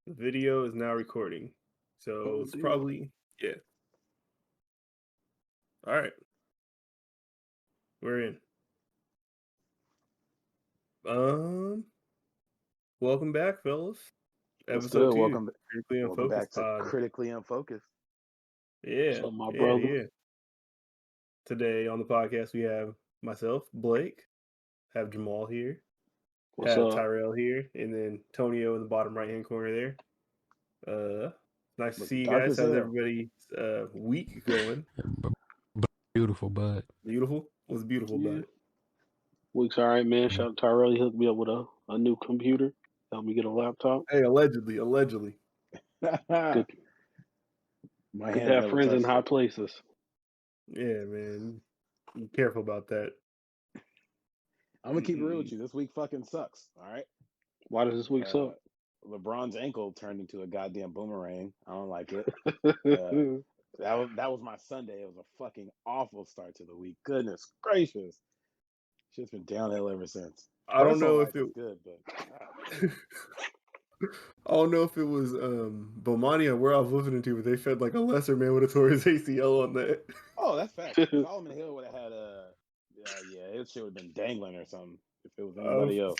The video is now recording. So it's probably, yeah. All right. We're in. Welcome back, fellas. What's Episode good? 2. Critically Welcome back Unfocused to Pod. Critically Unfocused. Yeah. What's up, my brother? Yeah. Today on the podcast, we have myself, Blake, have Jamaal here, What's have up? Tyrell here, and then Tonio in the bottom right-hand corner there. Nice to see you guys. How's everybody's week going? Beautiful, bud. Beautiful? What's beautiful about it? Week's all right, man. Shout out to Tyrell. He hooked me up with a new computer. Helped me get a laptop. Hey, allegedly. Good, My good hand to have never friends in touched high it. places. Yeah, man. Be careful about that. I'm gonna keep it real with you. This week fucking sucks. All right. Why does this week suck? LeBron's ankle turned into a goddamn boomerang. I don't like it. That was my Sunday. It was a fucking awful start to the week. Goodness gracious. Shit's been downhill ever since. I don't know if it's good, but I don't know if it was Bomani or where I was listening to, but they said like a lesser man would have tore his ACL on that. oh, that's fact. Solomon Hill would have had his shit would have been dangling or something if it was anybody else.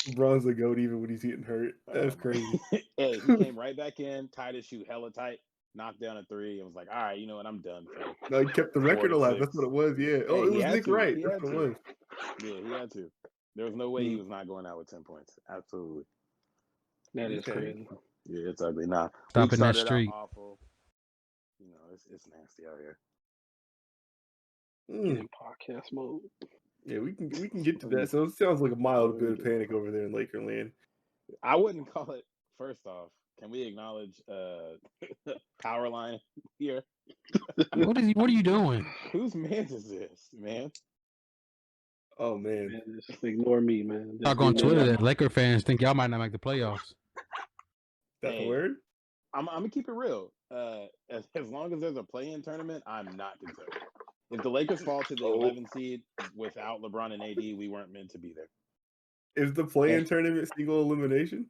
LeBron's the GOAT even when he's getting hurt. That's crazy. Hey, he came right back in, tied his shoe hella tight, knocked down a 3, and was like, all right, you know what, I'm done. No, he kept the record alive. That's what it was, yeah. Oh, it was Nick Wright. That's what it was. Yeah, he had to. There was no way he was not going out with 10 points. Absolutely. That is crazy. Yeah, it's ugly. Nah, stopping that streak. Awful. You know, it's nasty out here. Get in podcast mode. Yeah, we can get to that. So it sounds like a mild bit of panic over there in Lakerland. I wouldn't call it. First off, can we acknowledge power line here? What are you doing? Whose man is this, man? Oh man, just ignore me, man. Talk on Twitter that Laker fans think y'all might not make the playoffs. That's a word. I'm gonna keep it real. As long as there's a play-in tournament, I'm not concerned. If the Lakers fall to the 11th seed without LeBron and AD, we weren't meant to be there. Is the play-in tournament single elimination?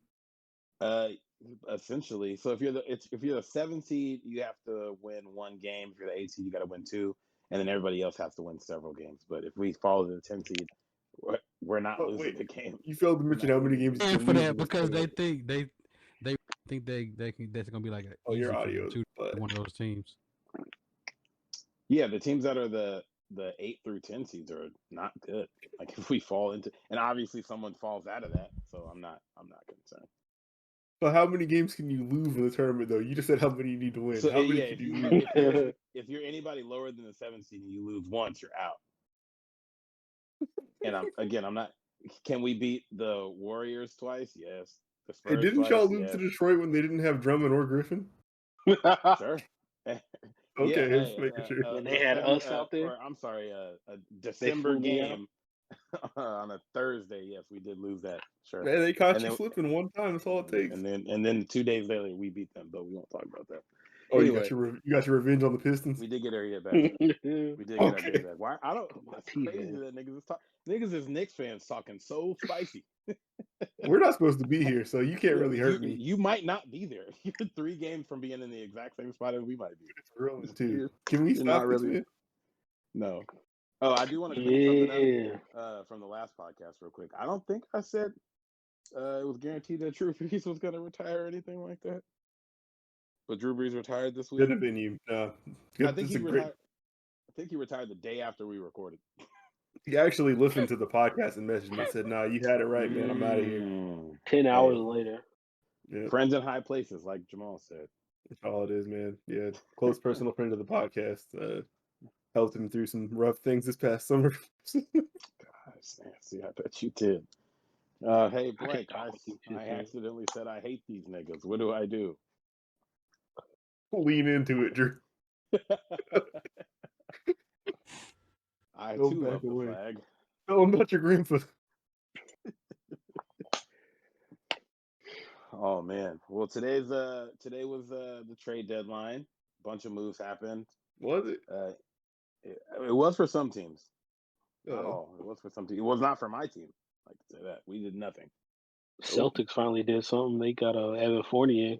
Essentially. So if you're the 7th seed, you have to win 1 game. If you're the 8th seed, you got to win 2, and then everybody else has to win several games. But if we fall to the 10th seed, we're not losing the game. You failed to mention how many games. And for that, because they think that's gonna be like your audio, one of those teams. Yeah, the teams that are the 8 through 10 seeds are not good. Like if we fall into, and obviously someone falls out of that, so I'm not concerned. So how many games can you lose in the tournament though? You just said how many you need to win. So, how many can you lose? If you're anybody lower than the 7th seed and you lose once, you're out. And I'm not. Can we beat the Warriors twice? Yes. The Spurs didn't twice? y'all lose to Detroit when they didn't have Drummond or Griffin? Sure. Okay, just making sure. When they had us out there? I'm sorry, a December game on a Thursday. Yes, we did lose that. Sure. Man, they caught you slipping one time. That's all it takes. And then 2 days later, we beat them, but we won't talk about that. Oh, anyway, you got your revenge on the Pistons? We did get our hit back. We did get our hit back. Why? I don't. It's crazy that niggas is talking. Niggas is Knicks fans talking so spicy. We're not supposed to be here, so you can't really hurt me. You might not be there. You're 3 games from being in the exact same spot as we might be. It's too. Can we stop this, man? No. Oh, I do want to clean something up from the last podcast real quick. I don't think I said it was guaranteed that Drew Brees was going to retire or anything like that. But Drew Brees retired this week. Could have been you. I think he retired. I think he retired the day after we recorded. He actually listened to the podcast and messaged me and said, "Nah, you had it right, man. I'm out of here." 10 hours later. Yeah. Friends in high places, like Jamaal said. That's all it is, man. Yeah, close personal friend of the podcast. Helped him through some rough things this past summer. Gosh, nasty. I bet you did. Hey, Blake, I accidentally said I hate these niggas. What do I do? Lean into it, Drew. I too love the flag. Tell him about your grandpa. Oh man. Well, today was the trade deadline. A bunch of moves happened. Was it? It was for some teams. Not all. It was for some teams. It was not for my team. I can say that. We did nothing. Celtics finally did something. They got Evan Fournier.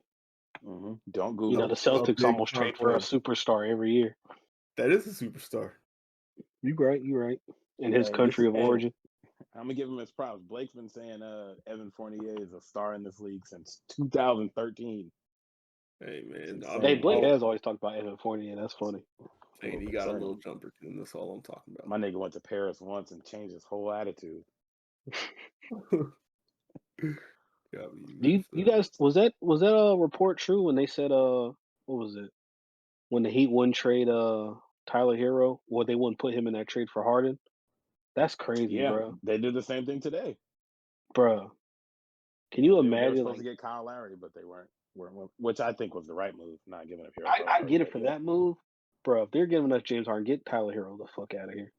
Mm-hmm. Don't Google. You know, the Celtics almost trade for a superstar every year. That is a superstar. You right. In his country of origin. I'm gonna give him his props. Blake's been saying Evan Fournier is a star in this league since 2013. Hey man, Hey, Blake has always talked about Evan Fournier. That's funny. Hey, he got a little jumper to him. That's all I'm talking about. My nigga went to Paris once and changed his whole attitude. You guys, was that a report true when they said what was it, when the Heat wouldn't trade Tyler Hero, or they wouldn't put him in that trade for Harden? That's crazy, bro. They did the same thing today, bro. Can you imagine? They were supposed to get Kyle Lowry, but they weren't, which I think was the right move, not giving up Hero. I get it for that move, bro. If they're giving us James Harden, get Tyler Hero the fuck out of here.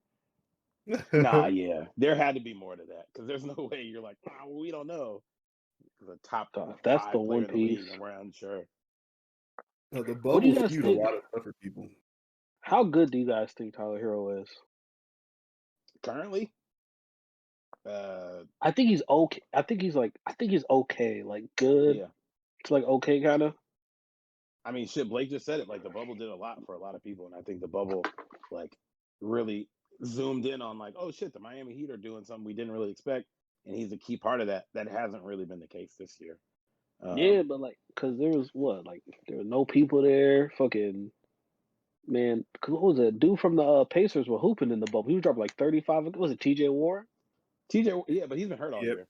There had to be more to that, because there's no way you're like, we don't know. The top that's the one piece, and we're unsure. No, the bubble skewed a lot of stuff for people. How good do you guys think Tyler Hero is currently? I think he's okay. I think he's okay, like good. Yeah. It's like okay, kind of. I mean, shit. Blake just said it. Like the bubble did a lot for a lot of people, and I think the bubble, like, really zoomed in on like, oh shit, the Miami Heat are doing something we didn't really expect, and he's a key part of that. That hasn't really been the case this year. Yeah, but like, cause there was no people there. Fucking man, cause what was it? Dude from the Pacers were hooping in the bubble. He was dropping like 35. Was it TJ Warren? Yeah, but he's been hurt all year.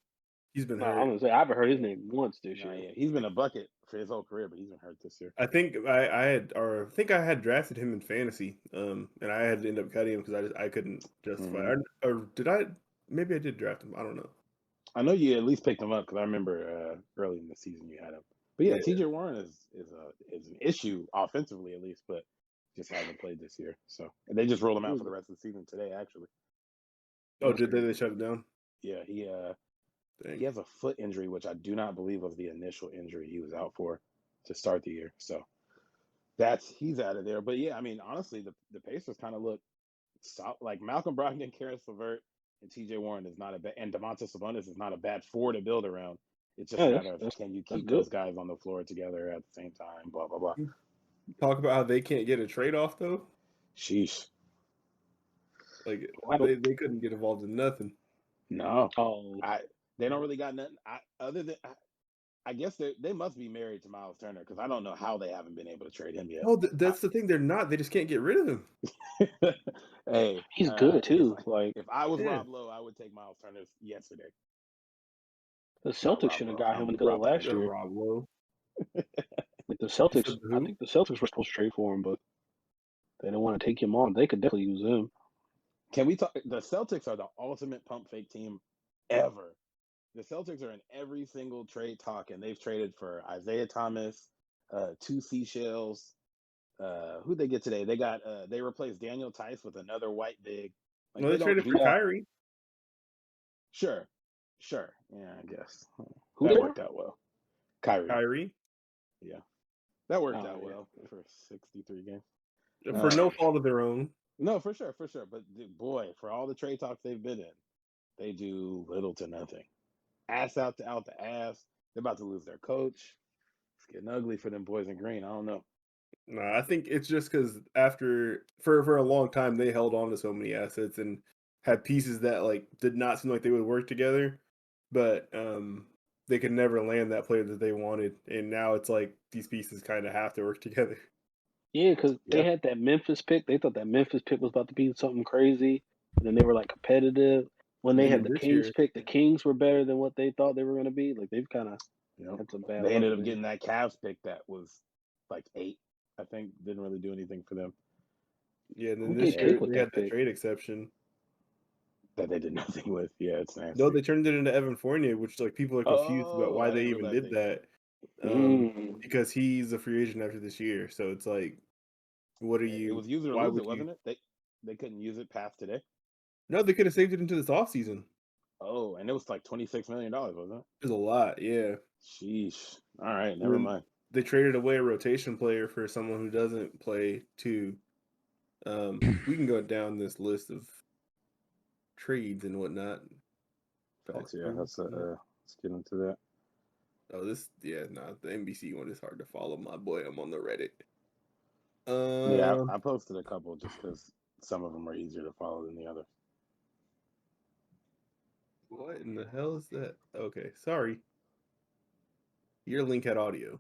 He's been hurt. I'm gonna say I haven't heard his name once this year. Yeah, he's been a bucket for his whole career, but he's been hurt this year. I think I had drafted him in fantasy, and I had to end up cutting him because I couldn't justify. Or did I? Maybe I did draft him. I don't know. I know you at least picked him up because I remember early in the season you had him. But yeah, TJ Warren is an issue offensively at least, but just hasn't played this year. So and they just rolled him out for the rest of the season today, actually. Oh, did they shut it down? Yeah, he has a foot injury, which I do not believe was the initial injury he was out for to start the year. So he's out of there. But yeah, I mean, honestly, the Pacers kind of look like Malcolm Brogdon, Karis LeVert, and TJ Warren is not a bad, and Domantas Sabonis is not a bad four to build around. It's just a matter of can you keep those guys on the floor together at the same time? Blah blah blah. Talk about how they can't get a trade off though. Sheesh. Like they couldn't get involved in nothing. No. They don't really got nothing. I guess they must be married to Miles Turner because I don't know how they haven't been able to trade him yet. Oh, that's the thing. They're not. They just can't get rid of him. Hey, he's good too. Like if I was Rob Lowe, I would take Miles Turner yesterday. The Celtics should have got him in the last year. Rob Lowe. Like the Celtics, I think the Celtics were supposed to trade for him, but they didn't want to take him on. They could definitely use him. Can we talk? The Celtics are the ultimate pump fake team ever. The Celtics are in every single trade talk, and they've traded for Isaiah Thomas, 2 Seashells. Who'd they get today? They replaced Daniel Tice with another white big. Like, no, they traded for Kyrie. Sure. Yeah, I guess. That worked out well. Kyrie. Yeah. That worked out well for 63 games. For no fault of their own. No, for sure. But boy, for all the trade talks they've been in, they do little to nothing. Ass out the ass. They're about to lose their coach. It's getting ugly for them boys in green. I don't know. No, I think it's just because for a long time they held on to so many assets and had pieces that like did not seem like they would work together, but they could never land that player that they wanted, and now it's like these pieces kind of have to work together. Yeah, because they had that Memphis pick. They thought that Memphis pick was about to be something crazy, and then they were like competitive. When they had the Kings pick, the Kings were better than what they thought they were going to be. Like they've kind of had some bad. They ended up getting that Cavs pick that was like 8. I think didn't really do anything for them. Yeah, and then this year they had the trade exception that they did nothing with. Yeah, it's nasty. No, they turned it into Evan Fournier, which like people are confused about why they even did that. Because he's a free agent after this year, so it's like, what are you? It was use it or lose it, wasn't it? They couldn't use it past today. No, they could have saved it into this offseason. Oh, and it was like $26 million, wasn't it? It was a lot, yeah. Sheesh. All right, never mind. They traded away a rotation player for someone who doesn't play too. We can go down this list of trades and whatnot. Facts, yeah. Let's get into that. Oh, the NBC one is hard to follow. My boy, I'm on the Reddit. Yeah, I posted a couple just because some of them are easier to follow than the others. What in the hell is that? Okay, sorry. Your link had audio.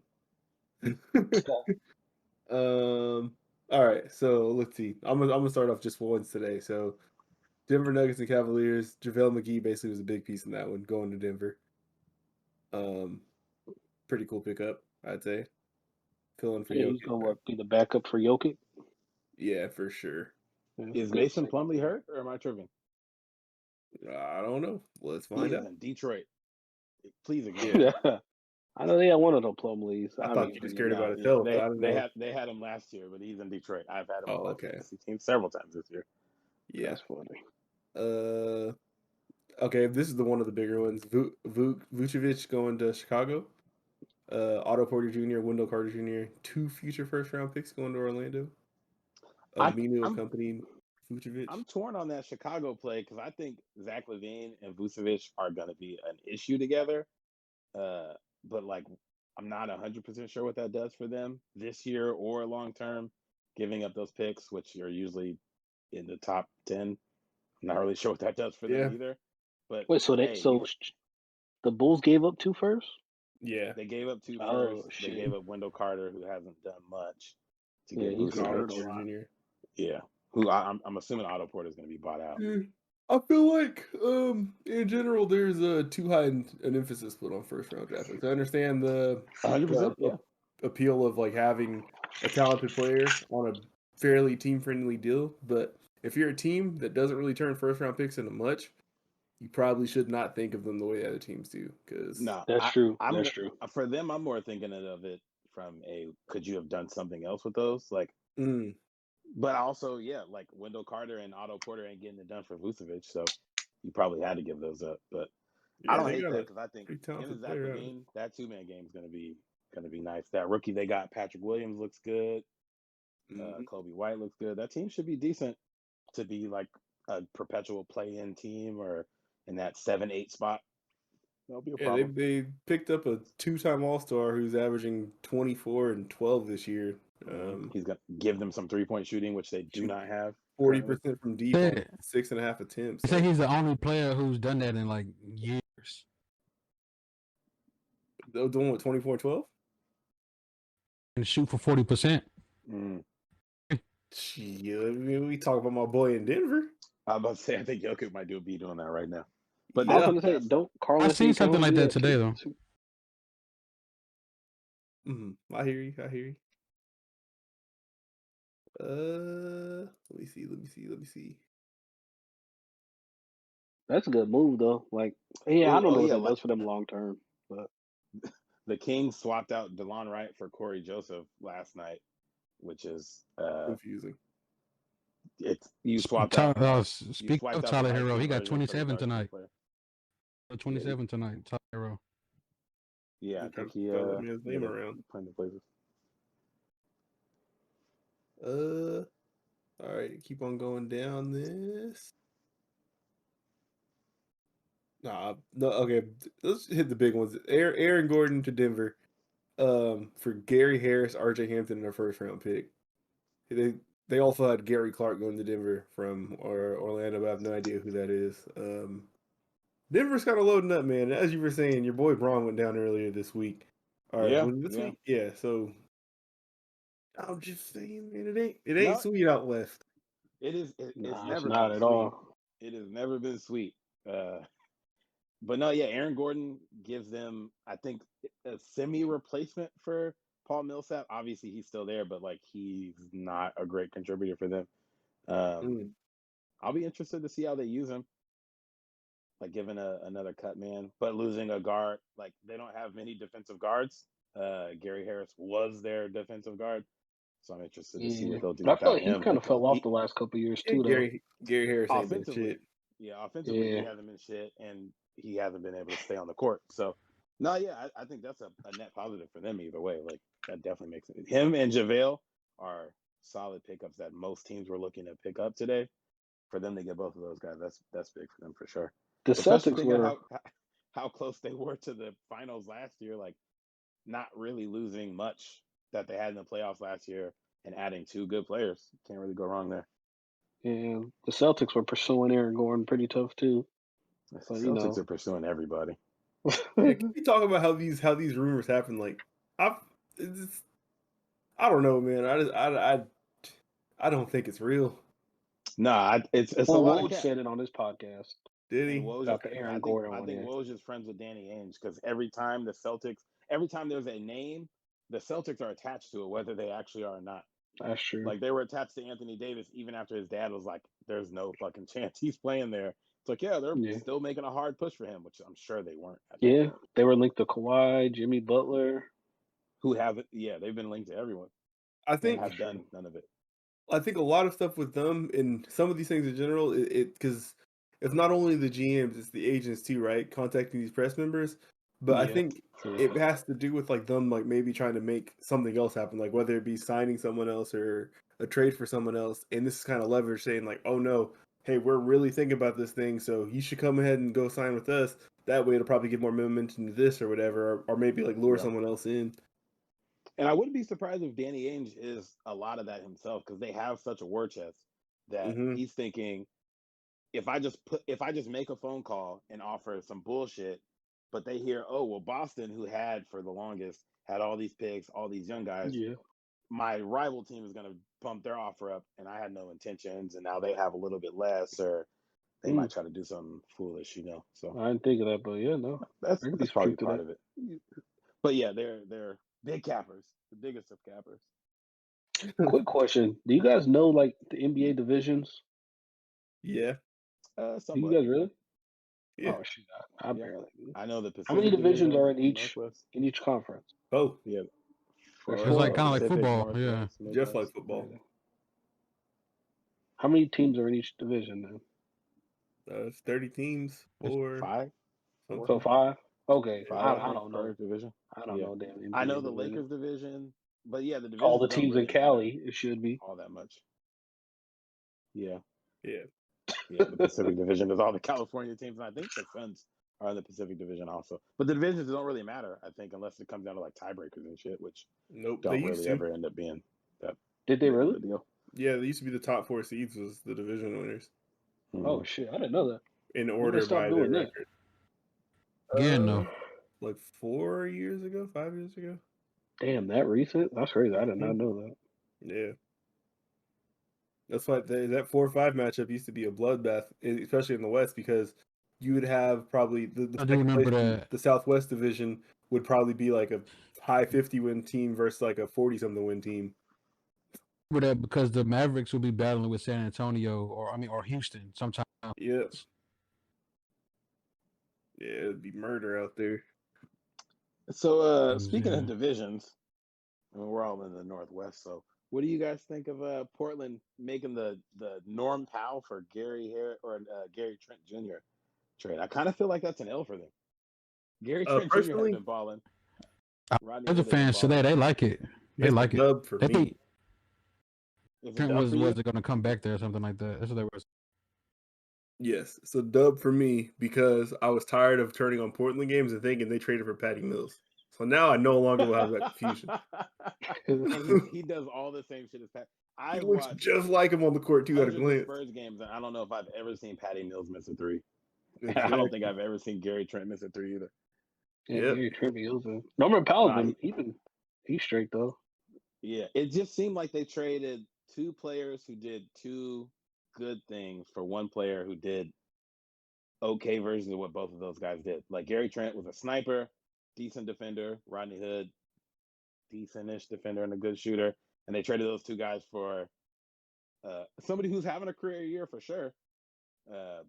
All right, so let's see. I'm gonna start off just once today. So Denver Nuggets and Cavaliers. JaVale McGee basically was a big piece in that one, going to Denver. Pretty cool pickup, I'd say. Filling for Jokic. He's gonna be the backup for Jokic. Yeah, for sure. Is Mason Plumlee hurt, or am I tripping? I don't know. Let's find out. In Detroit. Please again. Yeah. I know they had one of those Plumlees. I thought you just cared about it. Though, they had him last year, but he's in Detroit. I've had him on my fantasy team several times this year. Yeah, that's funny. Okay, this is one of the bigger ones. Vucevic going to Chicago. Otto Porter Jr., Wendell Carter Jr., 2 future first-round picks going to Orlando. Aminu accompanying Vucevic. I'm torn on that Chicago play because I think Zach LaVine and Vucevic are going to be an issue together. But like, I'm not 100% sure what that does for them this year or long term. Giving up those picks, which are usually in the top 10, I'm not really sure what that does for them either. But wait, so the Bulls gave up 2 first? Yeah, they gave up 2 first. Shit. They gave up Wendell Carter, who hasn't done much, to get Otto Porter Jr. Yeah, who I'm assuming Otto Porter is going to be bought out. Yeah. I feel like, in general, there's too high an emphasis put on first-round draft picks. I understand the 100% appeal of like having a talented player on a fairly team-friendly deal, but if you're a team that doesn't really turn first-round picks into much, you probably should not think of them the way other teams do. Because that's true. That's true. For them, I'm more thinking of it from could you have done something else with those? Like. But also, like Wendell Carter and Otto Porter ain't getting it done for Vucevic, so you probably had to give those up. But I don't hate that because I think him and Zach LaVine, that 2-man game is gonna be nice. That rookie they got, Patrick Williams, looks good. Kobe White looks good. That team should be decent to be like a perpetual play-in team or in that 7-8 spot. That'll be a problem. They picked up a 2-time All-Star who's averaging 24 and 12 this year. He's going to give them some 3-point shooting, which they do not have. 40% from deep on 6.5 attempts. They say he's the only player who's done that in like years. They're doing what, 24 and 12? And shoot for 40%. We talk about my boy in Denver. I was about to say, I think Jokic might be doing that right now. But I was going to say, don't Carlos. I've seen something like that today, though. I hear you. Let me see. That's a good move, though. Like, I don't know what that does for them long term. But the Kings swapped out DeLon Wright for Corey Joseph last night, which is confusing. You swapped out. Speak of Tyler Hero, he got 27 tonight. 27 tonight, Tyler Hero. Yeah, I think he his name around playing the Blazers. All right, keep on going down this. No, okay. Let's hit the big ones. Aaron Gordon to Denver, for Gary Harris, RJ Hampton, and a first-round pick. They also had Gary Clark going to Denver from Orlando, but I have no idea who that is. Denver's kind of loading up, man. As you were saying, your boy Braun went down earlier this week. All right, week? Yeah. So I'm just saying, man, it ain't sweet out west. It's never not at all. It has never been sweet. But no, Aaron Gordon gives them, I think, a semi-replacement for Paul Millsap. Obviously, he's still there, but like he's not a great contributor for them. I'll be interested to see how they use him. Like giving another cut man, but losing a guard. Like they don't have many defensive guards. Gary Harris was their defensive guard, so I'm interested to see what they'll do. But I feel like he kind of fell off the last couple of years too. Gary Harris ain't been shit. Yeah, offensively he hasn't been shit, and he hasn't been able to stay on the court. So, no, I think that's a net positive for them either way. Like that definitely makes it. Him and JaVale are solid pickups that most teams were looking to pick up today. For them to get both of those guys, that's big for them for sure. The Celtics were how close they were to the finals last year, like not really losing much that they had in the playoffs last year and adding 2 good players. Can't really go wrong there. Yeah, the Celtics were pursuing Aaron Gordon pretty tough too. The Celtics are pursuing everybody. Yeah, can we talk about how these rumors happen? Like, I don't know, man. I don't think it's real. Nah, it's a lot of cat. said it on his podcast. Did he? About the Aaron Gordon one. I think Woj is friends with Danny Ainge because every time there's a name, the Celtics are attached to it, whether they actually are or not. That's true. Like they were attached to Anthony Davis even after his dad was like, "There's no fucking chance he's playing there." It's like, yeah, they're still making a hard push for him, which I'm sure they weren't. Yeah, they were linked to Kawhi, Jimmy Butler, who haven't. Yeah, they've been linked to everyone. I think have done none of it. I think a lot of stuff with them and some of these things in general, because it's not only the GMs, it's the agents too, right? Contacting these press members. But I think it has to do with like them like maybe trying to make something else happen, like whether it be signing someone else or a trade for someone else. And this is kind of leverage saying like, oh no, hey, we're really thinking about this thing, so you should come ahead and go sign with us. That way it'll probably give more momentum to this or whatever, or maybe like lure someone else in. And I wouldn't be surprised if Danny Ainge is a lot of that himself because they have such a war chest that he's thinking, if I just make a phone call and offer some bullshit, but they hear, oh well, Boston, who had for the longest had all these picks, all these young guys, my rival team is going to pump their offer up, and I had no intentions, and now they have a little bit less, or they might try to do something foolish, So I didn't think of that, but no, that's probably part of it. But yeah, they're big cappers, the biggest of cappers. Quick question: do you guys know like the NBA divisions? Yeah. Do you guys really? Yeah. Oh shit, I barely. I know the Pacific. How many divisions are in each conference? Oh, yeah. It's like kind of like football, Northwest, yeah. Just like football. How many teams are in each division then? It's 30 teams. 5. So 5. Okay, 5. I don't know. Division. I don't know. Damn. I know the Lakers division, but yeah, the division. All the teams in Cali, it should be all that much. Yeah. Yeah. Yeah, the Pacific Division is all the California teams, and I think the Suns are in the Pacific Division also. But the divisions don't really matter, I think, unless it comes down to like tiebreakers and shit, which don't really ever end up being that. Did they really? Deal. Yeah, they used to be the top 4 seeds was the division winners. Oh shit, I didn't know that. In order by their record. Again, no. Like 4 years ago, 5 years ago. Damn, that recent? That's crazy. I did not know that. Yeah. That's why that 4-5 matchup used to be a bloodbath, especially in the West, because you would have probably the Southwest Division would probably be like a high 50 win team versus like a 40-something win team. Remember that because the Mavericks will be battling with San Antonio or Houston sometimes. Yeah. Yeah, it'd be murder out there. So speaking of divisions, we're all in the Northwest, so what do you guys think of Portland making the Norm Powell for Gary Trent Jr. trade? I kind of feel like that's an L for them. Gary Trent Jr. has been balling. Other fans today, they like it. They like it. Dub for me. Trent was going to come back there or something like that. That's what they were. Yes, so dub for me because I was tired of turning on Portland games and thinking they traded for Patty Mills. So now I no longer will have that confusion. He does all the same shit as Pat. He looks just like him on the court too at a glance. Spurs games, and I don't know if I've ever seen Patty Mills miss a 3. Exactly. I don't think I've ever seen Gary Trent miss a 3 either. Yeah, Gary Trent Mills. Norman Powell's he's straight though. Yeah, it just seemed like they traded 2 players who did 2 good things for 1 player who did okay versions of what both of those guys did. Like Gary Trent was a sniper, decent defender. Rodney Hood, decent-ish defender and a good shooter. And they traded those 2 guys for somebody who's having a career year for sure,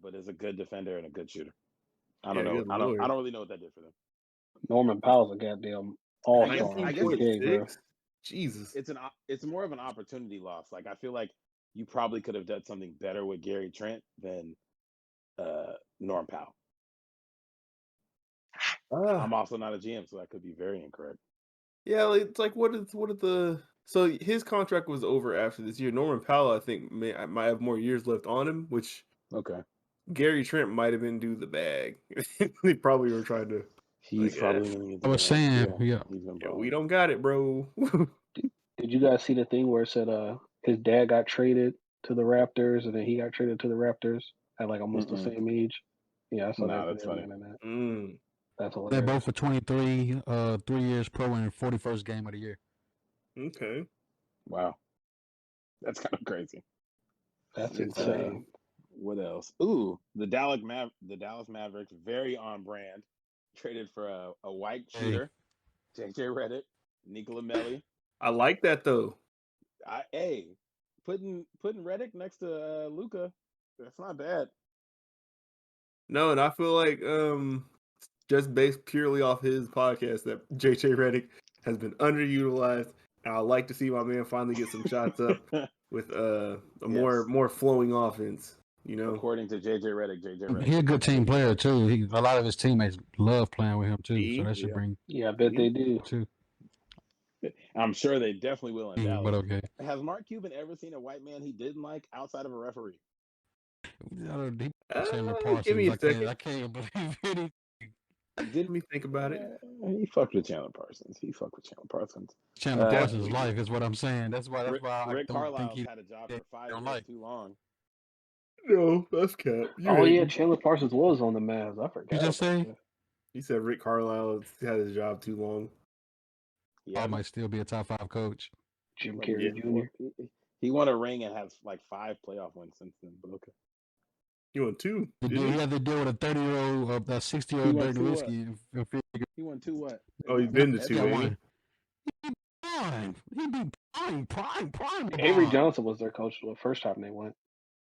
but is a good defender and a good shooter. I don't know. I don't really know what that did for them. Norman Powell's a goddamn all-star. I guess it's Jesus. It's more of an opportunity loss. Like I feel like you probably could have done something better with Gary Trent than Norm Powell. I'm also not a GM, so that could be very incorrect. Yeah, it's like so his contract was over after this year. Norman Powell, I think, might have more years left on him, which Gary Trent might have been due the bag. They probably were trying to. He's probably going to get the I was saying, yeah. We don't got it, bro. Did you guys see the thing where it said his dad got traded to the Raptors and then he got traded to the Raptors at like almost the same age? Yeah, I saw that. That's funny. That's hilarious. They're both for 23, 3 years pro and 41st game of the year. Okay. Wow. That's kind of crazy. That's insane. What else? Ooh, the Dallas Mavericks, very on brand, traded for a white shooter, JJ Redick, Nikola Melli. I like that though. Putting Redick next to Luka, that's not bad. No, and I feel like just based purely off his podcast that JJ Redick has been underutilized, and I like to see my man finally get some shots up with a more flowing offense. You know, according to JJ Redick, he's a good team player too. A lot of his teammates love playing with him too, so that should bring. Yeah, I bet they do too. I'm sure they definitely will in Dallas. But okay. Has Mark Cuban ever seen a white man he didn't like outside of a referee? Chandler Parsons. I can't believe it. Didn't me think about it. He fucked with Chandler Parsons. Chandler Parsons' life is what I'm saying. That's why Rick I don't think he had a job for 5 years too long. No, that's cap. Yeah, Chandler Parsons was on the Mavs. I forgot. You just say? He said Rick Carlisle had his job too long. Yeah, I might still be a top 5 coach. Jim Carrey Jr. He won a ring and has like 5 playoff wins since then. But okay. He won 2. He had to deal with a 30-year-old, a 60-year-old dirty whiskey. He won 2 what? Oh, he's been to 2. He be prime. Avery Johnson was their coach the first time they went.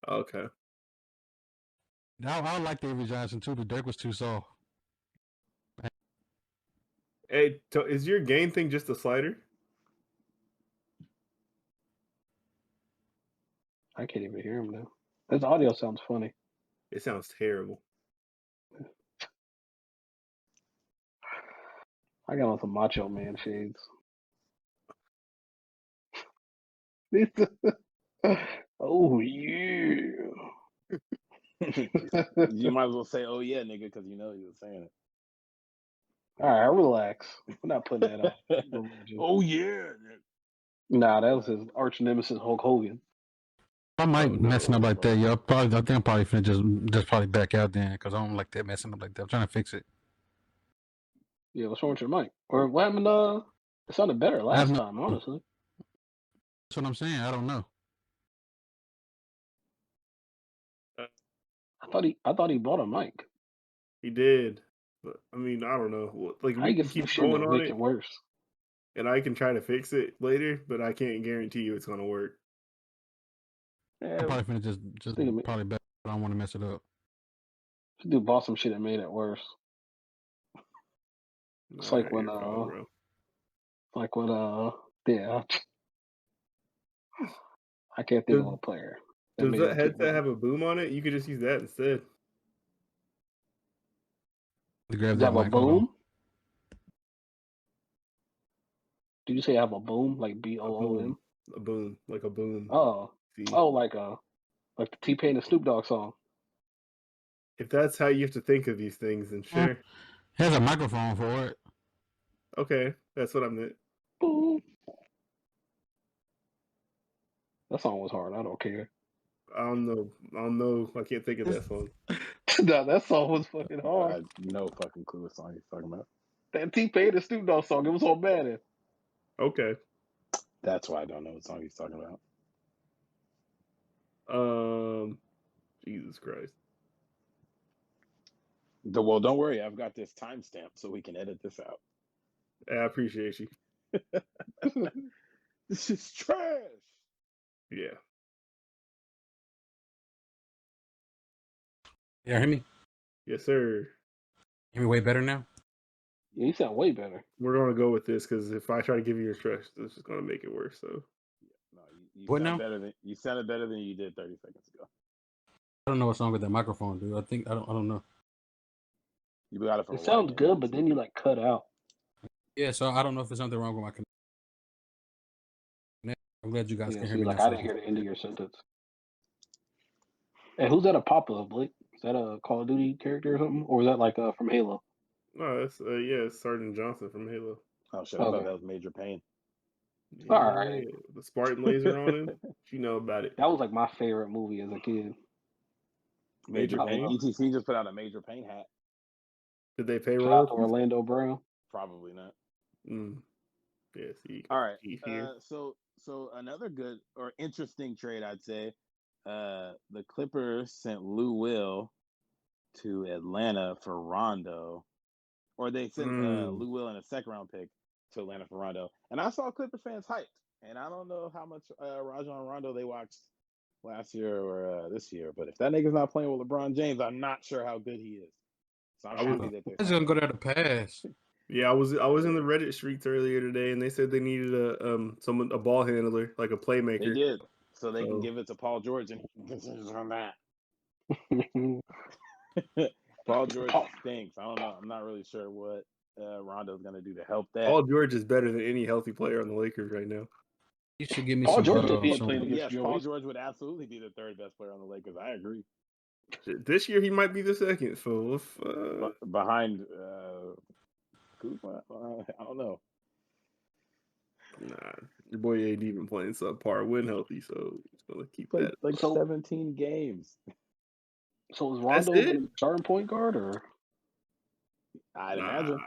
Okay. Now I like Avery Johnson too, but Dirk was too soft. Hey, is your game thing just a slider? I can't even hear him now. His audio sounds funny. It sounds terrible. I got on some Macho Man shades. Oh yeah. You might as well say, "Oh yeah, nigga," because you know he was saying it. All right, relax. We're not putting that up. Oh yeah. Nah, that was his arch nemesis Hulk Hogan. I might messing up like that, yo. I think I'm probably finna just probably back out then because I don't like that messing up like that. I'm trying to fix it. Yeah, what's wrong with your mic? Or what happened? It sounded better last time, honestly. That's what I'm saying. I don't know. I thought he bought a mic. He did, but I mean, I don't know. Like we can keep going on it, worse. And I can try to fix it later, but I can't guarantee you it's gonna work. I'm probably finna just probably back. I don't want to mess it up. This dude bought some shit that made it worse. It's like when yeah. I can't think of a player. Does that headset have a boom on it? You could just use that instead. Does it have a boom? Did you say I have a boom? Like BOOM? A boom. Like a boom. Oh. Oh, like the T-Pain and Snoop Dogg song. If that's how you have to think of these things, then sure. It has a microphone for it. Okay, that's what I meant. Boom. That song was hard. I don't care. I don't know. I can't think of that song. No, that song was fucking hard. I had no fucking clue what song he's talking about. That T-Pain and Snoop Dogg song, it was on Madden. Okay. That's why I don't know what song he's talking about. Jesus Christ. Well, don't worry. I've got this timestamp so we can edit this out. I appreciate you. This is trash. Yeah. Yeah, hear me? Yes, sir. Hear me way better now? Yeah, you sound way better. We're going to go with this because if I try to give you your trust, this is going to make it worse. So, no, you sounded better than you did 30 seconds ago. I don't know what's wrong with that microphone, dude. I don't know. You got it from. It sounds good, but then you like cut out. Yeah, so I don't know if there's something wrong with my connection. I'm glad you guys can hear me. I didn't hear the end of your sentence. Hey, who's that a pop of, Blake? Is that a Call of Duty character or something, or was that like from Halo? No, it's Sergeant Johnson from Halo. Oh shit! I thought that was Major Payne. Yeah, All right. The Spartan laser on him. You know about it. That was like my favorite movie as a kid. Major Payne. ETC just put out a Major Payne hat. Did they pay Shout out to Orlando Brown? Probably not. Yeah, see. All right. So another good or interesting trade, I'd say. The Clippers sent Lou Will to Atlanta for Rondo, or they sent Lou Will and a second-round pick to Atlanta for Rondo. And I saw Clipper fans hyped, and I don't know how much Rajon Rondo they watched last year or this year, but if that nigga's not playing with LeBron James, I'm not sure how good he is. So I'm happy that they're gonna go there to pass. Yeah, I was in the Reddit streets earlier today, and they said they needed a ball handler, like a playmaker. They did, so they can give it to Paul George and decisions on that. Paul George stinks. I don't know. I'm not really sure what Rondo's gonna do to help that. Paul George is better than any healthy player on the Lakers right now. You should give me Paul some. George yes, Paul George would absolutely be the third best player on the Lakers. I agree. This year he might be the second. So behind Kuzma, I don't know. Nah, your boy AD been playing subpar when healthy, so he's gonna keep that. Like 17 games. So is Rondo the starting point guard, or? I'd imagine.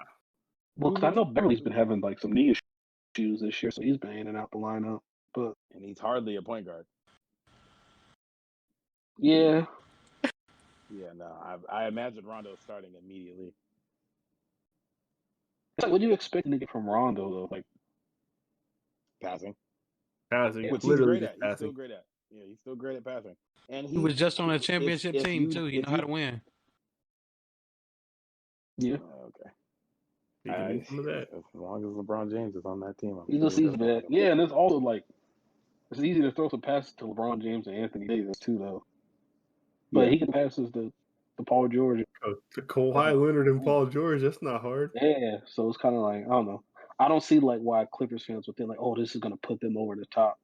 Well, because I know Beverly's been having like some knee issues this year, so he's been in and out the lineup. And he's hardly a point guard. Yeah. Yeah, no, I imagine Rondo starting immediately. It's like, what do you expect to get from Rondo though? Like passing, which he's great at. He's still great at. Yeah, he's still great at passing. And he was just on a championship team too. He know how to win. Yeah. Okay. Some of that. As long as LeBron James is on that team, he's a season vet. Yeah, and it's also like it's easy to throw some passes to LeBron James and Anthony Davis too, though. But he can passes to Paul George. To Kawhi Leonard and Paul George, that's not hard. Yeah, so it's kind of like I don't know. I don't see like why Clippers fans would think like, oh, this is gonna put them over the top.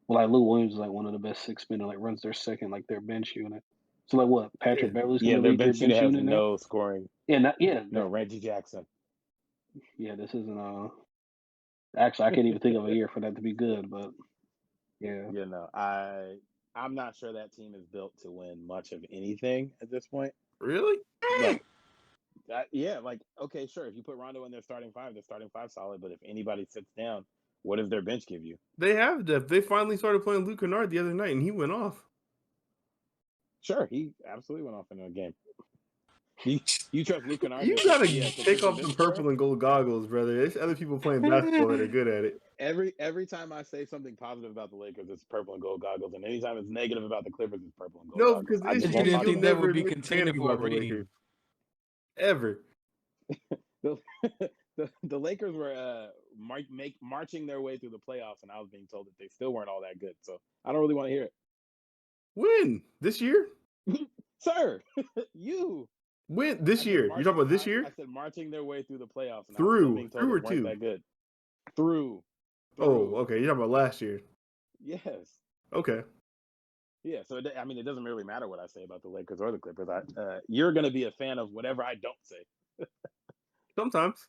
Well, like Lou Williams is like one of the best 6 men, like runs their second, like their bench unit. So like what? Patrick Beverly's gonna their lead bench their bench unit unit has now? no scoring. No, Reggie Jackson. Yeah, this isn't actually I can't even think of a year for that to be good, but yeah. You know, I'm not sure that team is built to win much of anything at this point. Really? Like okay, sure. If you put Rondo in their starting five solid. But if anybody sits down, what does their bench give you? They have depth. They finally started playing Luke Kennard the other night, and he went off. Sure, he absolutely went off in a game. You trust Luke Kennard? You gotta take off some purple and gold goggles, brother. There's other people playing basketball that are good at it. Every time I say something positive about the Lakers, it's purple and gold goggles, and anytime it's negative about the Clippers, it's purple and gold. No, goggles. because you didn't think that would be contending for a ring. Ever. The Lakers were marching their way through the playoffs, and I was being told that they still weren't all that good. So I don't really want to hear it. When? This year? Sir, you. When? This year? You're talking about this year? I said marching their way through the playoffs. And through or two? That good. Through. Oh, okay. You're talking about last year. Yes. Okay. Yeah, so it doesn't really matter what I say about the Lakers or the Clippers. You're going to be a fan of whatever I don't say. Sometimes.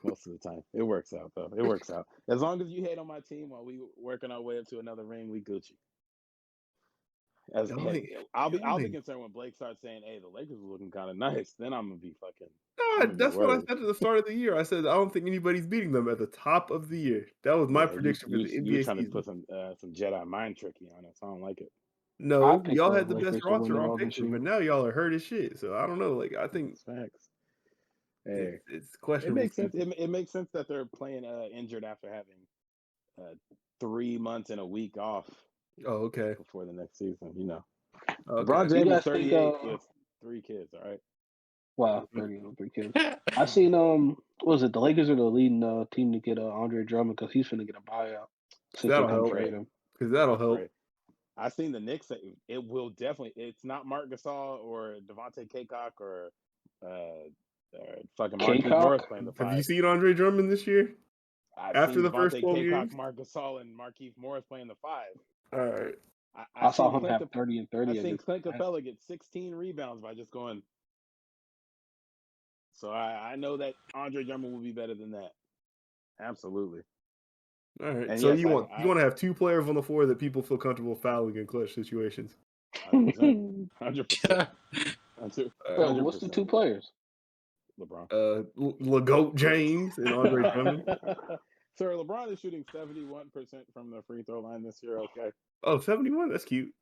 Most of the time. It works out, though. It works out. As long as you hate on my team while we working our way up to another ring, we Gucci. I'll be concerned when Blake starts saying, "Hey, the Lakers are looking kind of nice." Then I'm gonna be fucking. No, that's what I said at the start of the year. I said I don't think anybody's beating them at the top of the year. That was my prediction for the NBA You're trying season. to put some Jedi mind tricky on us. I don't like it. No, y'all had the best roster on paper, but now y'all are hurt as shit. So I don't know. Like I think facts. Hey, it's questionable. It makes sense. It makes sense that they're playing injured after having 3 months and a week off. Oh, okay. Before the next season, you know. Okay. LeBron James is 38 with 3 kids. All right. Wow, 38 with 3 kids. I seen what was it? The Lakers are the leading team to get Andre Drummond because he's finna get a buyout. That'll help. Because that'll help. Right. I seen the Knicks. It will definitely. It's not Marc Gasol or Devontae Kaycock or fucking Marquise Morris playing the 5. Have you seen Andre Drummond this year? I've After seen the first Devontae 12 Kaycock, years, Marc Gasol, and Marquise Morris playing the 5. All right. I saw him have 30 and 30. I think Clint Capella gets 16 rebounds by just going. So I know that Andre Drummond will be better than that. Absolutely. All right. And so yes, you want to have two players on the floor that people feel comfortable fouling in clutch situations. 100%. 100%. What's the two players? LeBron. LeGoat James and Andre Drummond. Sir, LeBron is shooting 71% from the free throw line this year. Okay. Oh, 71? That's cute.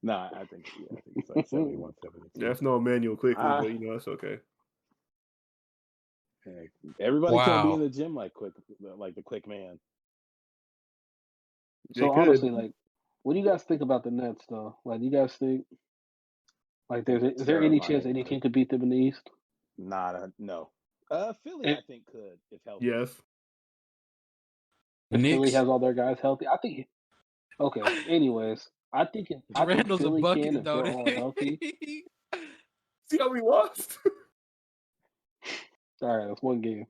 Nah, I think it's like 71, 72. Yeah, that's no Emmanuel quickly, but that's okay. Hey, everybody can't be in the gym like the quick man. So honestly, like, what do you guys think about the Nets, though? Like, do you guys think, like, is there any chance any team could beat them in the East? No. Philly, I think could if healthy. Yes. If Philly has all their guys healthy, I think. Okay. Anyways, I think Philly can if they're all healthy. See how we lost? All right, that's one game.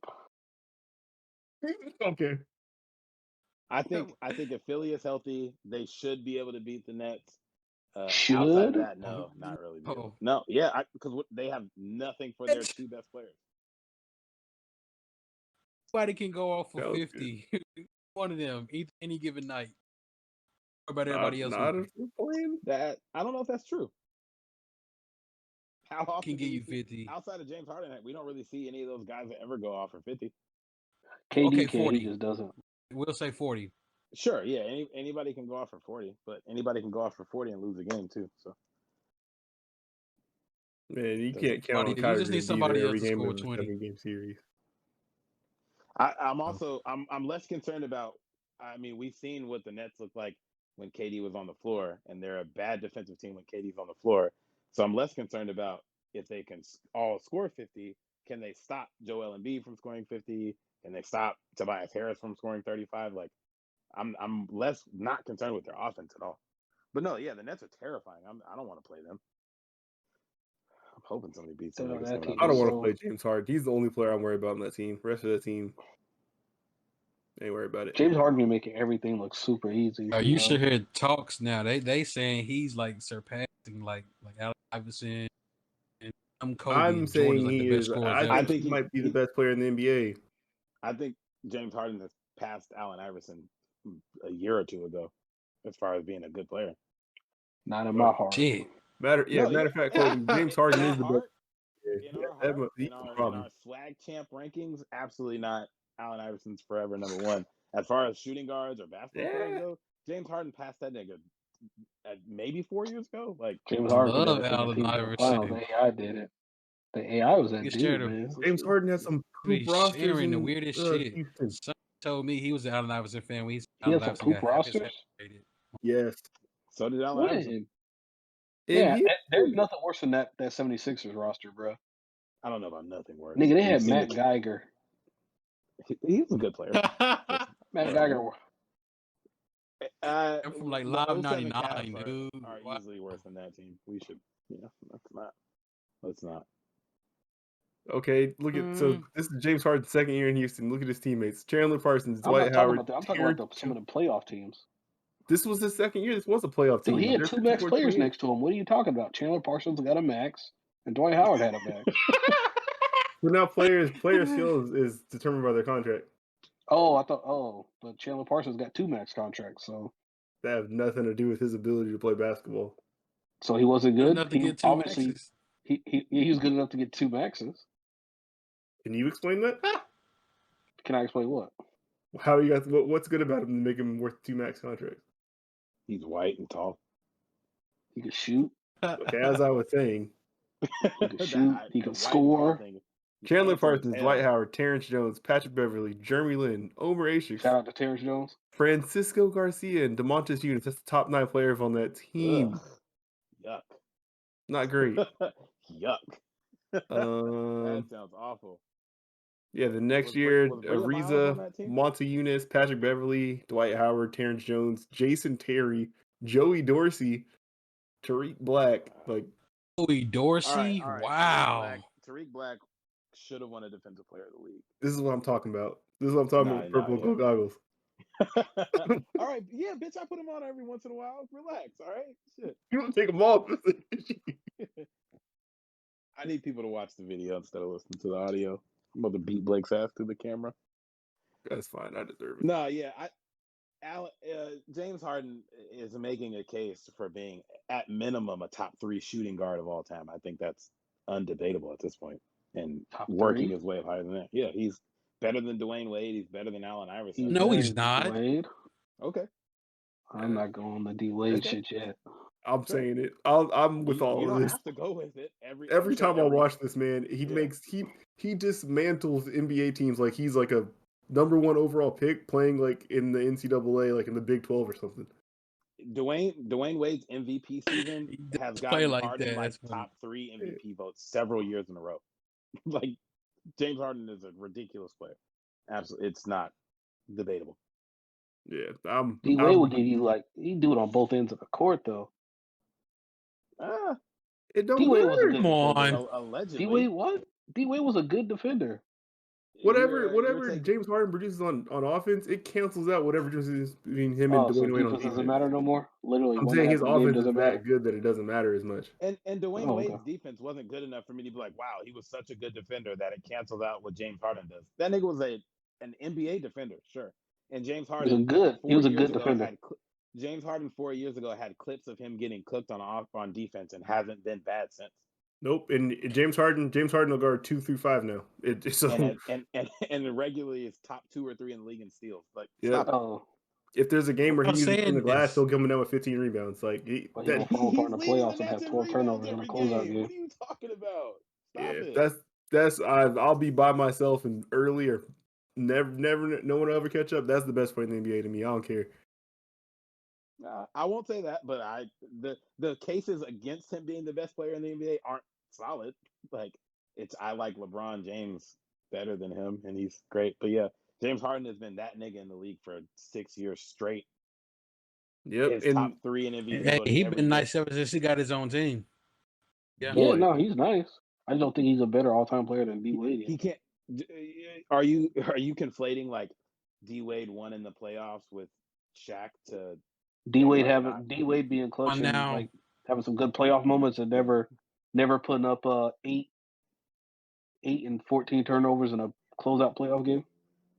Okay. I think if Philly is healthy, they should be able to beat the Nets. Should? Outside of that, no, not really. No, yeah, because they have nothing for their two best players. Nobody can go off for 50. One of them, any given night. What about everybody else? That I don't know if that's true. How often can get you 50? Outside of James Harden, we don't really see any of those guys that ever go off for 50. KD 40 just doesn't. We'll say 40. Sure, yeah. Anybody can go off for 40, but anybody can go off for 40 and lose a game too. So, man, you can't count on Kyrie. You just need somebody else to score 20. Game series. I'm less concerned about. I mean, we've seen what the Nets look like when KD was on the floor, and they're a bad defensive team when KD's on the floor. So I'm less concerned about if they can all score 50. Can they stop Joel Embiid from scoring 50? Can they stop Tobias Harris from scoring 35? Like, I'm less not concerned with their offense at all. But no, yeah, the Nets are terrifying. I don't want to play them. I'm hoping somebody beats them. I don't want to play James Harden. He's the only player I'm worried about on that team. The rest of the team, ain't worried about it. James Harden be making everything look super easy. You should hear talks now. They saying he's like surpassing like Allen Iverson and Kobe. I'm saying he is. I think he might be the best player in the NBA. I think James Harden has passed Allen Iverson a year or two ago as far as being a good player. Not in my heart. Shit. Matter of fact, James Harden is the best. In our swag champ rankings, absolutely not. Allen Iverson's forever number one. As far as shooting guards or basketball players go, James Harden passed that nigga maybe 4 years ago. Like James Harden love Allen Iverson. The AI did it. The AI was that dude, man. James Harden has some poop rosters. Sharing the weirdest shit. Someone told me he was an Allen Iverson fan. He has some poop rosters? Yes. So did Allen Iverson. Yeah, there's nothing worse than that 76ers roster, bro. I don't know about nothing worse. Nigga, they had Matt Geiger. He was a good player. Matt Geiger. I'm from like Live 99, dude. Are easily worse than that team. We should, let's not. Okay, look at so this is James Harden's second year in Houston. Look at his teammates: Chandler Parsons, Dwight Howard. I'm talking about some of the playoff teams. This was his second year. This was a playoff team. Dude, he had two max players next to him. What are you talking about? Chandler Parsons got a max, and Dwight Howard had a max. But now player skill is determined by their contract. But Chandler Parsons got two max contracts, so that have nothing to do with his ability to play basketball. So he wasn't good. Obviously, he was good enough to get two maxes. Can you explain that? Can I explain what? How you got what's good about him to make him worth two max contracts? He's white and tall. He can shoot. Okay, as I was saying, he can shoot. He can score. Chandler Parsons, Dwight Howard, Terrence Jones, Patrick Beverly, Jeremy Lin, Omer Asher. Shout out to Terrence Jones. Francisco Garcia and DeMontis Eunice. That's the top 9 players on that team. Yuck. Not great. Yuck. That sounds awful. Yeah, the next year, Ariza, Monty Eunice, Patrick Beverly, Dwight Howard, Terrence Jones, Jason Terry, Joey Dorsey, Tariq Black. Joey Dorsey? All right. Wow. Tariq Black should have won a Defensive Player of the League. This is what I'm talking about. This is what I'm talking about with purple and gold goggles. All right, yeah, bitch, I put him on every once in a while. Relax, all right? Shit. You don't take them off. I need people to watch the video instead of listening to the audio. I'm about to beat Blake's ass through the camera. That's fine. I deserve it. No, yeah, James Harden is making a case for being, at minimum, a top 3 shooting guard of all time. I think that's undebatable at this point, and Top working 3? his way higher than that. Yeah, he's better than Dwayne Wade. He's better than Allen Iverson. No, he's not. Wade. Okay, I'm not going the D Wade shit yet. I'm saying it. I'm with all you of don't this. have to go with it. Every time I watch this, man, he dismantles NBA teams like he's like a number 1 overall pick playing like in the NCAA, like in the Big 12 or something. Dwayne Wade's MVP season has gotten Harden like top 3 MVP votes several years in a row. Like, James Harden is a ridiculous player. Absolutely, it's not debatable. Yeah, D Wade will give you he'd do it on both ends of the court though. It don't D Wade was a good Come on. Allegedly. D Wade what? D Wade was a good defender. Whatever James Harden produces on offense, it cancels out whatever difference between him and Dwayne Wade on defense. Doesn't matter no more. Literally, I'm saying his offense is that good that it doesn't matter as much. And Dwayne Wade's defense wasn't good enough for me to be like, wow, he was such a good defender that it cancels out what James Harden does. That nigga was an NBA defender, sure. And James Harden he was a good defender. James Harden 4 years ago had clips of him getting cooked on defense and hasn't been bad since. Nope, and James Harden will guard 2 through 5 now. And regularly is top 2 or 3 in the league in steals. Like, if there's a game where he's in the glass, he'll come down with 15 rebounds. Like he'll fall apart in the playoffs and have 12 turnovers in a closeout game. What are you talking about? That's I'll be by myself and early or never no one will ever catch up. That's the best player in the NBA to me. I don't care. I won't say that, but the cases against him being the best player in the NBA aren't solid. Like, I like LeBron James better than him, and he's great. But yeah, James Harden has been that nigga in the league for 6 years straight. Yep, His top 3 in MVP. Hey, he's been nice ever since he got his own team. Yeah, no, he's nice. I don't think he's a better all-time player than D Wade. He can't. Are you conflating like D Wade won in the playoffs with Shaq to D Wade being clutch and like having some good playoff moments and never putting up 8 and 14 turnovers in a closeout playoff game?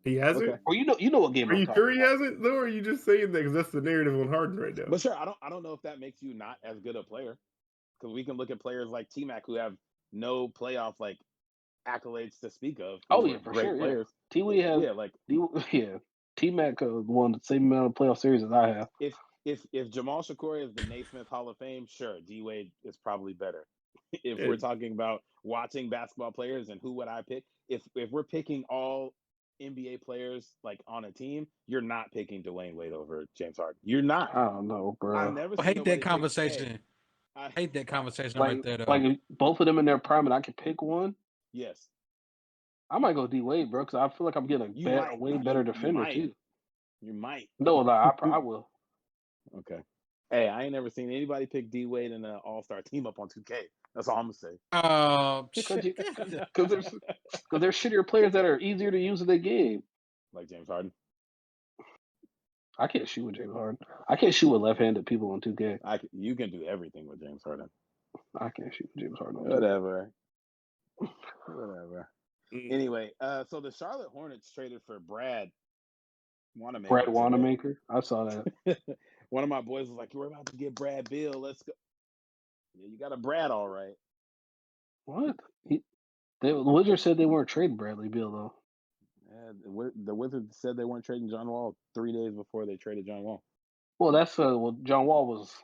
He hasn't. Or you know what game? Are you sure he hasn't though? Or are you just saying that because that's the narrative on Harden right now? But sure, I don't know if that makes you not as good a player, because we can look at players like T-Mac who have no playoff like accolades to speak of. Oh yeah, for great sure. Players. Yeah. T-Wade has T-Mac won the same amount of playoff series as I have. If Jamaal Shakur is the Naismith Hall of Fame, sure, D-Wade is probably better. If we're talking about watching basketball players and who would I pick, if we're picking all NBA players like on a team, you're not picking Dwayne Wade over James Harden. You're not. I don't know, bro. I hate that conversation. I hate that conversation right there. Like both of them in their prime, and I can pick one. Yes, I might go D-Wade, bro, because I feel like I'm getting a way better defender too. You might. No, I will. Okay. Hey, I ain't never seen anybody pick D-Wade in an all-star team up on 2K. That's all I'm gonna say. Because there's shittier players that are easier to use in the game. Like James Harden. I can't shoot with James Harden. I can't shoot with left-handed people on 2K. You can do everything with James Harden. I can't shoot with James Harden. Whatever. Anyway, so the Charlotte Hornets traded for Brad Wanamaker. Brad Wanamaker? I saw that. One of my boys was like, "We're about to get Brad Beal. Let's go." Yeah, you got a Brad, all right. What? The Wizards said they weren't trading Bradley Beal, though. Yeah, the Wizards said they weren't trading John Wall 3 days before they traded John Wall. Well, that's John Wall was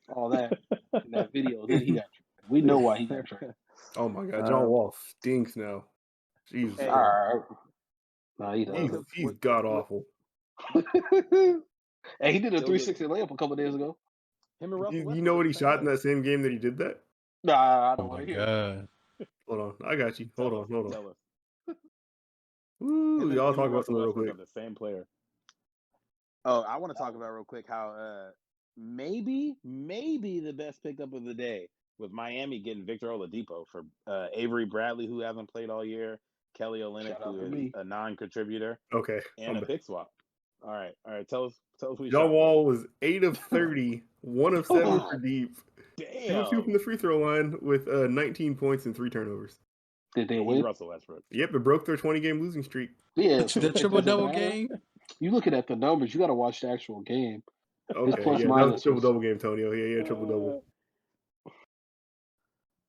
all that in that video. Then he got traded. We know why he got traded. Oh my God, John Wall stinks now. Jesus, nah, he's god awful. Hey, he did a 360 layup a couple days ago. You know what he shot in that same game that he did that? Nah, I don't want to hear it. Hold on, I got you. Hold on. Ooh, y'all talk about something real quick. The same player. Oh, I want to talk about real quick how maybe the best pickup of the day was Miami getting Victor Oladipo for Avery Bradley, who hasn't played all year, Kelly Olynyk, who is a non-contributor, okay, and a pick swap. All right. Tell us who you Jamaal was 8 of 30, 1 of 7 for deep. 2 of 2 from the free throw line with 19 points and 3 turnovers. Did they win? Russell Westbrook. Yep, it broke their 20-game losing streak. Yeah, The triple-double game? You looking at the numbers, you got to watch the actual game. Okay, that was a triple-double game, Tonio. Yeah, triple-double.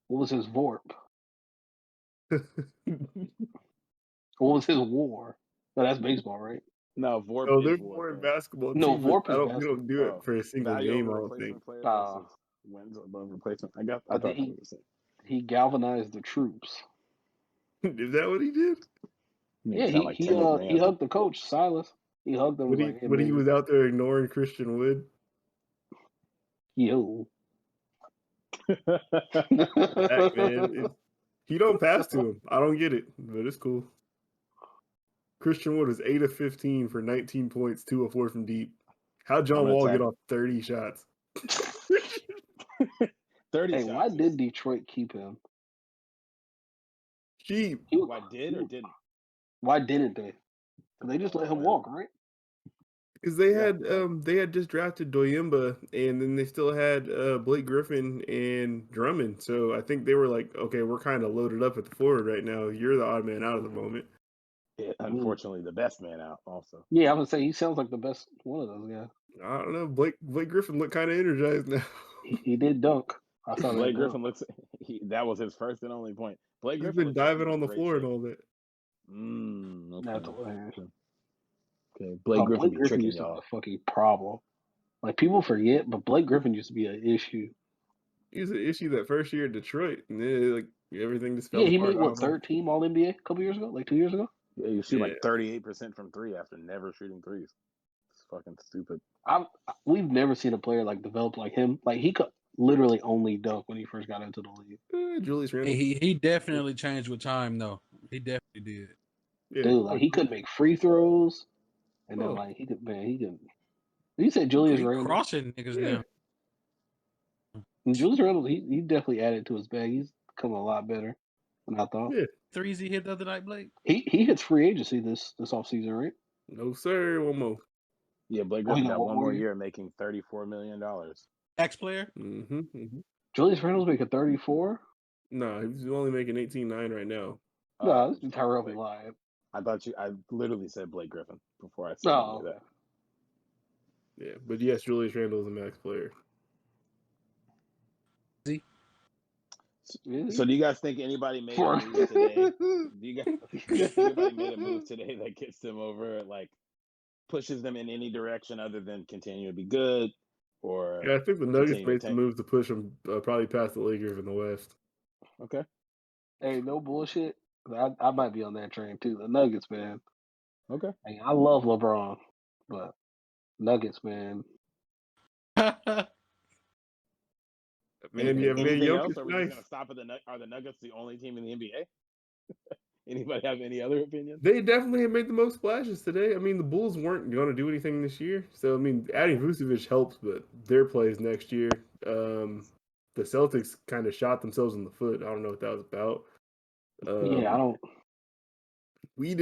What was his VORP? What was his WAR? No, that's baseball, right? No, VORP No, is there's WAR. more in basketball. No, too, VORP is we basketball. don't do it for a single game, I don't think. Wins above replacement. I thought he galvanized the troops. Is that what he did? Yeah, he hugged the coach, Silas. He hugged him. When he was out there ignoring Christian Wood. Yo. Back, man. He don't pass to him. I don't get it, but it's cool. Christian Wood is 8 of 15 for 19 points, 2 of 4 from deep. How'd John Wall get off 30 shots? 30 shots. Why did Detroit keep him? Why did or didn't? Why didn't they? They just let him walk, right? Because they had just drafted Doyemba, and then they still had Blake Griffin and Drummond. So I think they were like, okay, we're kind of loaded up at the forward right now. You're the odd man out at the moment. Yeah, unfortunately, the best man out also. Yeah, I would say he sounds like the best one of those guys. I don't know. Blake Griffin looked kind of energized now. He did dunk. I saw Blake Griffin looks. That was his first and only point. Blake He's Griffin been diving on the floor and all that. Okay. Blake Griffin used to be a fucking problem. Like people forget, but Blake Griffin used to be an issue. He was an issue that first year at Detroit, and then everything just fell apart. Yeah, he made third team All NBA a couple years ago, like 2 years ago. Yeah, you shoot like 38% from three after never shooting threes. It's fucking stupid. We've never seen a player like develop like him. Like he could literally only dunk when he first got into the league. Julius Randle. He definitely changed with time, though. He definitely did. Yeah. Dude, like he could make free throws, and then he could. You said Julius Randle crossing niggas now. Julius Randle, he definitely added to his bag. He's become a lot better than I thought. Yeah. Threes he hit the other night, Blake. He hits free agency this offseason, right? No sir, one more. Yeah, Blake Griffin got one more year making $34 million. Ex-player? Mm-hmm. Julius Randle's making 34? No, he's only making 18.9 right now. No, this is Tyrell be lying. I literally said Blake Griffin before I said that. Yeah, but yes, Julius Randle is a max player. So do you guys think anybody made a move today? Do you guys think anybody made a move today that gets them over, like pushes them in any direction other than continue to be good? Or I think the Nuggets made some moves to push them probably past the Lakers in the West. Okay. Hey, no bullshit. I might be on that train too. The Nuggets, man. Okay. Hey, I love LeBron, but Nuggets, man. Man, you have made else? Are we just gonna stop at are the Nuggets the only team in the NBA? Anybody have any other opinion? They definitely have made the most splashes today. I mean, the Bulls weren't going to do anything this year, so I mean, adding Vucevic helps, but their plays next year. The Celtics kind of shot themselves in the foot. I don't know what that was about. I don't. We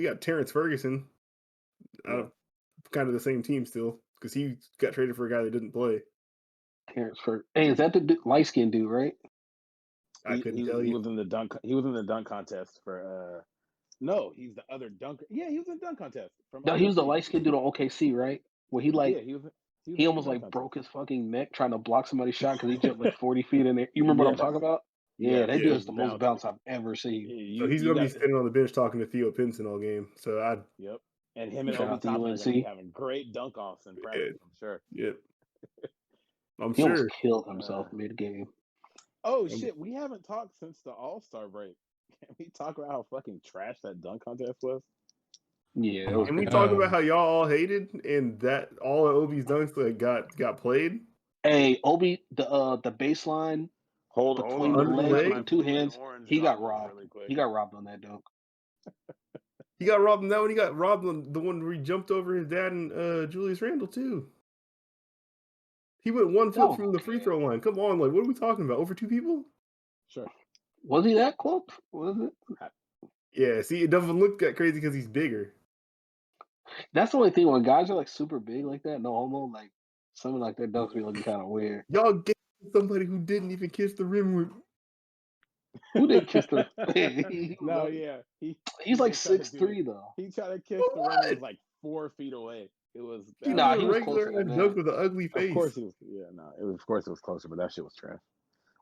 got Terrence Ferguson. Kind of the same team still because he got traded for a guy that didn't play. Terrence Ferguson. Hey, is that the light skinned dude, right? I couldn't tell you. He was in the dunk contest for. No, he's the other dunker. Yeah, he was in the dunk contest. No, he was the light skinned dude on OKC, right? Where he he almost like contest. broke his fucking neck trying to block somebody's shot because he jumped like 40 feet in there. You remember what I'm talking about? Yeah, that dude is the most bounce I've ever seen. So he's going to be sitting on the bench talking to Theo Pinson all game. So Yep. And him and Obi Toppin are be having great dunk offs in practice, I'm sure. Yep. He almost killed himself mid-game. Oh, shit. We haven't talked since the All-Star break. Can we talk about how fucking trash that dunk contest was? Yeah. Can we talk about how y'all all hated and that all of Obi's dunks that got played? Hey, Obi, the baseline between the legs and two hands, he got robbed. He got robbed on that dunk. He got robbed on that one. He got robbed on the one where he jumped over his dad and Julius Randle, too. He went 1 foot from the free throw line. Come on, like, what are we talking about? Over 2 people? Sure. Was he that close? Was it? Yeah, see, it doesn't look that crazy because he's bigger. That's the only thing when guys are like super big like that. No homo, like something like that dunks be looking kind of weird. Y'all get somebody who didn't even kiss the rim with. Who didn't kiss the? No, yeah, he's like 6'3" though. He tried to kiss the rim. It was like 4 feet away. It was. He Nah, was he a was regular closer than ass that. dunk with an ugly face. Of course he was. Yeah, no, of course it was closer, but that shit was trash.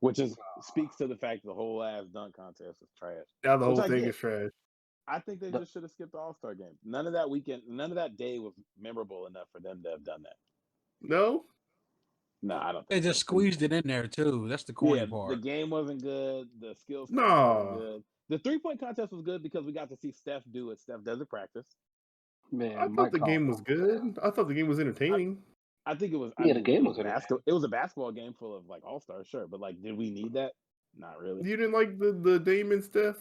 Which speaks to the fact the whole ass dunk contest is trash. Now the whole thing is trash. I think they just should have skipped the All-Star game. None of that weekend, none of that day was memorable enough for them to have done that. No? No, I don't think They just squeezed it in there too. That's the corny part. The game wasn't good. The skills No. wasn't good. The 3-point contest was good because we got to see Steph do what Steph does at practice. Man, I thought the game was good. I thought the game was entertaining. I think it was. Yeah, the game was it was a basketball game full of like all-stars, sure, but like, did we need that? Not really. You didn't like the Dame and Steph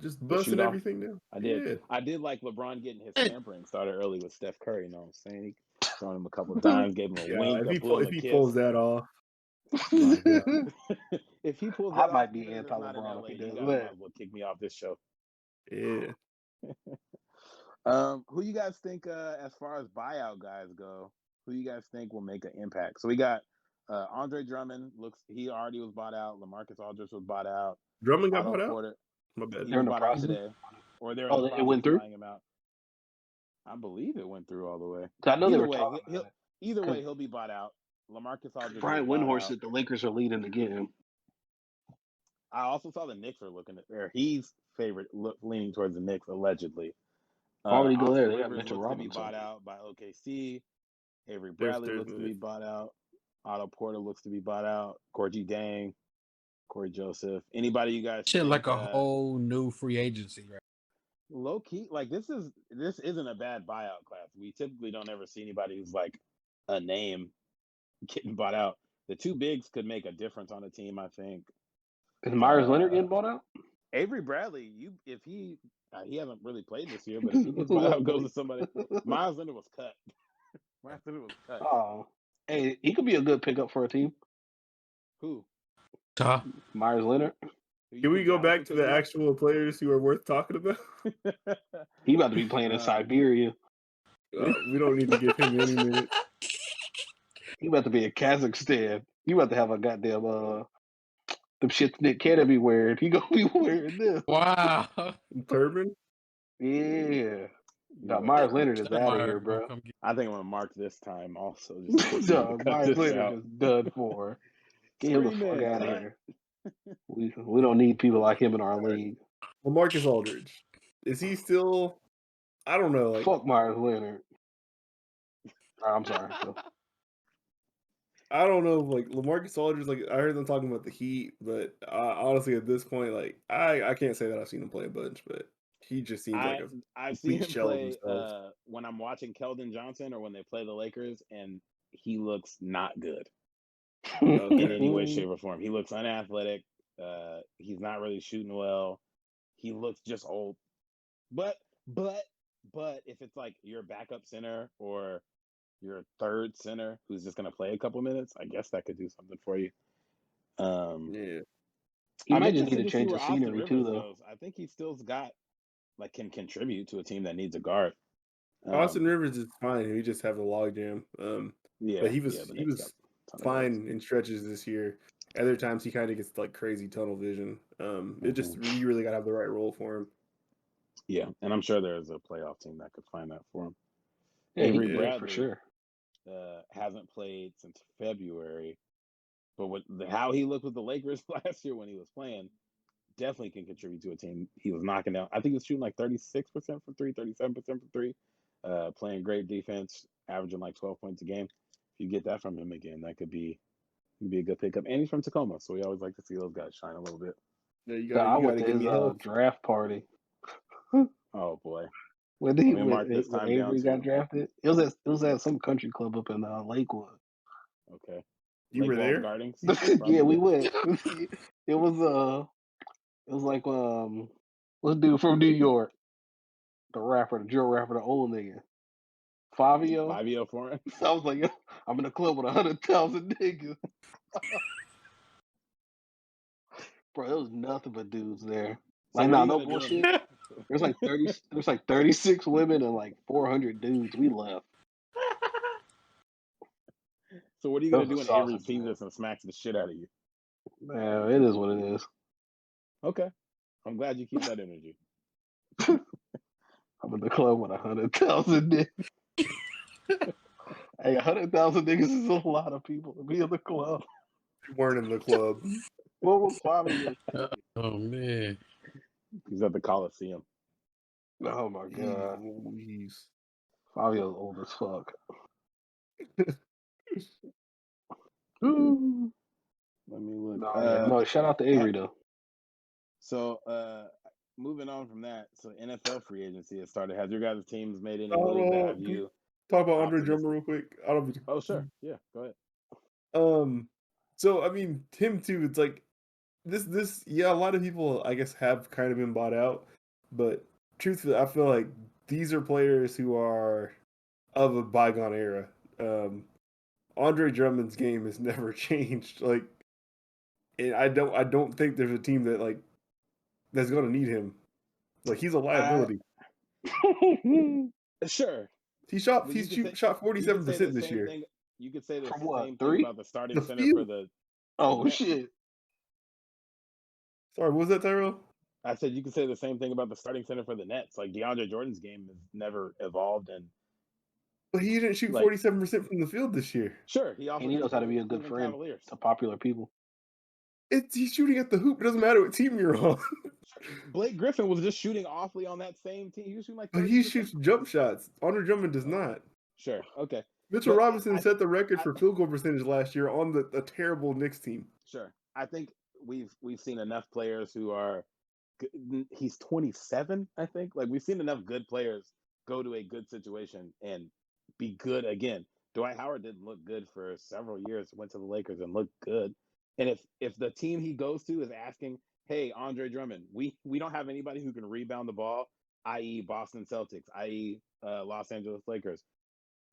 just busting everything down? I did. Yeah. I did like LeBron getting his tampering started early with Steph Curry. You know what I'm saying? He thrown him a couple of times, gave him a wink. If he pulls that off. If he pulls that I might off, be anti-LeBron if he does that. Might as well kick me off this show. Yeah. Who you guys think, as far as buyout guys go, who you guys think will make an impact? So we got Andre Drummond. He already was bought out. LaMarcus Aldridge was bought out. Drummond got bought out? My bad. They're in the process today. Or they're it went through? him out. I believe it went through all the way. I know they were talking about it. Either way, he'll be bought out. LaMarcus Aldridge. Brian Windhorst said the Lakers are leading again. I also saw the Knicks are looking at there. He's leaning towards the Knicks allegedly. Already go there. They got Rivers Mitchell looks to be Robinson bought out by OKC. Avery Bradley looks to be bought out. Otto Porter looks to be bought out. Corey Dang, Corey Joseph. Anybody you guys? Shit, like a whole new free agency, right? Low key, like this isn't a bad buyout class. We typically don't ever see anybody who's like a name getting bought out. The two bigs could make a difference on a team, I think. Is Myers Leonard getting bought out? Avery Bradley, if he hasn't really played this year, but if he gets bought out, goes to somebody. Myers Leonard was cut. Oh, hey, he could be a good pickup for a team. Who? Myers Leonard. Can we go back to the actual players who are worth talking about? He about to be playing in Siberia. We don't need to give him any minutes. He about to be in Kazakhstan. You about to have a goddamn them shit Nick Cannon be wearing. He gonna be wearing this. Wow. Turban? Yeah. No, Myers Leonard is out of here, bro. I think I'm gonna mark this time also. No, Myers Leonard is done for. Get him the fuck out of here. We don't need people like him in our league. LaMarcus Aldridge. Is he still? I don't know. Like, fuck Myers Leonard. I'm sorry. I don't know. Like LaMarcus Aldridge. Like I heard them talking about the Heat, but honestly, at this point, like I can't say that I've seen him play a bunch, but he just seems like I've seen him play when I'm watching Keldon Johnson or when they play the Lakers, and he looks not good. In any way, shape, or form. He looks unathletic. He's not really shooting well. He looks just old. But if it's like your backup center or your third center who's just going to play a couple minutes, I guess that could do something for you. Yeah. He might just need to change the scenery too, though. I think he still's got can contribute to a team that needs a guard. Austin Rivers is fine. He just have a logjam. But he was fine in stretches this year. Other times he kind of gets like crazy tunnel vision. It just you really gotta have the right role for him. Yeah, and I'm sure there's a playoff team that could find that for him. Yeah, Avery Bradley for sure. Hasn't played since February, but how he looked with the Lakers last year when he was playing, definitely can contribute to a team. He was knocking down. I think he was shooting like 36% from three, 37% from three. Playing great defense, averaging like 12 points a game. If you get that from him again, that could be a good pickup. And he's from Tacoma, so we always like to see those guys shine a little bit. Yeah, you got to give me a draft party. Oh boy, when Avery got drafted, it was at some country club up in Lakewood. Okay, you were there? Gardens? Yeah, we went. It was like what's dude from New York, the drill rapper, the old nigga. Fabio Foreign. I was like, I'm in a club with 100,000 niggas. Bro, there was nothing but dudes there. Like, no bullshit. There's like 36 women and like 400 dudes. We left. So what are you gonna do when Avery sees this and smacks the shit out of you? Man, it is what it is. Okay, I'm glad you keep that energy. I'm in the club with 100,000 niggas. Hey, 100,000 niggas is a lot of people to be in the club. You weren't in the club. What was Fabio? Oh man, he's at the Coliseum. Oh my god, Jeez. Fabio's old as fuck. Let me look. No, shout out to Avery though. So, moving on from that, so NFL free agency has started. Has your guys' teams made any moves that have you? Talk about Andre Drummond real quick. Oh, sure. Yeah, go ahead. So I mean, him too. It's like this. Yeah, a lot of people, I guess, have kind of been bought out, but truthfully, I feel like these are players who are of a bygone era. Andre Drummond's game has never changed. Like, and I don't think there's a team that like that's going to need him. Like, he's a liability. Sure. He shot 47% this year. You could say the From same what, thing 3? about the starting center for the. Oh shit! Sorry, what was that, Tyrell? I said you could say the same thing about the starting center for the Nets. Like DeAndre Jordan's game has never evolved, but he didn't shoot 47% from the field this year. Sure, he knows how to be a good friend to popular people. He's shooting at the hoop. It doesn't matter what team you're on. Blake Griffin was just shooting awfully on that same team. He was shooting like. But he shoots jump shots. Andre Drummond does not. Sure. Okay. Mitchell Robinson set the record for field goal percentage last year on the terrible Knicks team. Sure. I think we've seen enough players who are. He's 27, I think. Like, we've seen enough good players go to a good situation and be good again. Dwight Howard didn't look good for several years. Went to the Lakers and looked good. And if the team he goes to is asking, hey, Andre Drummond, we don't have anybody who can rebound the ball, i.e. Boston Celtics, i.e. Los Angeles Lakers.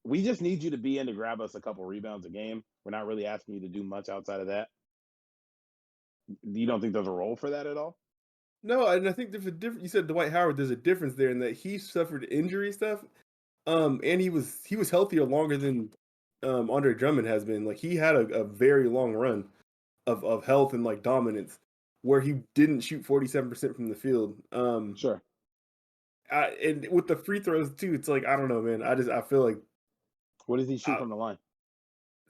We just need you to be in to grab us a couple rebounds a game. We're not really asking you to do much outside of that. You don't think there's a role for that at all? No, and I think there's a difference. You said Dwight Howard. There's a difference there in that he suffered injury stuff, and he was healthier longer than Andre Drummond has been. Like, he had a very long run of health and like dominance where he didn't shoot 47% from the field. Sure. And with the free throws too, it's like, I don't know, man. I feel like. What does he shoot from the line?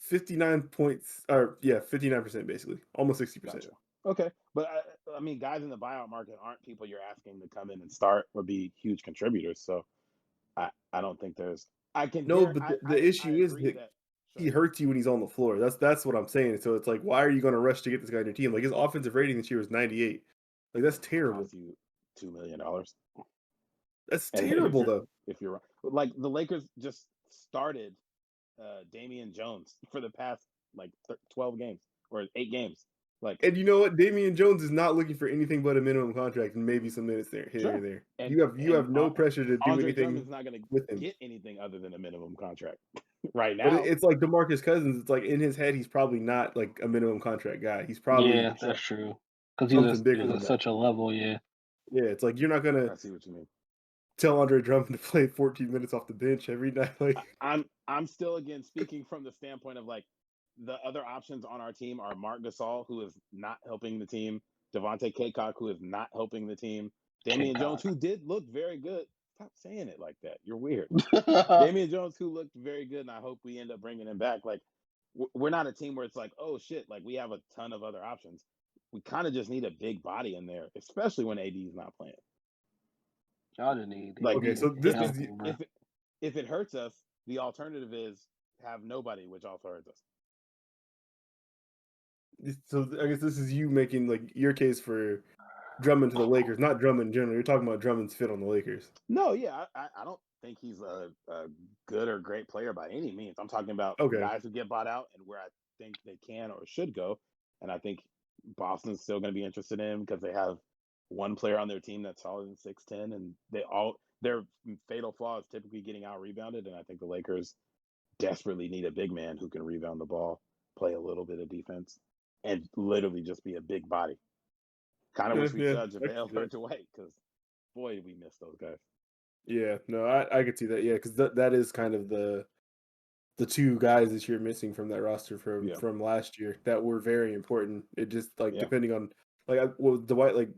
59 points, 59% basically, almost 60%. Gotcha. Okay, but I mean, guys in the buyout market aren't people you're asking to come in and start or be huge contributors. So I don't think there's. But the issue is that he hurts you when he's on the floor. That's what I'm saying. So it's like, why are you going to rush to get this guy on your team? Like, his offensive rating this year was 98. Like, that's terrible. Cost you $2 million. That's terrible, though. If you're like, the Lakers just started Damian Jones for the past like 12 games or 8 games. Like, and you know what? Damian Jones is not looking for anything but a minimum contract and maybe some minutes here and there. And, you have no pressure to do Andre anything. Drummond's not going to get anything other than a minimum contract right now. But it's like DeMarcus Cousins. It's like, in his head, he's probably not like a minimum contract guy. He's probably that's true. Because he's at such a level. Yeah, it's like, you're not gonna. I see what you mean. Tell Andre Drummond to play 14 minutes off the bench every night. Like, I'm still, again, speaking from the standpoint of like, the other options on our team are Marc Gasol, who is not helping the team, Devontae Kaycock, who is not helping the team, Damian Jones, who did look very good. Stop saying it like that. You're weird. Damian Jones, who looked very good, and I hope we end up bringing him back. Like, we're not a team where it's like, oh shit, like, we have a ton of other options. We kind of just need a big body in there, especially when AD is not playing. Y'all just need. Like, okay, so this is if it hurts us, the alternative is have nobody, which also hurts us. So I guess this is you making like your case for Drummond to the Lakers, not Drummond in general. You're talking about Drummond's fit on the Lakers. No, yeah, I don't think he's a good or great player by any means. I'm talking about guys who get bought out and where I think they can or should go. And I think Boston's still going to be interested in him because they have one player on their team that's taller than 6'10", and their fatal flaw is typically getting out rebounded. And I think the Lakers desperately need a big man who can rebound the ball, play a little bit of defense, and literally just be a big body. Kind of wish we saw JaVale or Dwight, because boy, we miss those guys. Yeah, no, I could see that. Yeah, because that is kind of the two guys that you're missing from that roster from last year that were very important. It just depending on Dwight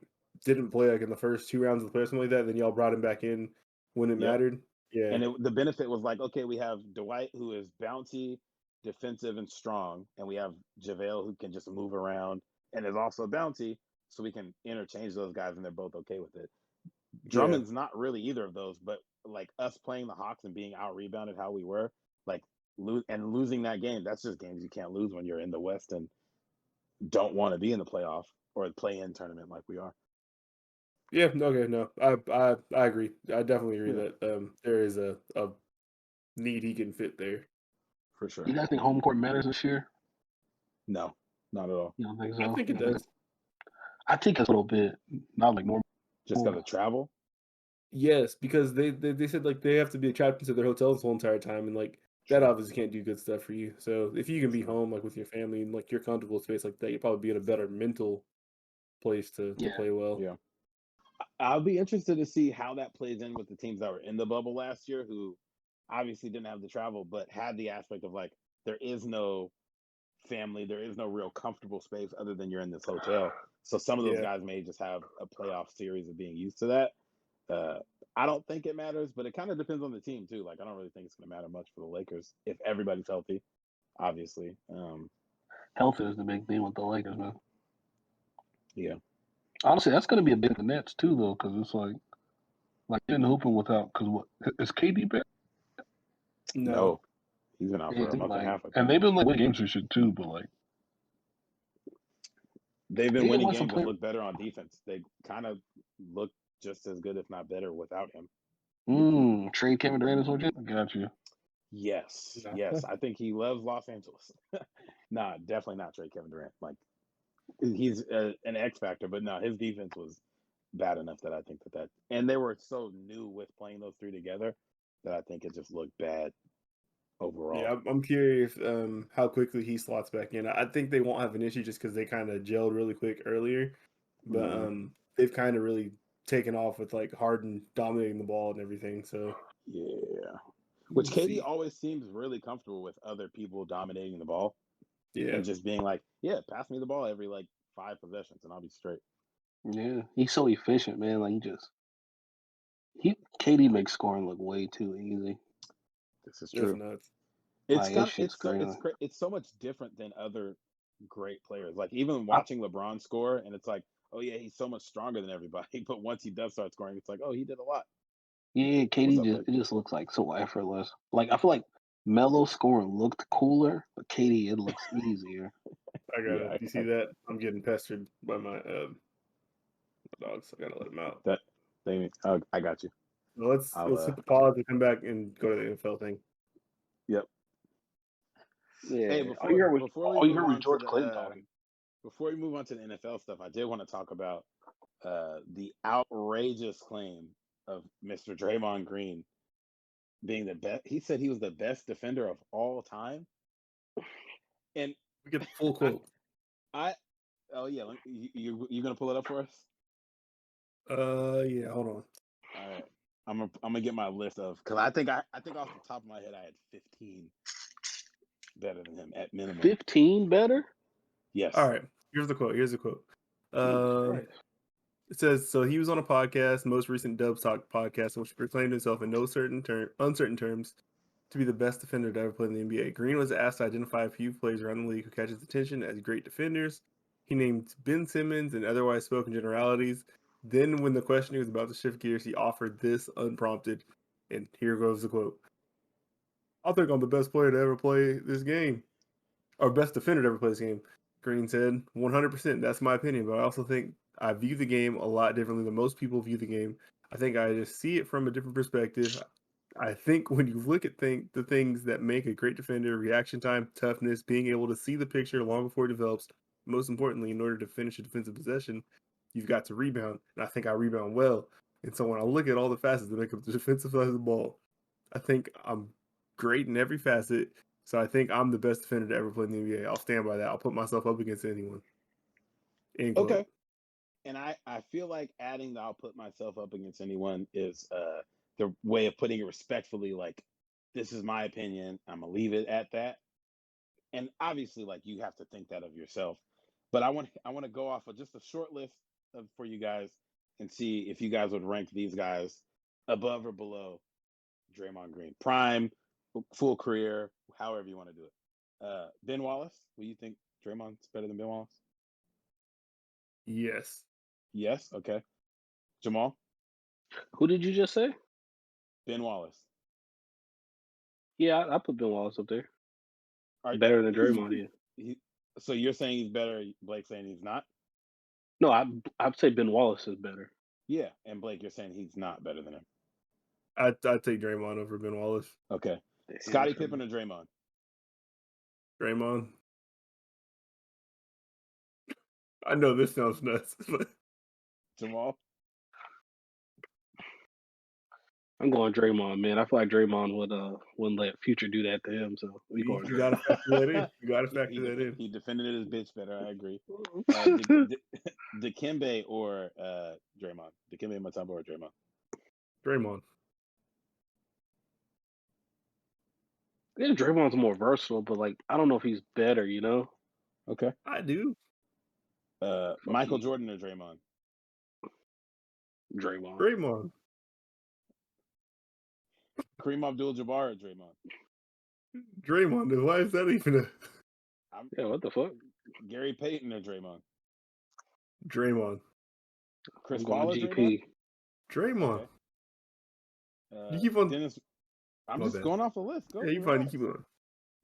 didn't play in the first 2 rounds of the playoffs, something like that. Then y'all brought him back in when it mattered. Yeah, and the benefit was okay, we have Dwight who is bouncy, defensive, and strong, and we have JaVale who can just move around and is also bouncy, so we can interchange those guys, and they're both okay with it. Drummond's not really either of those, but us playing the Hawks and being out rebounded how we were, losing that game, that's just games you can't lose when you're in the West and don't want to be in the playoff or the play-in tournament like we are. Yeah, okay, no, I agree. I definitely agree that there is a need he can fit there. For sure. You guys think home court matters this year? No, not at all. You don't think so? I think it does. I think it's a little bit, not normal. Just because of travel? Yes, because they said they have to be trapped into their hotels the whole entire time, and that obviously can't do good stuff for you. So if you can be home with your family and you're comfortable with space like that, you'll probably be in a better mental place to play well. Yeah. I'll be interested to see how that plays in with the teams that were in the bubble last year, who obviously didn't have the travel, but had the aspect of there is no family, there is no real comfortable space other than you're in this hotel. So some of those guys may just have a playoff series of being used to that. I don't think it matters, but it kind of depends on the team too. I don't really think it's going to matter much for the Lakers if everybody's healthy, obviously. Health is the big thing with the Lakers, man. Yeah. Honestly, that's going to be a big for the Nets too, though, because it's in hooping without. Because what is KD back? No, he's been out for a month and a half. And they've been winning games and shit too, but they've been winning games and look better on defense. They kind of look just as good, if not better, without him. Trade Kevin Durant is what you got you. Yes, yes. I think he loves Los Angeles. Nah, definitely not trade Kevin Durant. He's an X factor, but no, his defense was bad enough that I think that and they were so new with playing those three together that I think it just looked bad overall. Yeah, I'm curious how quickly he slots back in. I think they won't have an issue just because they kind of gelled really quick earlier, but they've kind of really taken off with Harden dominating the ball and everything. So yeah, which KD always seems really comfortable with other people dominating the ball. Yeah, and just being pass me the ball every 5 possessions and I'll be straight. Yeah, he's so efficient, man. KD makes scoring look way too easy. This is true. It's so much different than other great players. Even watching LeBron score, and it's oh yeah, he's so much stronger than everybody. But once he does start scoring, it's oh, he did a lot. Yeah, KD it just looks so effortless. I feel like Melo scoring looked cooler, but KD it looks easier. I got it. You see that? I'm getting pestered by my dogs. I gotta let them out. I got you. Well, let's hit the pause and come back and go to the NFL thing. Yep. Yeah. Hey, before we move on to the NFL stuff, I did want to talk about the outrageous claim of Mr. Draymond Green being the best. He said he was the best defender of all time. And we get the full quote. You gonna pull it up for us? Yeah, hold on. All right. I'm gonna get my list of, because I think off the top of my head I had 15 better than him at minimum. 15 better? Yes. All right. Here's the quote. It says, so he was on a podcast, most recent Dubs Talk podcast, in which he proclaimed himself in no uncertain terms to be the best defender to ever play in the NBA. Green was asked to identify a few players around the league who catch his attention as great defenders. He named Ben Simmons and otherwise spoke in generalities. Then when the questioning was about to shift gears, he offered this unprompted. And here goes the quote. I think I'm the best player to ever play this game. Or best defender to ever play this game. Green said, 100%. That's my opinion. But I also think I view the game a lot differently than most people view the game. I think I just see it from a different perspective. I think when you look at the things that make a great defender, reaction time, toughness, being able to see the picture long before it develops, most importantly, in order to finish a defensive possession, you've got to rebound. And I think I rebound well. And so when I look at all the facets that make up the defensive side of the ball, I think I'm great in every facet. So I think I'm the best defender to ever play in the NBA. I'll stand by that. I'll put myself up against anyone. Okay. And I feel like adding the "I'll put myself up against anyone" is the way of putting it respectfully. Like, this is my opinion. I'm gonna leave it at that. And obviously, like, you have to think that of yourself. But I want to go off of just a short list for you guys and see if you guys would rank these guys above or below Draymond Green. Prime, full career, however you want to do it. Ben Wallace, will you think Draymond's better than Ben Wallace? Yes. Yes? Okay. Jamaal? Who did you just say? Ben Wallace. Yeah, I put Ben Wallace up there. Better than Draymond, yeah. So you're saying he's better, Blake saying he's not? No, I'd say Ben Wallace is better. Yeah, and Blake, you're saying he's not better than him. I'd take Draymond over Ben Wallace. Okay. Scottie Pippen or Draymond? Draymond. I know this sounds nuts, but Jamaal? I'm going Draymond, man. I feel like Draymond wouldn't let Future do that to him. So you gotta factor that in. You gotta factor that in. He defended his bitch better. I agree. Dikembe or Draymond? Dikembe Mutombo or Draymond? Draymond. Yeah, Draymond's more versatile, but like I don't know if he's better. You know? Okay. I do. Michael Jordan or Draymond? Draymond. Kareem Abdul-Jabbar or Draymond? Draymond. Why is that even a? Yeah, what the fuck? Gary Payton or Draymond? Draymond. Chris Paul or GP. Draymond. Okay. You keep on. Dennis. I'm just going off a list. Go. Yeah, you fine. You keep on.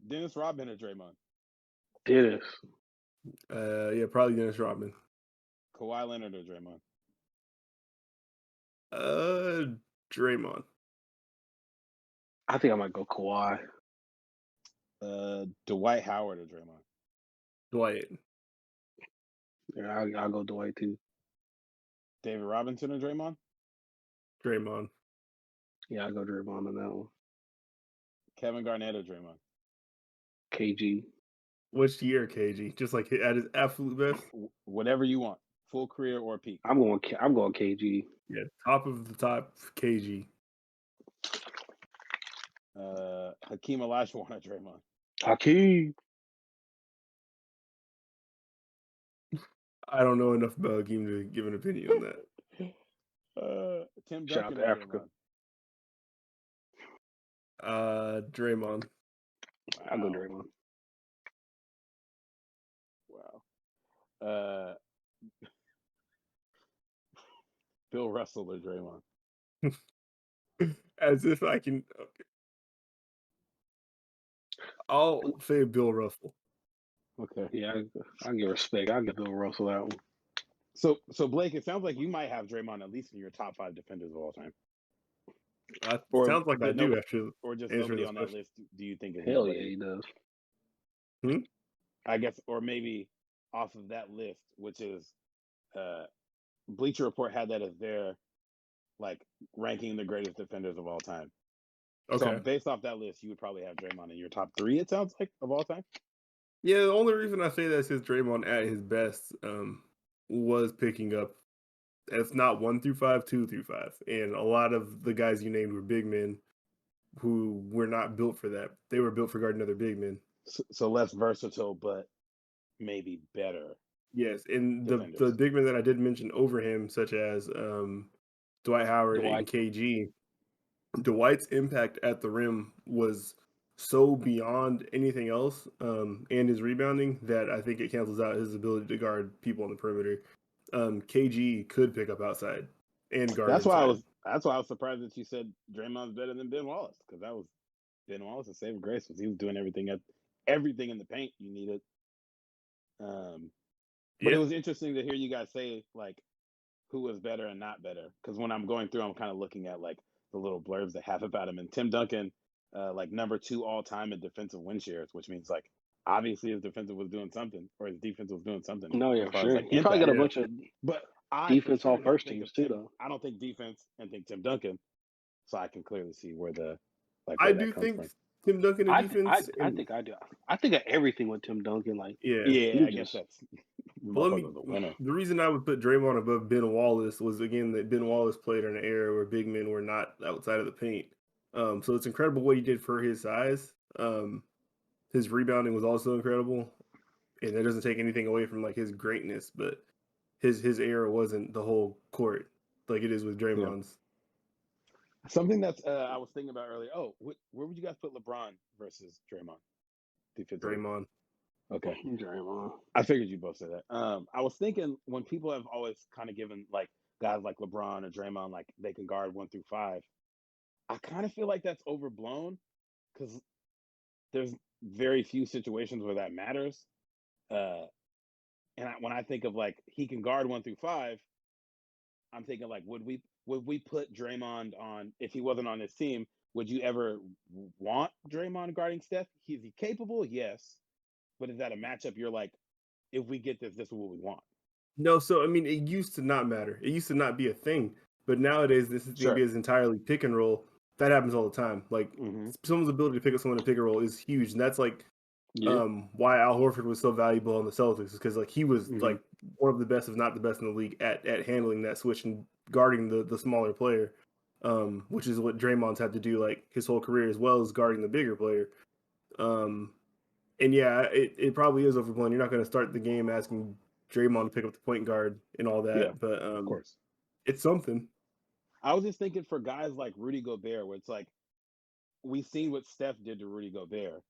Dennis Rodman or Draymond? Dennis. Yeah, probably Dennis Rodman. Kawhi Leonard or Draymond? Draymond. I think I might go Kawhi. Dwight Howard or Draymond? Dwight. Yeah, I'll go Dwight too. David Robinson or Draymond? Draymond. Yeah, I'll go Draymond on that one. Kevin Garnett or Draymond? KG. Which year, KG? Just like at his absolute best. Whatever you want, full career or peak. I'm going KG. Yeah, top of the top, KG. Hakeem Olajuwon or Draymond? Hakeem. I don't know enough about Hakeem to give an opinion on that. Tim Shout out Duncan to Africa. Draymond. I'll go Draymond. Wow. Bill Russell or Draymond? As if I can. Okay. I'll say Bill Russell. Okay. Yeah, I give respect. I'll give Bill Russell that one. So Blake, it sounds like you might have Draymond at least in your top 5 defenders of all time. Sounds like I do, actually. Or just nobody on that list. Do you think? Hell yeah, he does. I guess, or maybe off of that list, which is Bleacher Report had that as their like ranking the greatest defenders of all time. Okay. So based off that list, you would probably have Draymond in your top 3. It sounds like of all time. Yeah, the only reason I say that is Draymond at his best was picking up. It's not 1 through 5, 2 through 5, and a lot of the guys you named were big men who were not built for that. They were built for guarding other big men. So less versatile, but maybe better. Yes, and the big men that I did mention over him, such as Dwight Howard and KG, Dwight's impact at the rim was so beyond anything else, and his rebounding, that I think it cancels out his ability to guard people on the perimeter. KG could pick up outside and guard. That's why I was surprised that you said Draymond's better than Ben Wallace, because that was Ben Wallace's saving grace, was he was doing everything in the paint you needed. But it was interesting to hear you guys say like who was better and not better, because when I'm going through, I'm kind of looking at like the little blurbs they have about him, and Tim Duncan, like number 2 all time in defensive win shares, which means like obviously his defensive was doing something, or his defense was doing something. No, yeah, for sure. Like, he probably got a bunch of defense all first teams too, though. I don't think defense and think Tim Duncan, so I can clearly see where the I do think from. Tim Duncan in defense. I think I do. I think of everything with Tim Duncan. Like I guess that's Well, Motherfucker's a winner. the reason I would put Draymond above Ben Wallace was, again, that Ben Wallace played in an era where big men were not outside of the paint. So it's incredible what he did for his size. His rebounding was also incredible, and that doesn't take anything away from like his greatness, but his era wasn't the whole court like it is with Draymond's. Something that's I was thinking about earlier. Oh, where would you guys put LeBron versus Draymond? Defensively? Draymond. Okay. Draymond. I figured you both said that. I was thinking when people have always kind of given like guys like LeBron or Draymond like they can guard 1 through 5. I kind of feel like that's overblown because there's very few situations where that matters. When I think of like he can guard 1 through 5, I'm thinking like would we put Draymond on if he wasn't on this team? Would you ever want Draymond guarding Steph? Is he capable? Yes. But is that a matchup you're like, if we get this is what we want? No, so I mean, it used to not matter. It used to not be a thing. But nowadays, this is entirely pick and roll. That happens all the time. Like someone's ability to pick up someone to pick and roll is huge, and that's like why Al Horford was so valuable on the Celtics, because like he was like one of the best, if not the best, in the league at handling that switch and guarding the smaller player, which is what Draymond's had to do like his whole career, as well as guarding the bigger player. And yeah, it probably is overblown. You're not going to start the game asking Draymond to pick up the point guard and all that, but of course, it's something. I was just thinking for guys like Rudy Gobert, where it's like we've seen what Steph did to Rudy Gobert,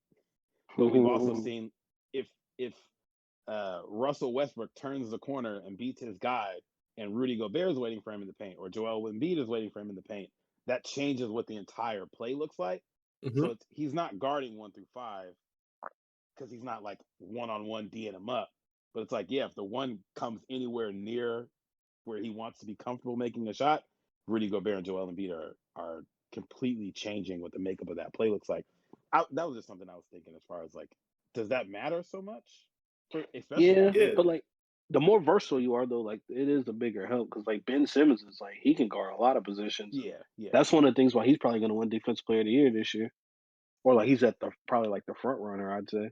but we've also seen if Russell Westbrook turns the corner and beats his guy, and Rudy Gobert is waiting for him in the paint, or Joel Embiid is waiting for him in the paint, that changes what the entire play looks like. So he's not guarding 1 through 5 because he's not like one-on-one D'ing him up. But it's like, yeah, if the one comes anywhere near where he wants to be comfortable making a shot, Rudy Gobert and Joel Embiid are completely changing what the makeup of that play looks like. That was just something I was thinking as far as like, does that matter so much? But like the more versatile you are, though, like it is a bigger help because like Ben Simmons is like he can guard a lot of positions. Yeah. That's one of the things why he's probably going to win Defensive Player of the Year this year, or like he's at probably like the front runner, I'd say.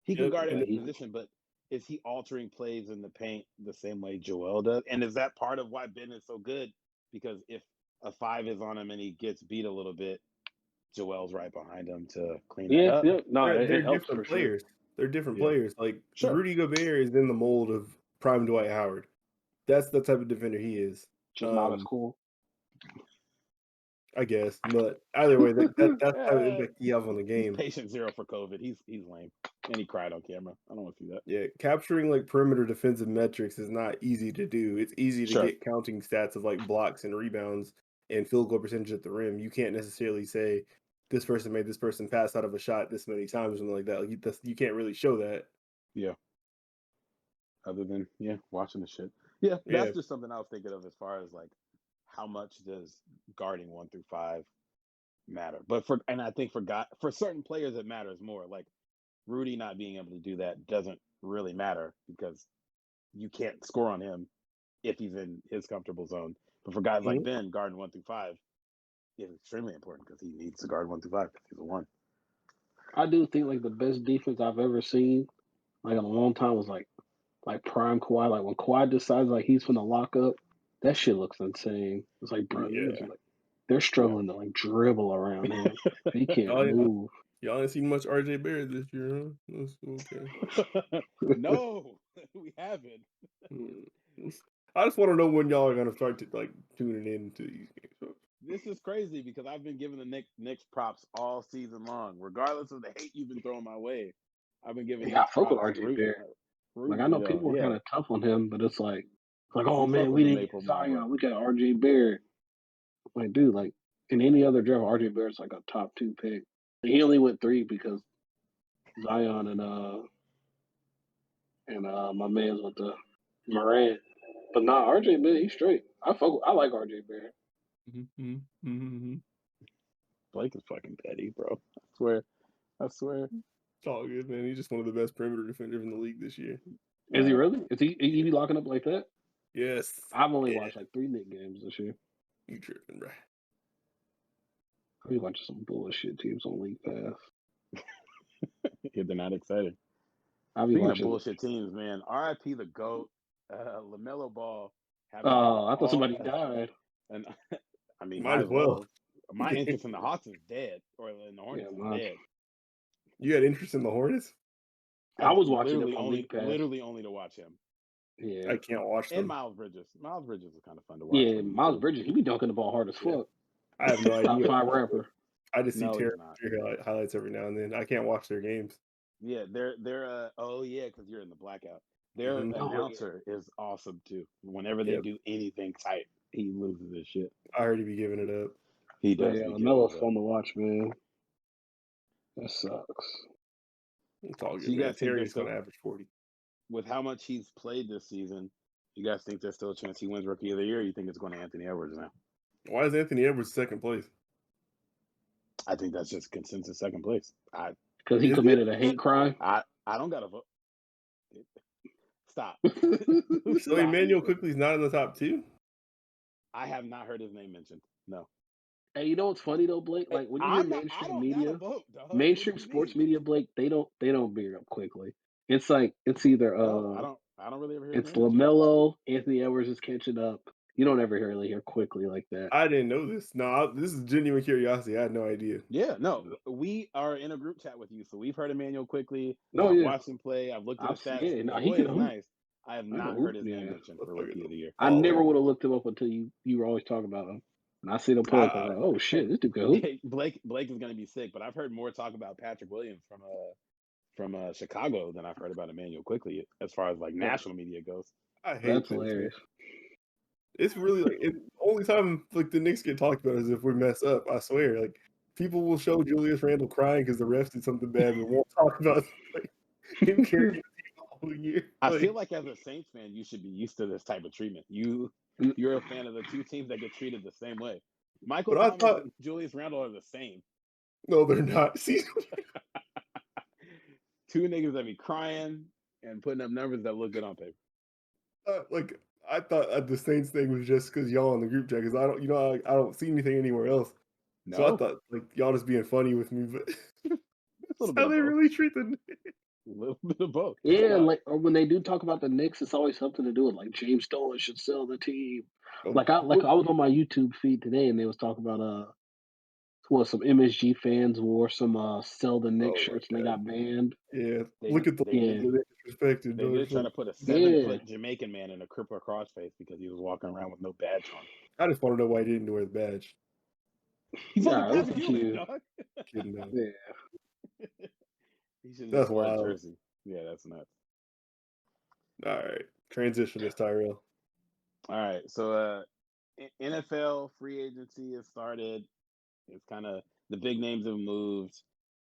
He can guard any position, but is he altering plays in the paint the same way Joel does? And is that part of why Ben is so good? Because if a 5 is on him and he gets beat a little bit, Joel's right behind him to clean that up. Yeah, no, they're different players. Sure. They're different players. Like Rudy Gobert is in the mold of prime Dwight Howard. That's the type of defender he is. Just not as cool, I guess. But either way, that's the type of impact he have on the game. Patient zero for COVID. He's lame. And he cried on camera. I don't want to see that. Yeah, capturing like perimeter defensive metrics is not easy to do. It's easy to get counting stats of like blocks and rebounds and field goal percentage at the rim. You can't necessarily say this person made this person pass out of a shot this many times or something like that. Like, you can't really show that. Yeah. Other than watching the shit. Yeah, that's just something I was thinking of as far as like how much does guarding 1 through 5 matter? But I think for certain players it matters more. Like Rudy not being able to do that doesn't really matter because you can't score on him if he's in his comfortable zone. But for guys like Ben, guarding 1 through 5 is extremely important because he needs to guard 1 through 5 because he's a 1. I do think like the best defense I've ever seen, like in a long time, was like prime Kawhi. Like when Kawhi decides like he's gonna lock up, that shit looks insane. It's like, bro, like, they're struggling to like dribble around him. He can't move. Y'all ain't seen much RJ Barrett this year, huh? That's okay. No, we haven't. I just want to know when y'all are gonna start to like tuning in to these games. This is crazy because I've been giving the Knicks props all season long, regardless of the hate you've been throwing my way. I've been giving. I fuck with RJ Barrett. Like I know people were kind of tough on him, but it's like oh man, we didn't get Zion. We got RJ Barrett. Like, dude, like in any other draft, RJ Barrett's like a top 2 pick. He only went 3 because Zion and my man's with the Morant. But nah, RJ Barrett, he's straight. I like RJ Barrett. Blake is fucking petty, bro. I swear. It's all good, man. He's just one of the best perimeter defenders in the league this year. Is he really? Is he be locking up like that? Yes. I've only watched like 3 Knicks games this year. You tripping, bro. I be watching some bullshit teams on League Pass. Yeah, they're not excited. I'll be Speaking of watching. bullshit teams, man, RIP the GOAT, LaMelo Ball. Oh, I thought somebody died. And I mean, Might as well. My interest in the Hawks is dead, or in the Hornets is dead. You had interest in the Hornets? I was watching it on League Pass. Literally only to watch him. Yeah, I can't watch them. And Miles Bridges. Miles Bridges is kind of fun to watch. Yeah, Miles Bridges, he be dunking the ball hard as fuck. I have no idea. Top 5 rapper. I just see highlights every now and then. I can't watch their games. Yeah, they're because you're in the blackout. Their announcer is awesome too. Whenever they do anything tight, he loses his shit. I already be giving it up. He does. Yeah, Melo's fun to watch, man. That sucks. It's all good. So you guys think Terry's going to average 40. With how much he's played this season, you guys think there's still a chance he wins Rookie of the Year? Or you think it's going to Anthony Edwards now? Why is Anthony Edwards second place? I think that's just consensus second place. Because he committed a hate crime. I don't got to vote. Stop. So Emmanuel Quickly's not in the top 2? I have not heard his name mentioned. No. Hey, you know what's funny though, Blake? Like when you hear mainstream media, mainstream sports media, Blake, they don't bring up Quickly. It's like it's either I don't really ever hear. It's LaMelo, Anthony Edwards is catching up. You don't ever really hear Quickly like that. I didn't know this. No, this is genuine curiosity. I had no idea. Yeah, no, we are in a group chat with you, so we've heard Emmanuel Quickly. No, I've watched him play. I've looked at the stats. Yeah, no, he is nice. I have not heard his name mentioned for Rookie of the Year. I never would have looked him up until you were always talking about him. And I see them play. I'm like, oh shit, this dude go. Blake is going to be sick, but I've heard more talk about Patrick Williams from Chicago than I've heard about Emmanuel Quickly as far as like national media goes. I hate that's hilarious. It's really like the only time like the Knicks get talked about is if we mess up. I swear, like people will show Julius Randle crying because the refs did something bad, but won't talk about like him carrying the team the whole year. I feel like as a Saints fan, you should be used to this type of treatment. You're a fan of the two teams that get treated the same way. Michael Thomas and Julius Randle are the same. No, they're not. See, two niggas that be crying and putting up numbers that look good on paper. Like I thought the Saints thing was just because y'all in the group chat because I don't see anything anywhere else. No. So I thought like y'all just being funny with me, but that's how they really treat the Knicks. A little bit of both. Yeah, like or when they do talk about the Knicks, it's always something to do with like James Dolan should sell the team. Like I was on my YouTube feed today and they was talking about some MSG fans wore some sell the Knicks shirts and they got banned. Yeah, look at the disrespected. They did try to put a 7-foot Jamaican man in a crippler crossface because he was walking around with no badge on. I just want to know why he didn't wear the badge. He's dog. Kidding, yeah. That's wild. Jersey. Yeah, that's nuts. All right, transition to Tyrell. All right, so NFL free agency has started. It's kind of the big names have moved.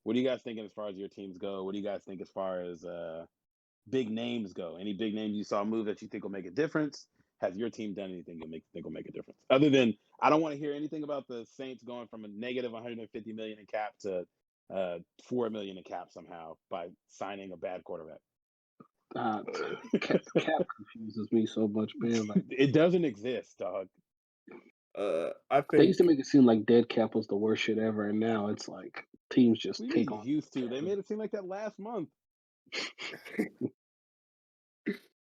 What are you guys thinking as far as your teams go? What do you guys think as far as big names go? Any big names you saw move that you think will make a difference? Has your team done anything you think will make a difference? Other than I don't want to hear anything about the Saints going from a negative $150 million in cap to $4 million in cap somehow by signing a bad quarterback. Cap confuses me so much, man. Like, it doesn't exist, dog. I think they used to make it seem like dead cap was the worst shit ever, and now it's like teams just take on. Used to. They made it seem like that last month.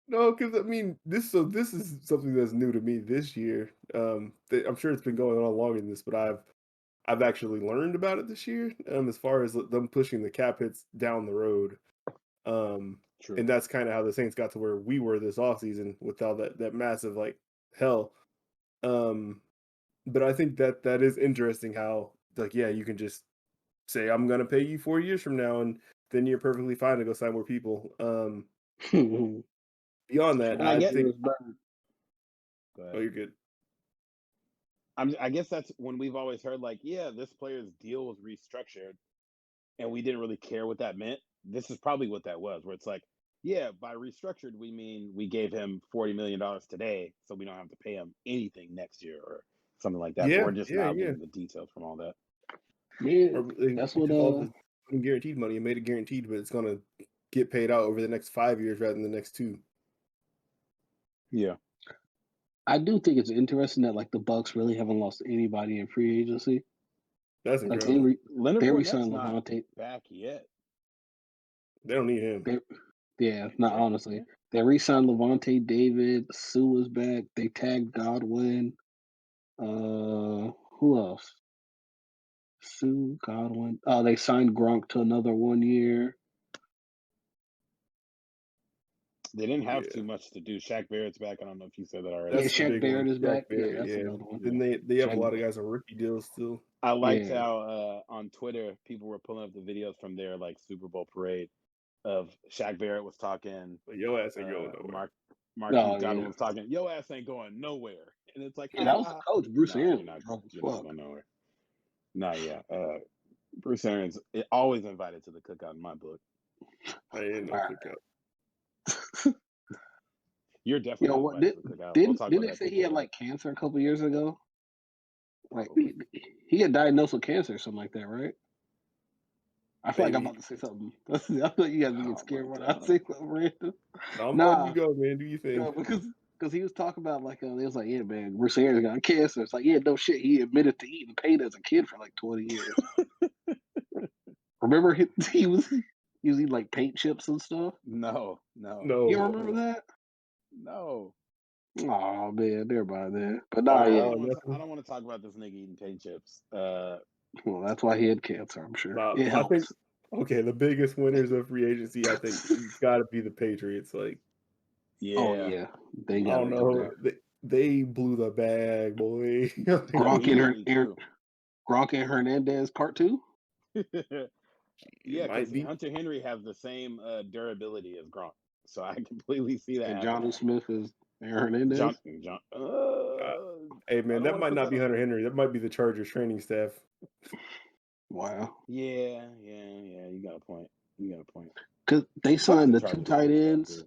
No, because I mean, this is something that's new to me this year. I'm sure it's been going on longer than this, but I've actually learned about it this year. As far as them pushing the cap hits down the road. True. And that's kind of how the Saints got to where we were this offseason with all that massive like hell. But I think that is interesting how like you can just say I'm gonna pay you 4 years from now, and then you're perfectly fine to go sign more people. Beyond that, I think. Oh, you're good. I guess that's when we've always heard like, this player's deal was restructured, and we didn't really care what that meant. This is probably what that was, where it's like, by restructured we mean we gave him $40 million today, so we don't have to pay him anything next year or something like that. Or just now getting the details from all that. Yeah, that's what guaranteed money. It made it guaranteed, but it's gonna get paid out over the next 5 years rather than the next 2. Yeah. I do think it's interesting that like the Bucks really haven't lost anybody in free agency. That's incredible. They re-signed Levante back yet. They don't need him. Yeah, not honestly. They re-signed Levante David. Sue is back. They tagged Godwin. Who else? Sue, Godwin. Oh, they signed Gronk to another 1 year. They didn't have too much to do. Shaq Barrett's back. I don't know if you said that already. Yeah, That's the Shaq big Barrett one. is back. Shaq Barrett, Yeah, that's another one. Then they have Shaq a lot of Barrett. guys on rookie deals still. I liked Yeah. how on Twitter people were pulling up the videos from their like Super Bowl parade of Shaq Barrett was talking. But yo ass ain't going nowhere. Marquise Godwin was talking. Yo ass ain't going nowhere. And it's like, Yeah, that was the coach, Bruce Arians. You're not going nowhere. Nah, yeah. Bruce Arians always invited to the cookout in my book. I ain't no cookout. You're definitely not invited to the cookout. Didn't they say he had like cancer a couple years ago? Like he got diagnosed with cancer or something like that, right? I feel like I'm about to say something. I thought you guys would get scared when I say something random. I'm letting you go, man. Do you think? No, because he was talking about like it was like, yeah, man, Bruce Arians got cancer. It's like, yeah, no shit. He admitted to eating paint as a kid for like 20 years. Remember he was eating like paint chips and stuff. No. You remember that? No. Oh man, never mind that. But I yeah, don't want to talk about this nigga eating paint chips. Well, that's why he had cancer, I'm sure. I think the biggest winners of free agency, I think, it's got to be the Patriots. Like, yeah, they got. I don't know. They blew the bag, boy. Gronk and Hernandez part 2. Yeah, because Hunter Henry has the same durability as Gronk, so I completely see that. And Jonnu Smith is Hernandez. Hey man, that might not be Hunter Henry. That might be the Chargers training staff. Wow. Yeah. You got a point. Because they signed the 2 tight ends.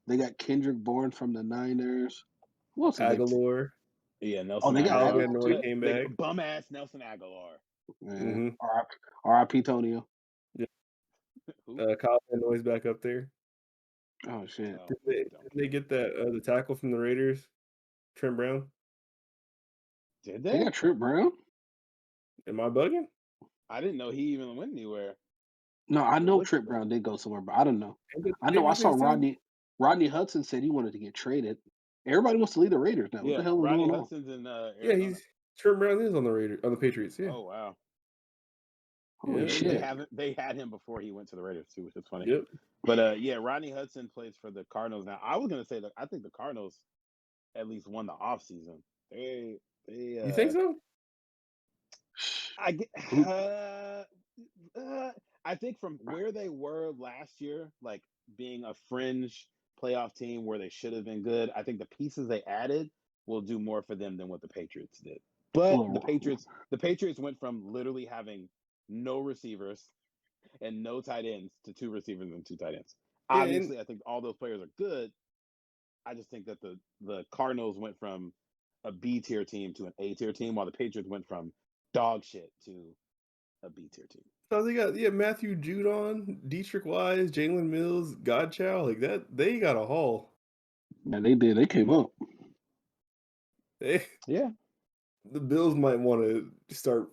They got Kendrick Bourne from the Niners. Who else? Aguilar. Yeah, Nelson. They got Aguilar came back. Bum ass Nelson Aguilar. Mm-hmm. R.I.P. Tonio. Yeah. Kyle Van Noy's back up there. Oh shit! Did they get that the tackle from the Raiders, Trent Brown? Did they? They got Trent Brown. Am I bugging? I didn't know he even went anywhere. No, I know Trent Brown did go somewhere, but I don't know. I saw Rodney Hudson said he wanted to get traded. Everybody wants to leave the Raiders now. What the hell is going on? Hudson's in Arizona. Trent Brown is on the Patriots. Yeah. Oh wow. Holy shit. They had him before he went to the Raiders too, which is funny. Yep. But Rodney Hudson plays for the Cardinals now. I was gonna say that I think the Cardinals at least won the offseason. You think so? I think from where they were last year, like being a fringe playoff team where they should have been good, I think the pieces they added will do more for them than what the Patriots did. But the Patriots went from literally having no receivers and no tight ends to 2 receivers and 2 tight ends. Obviously, I think all those players are good. I just think that the Cardinals went from a B tier team to an A tier team, while the Patriots went from dog shit to a B tier team. So they got Matthew Judon, Dietrich Wise, Jalen Mills, Godchow, like that. They got a haul. Yeah, they did. They came up. The Bills might want to start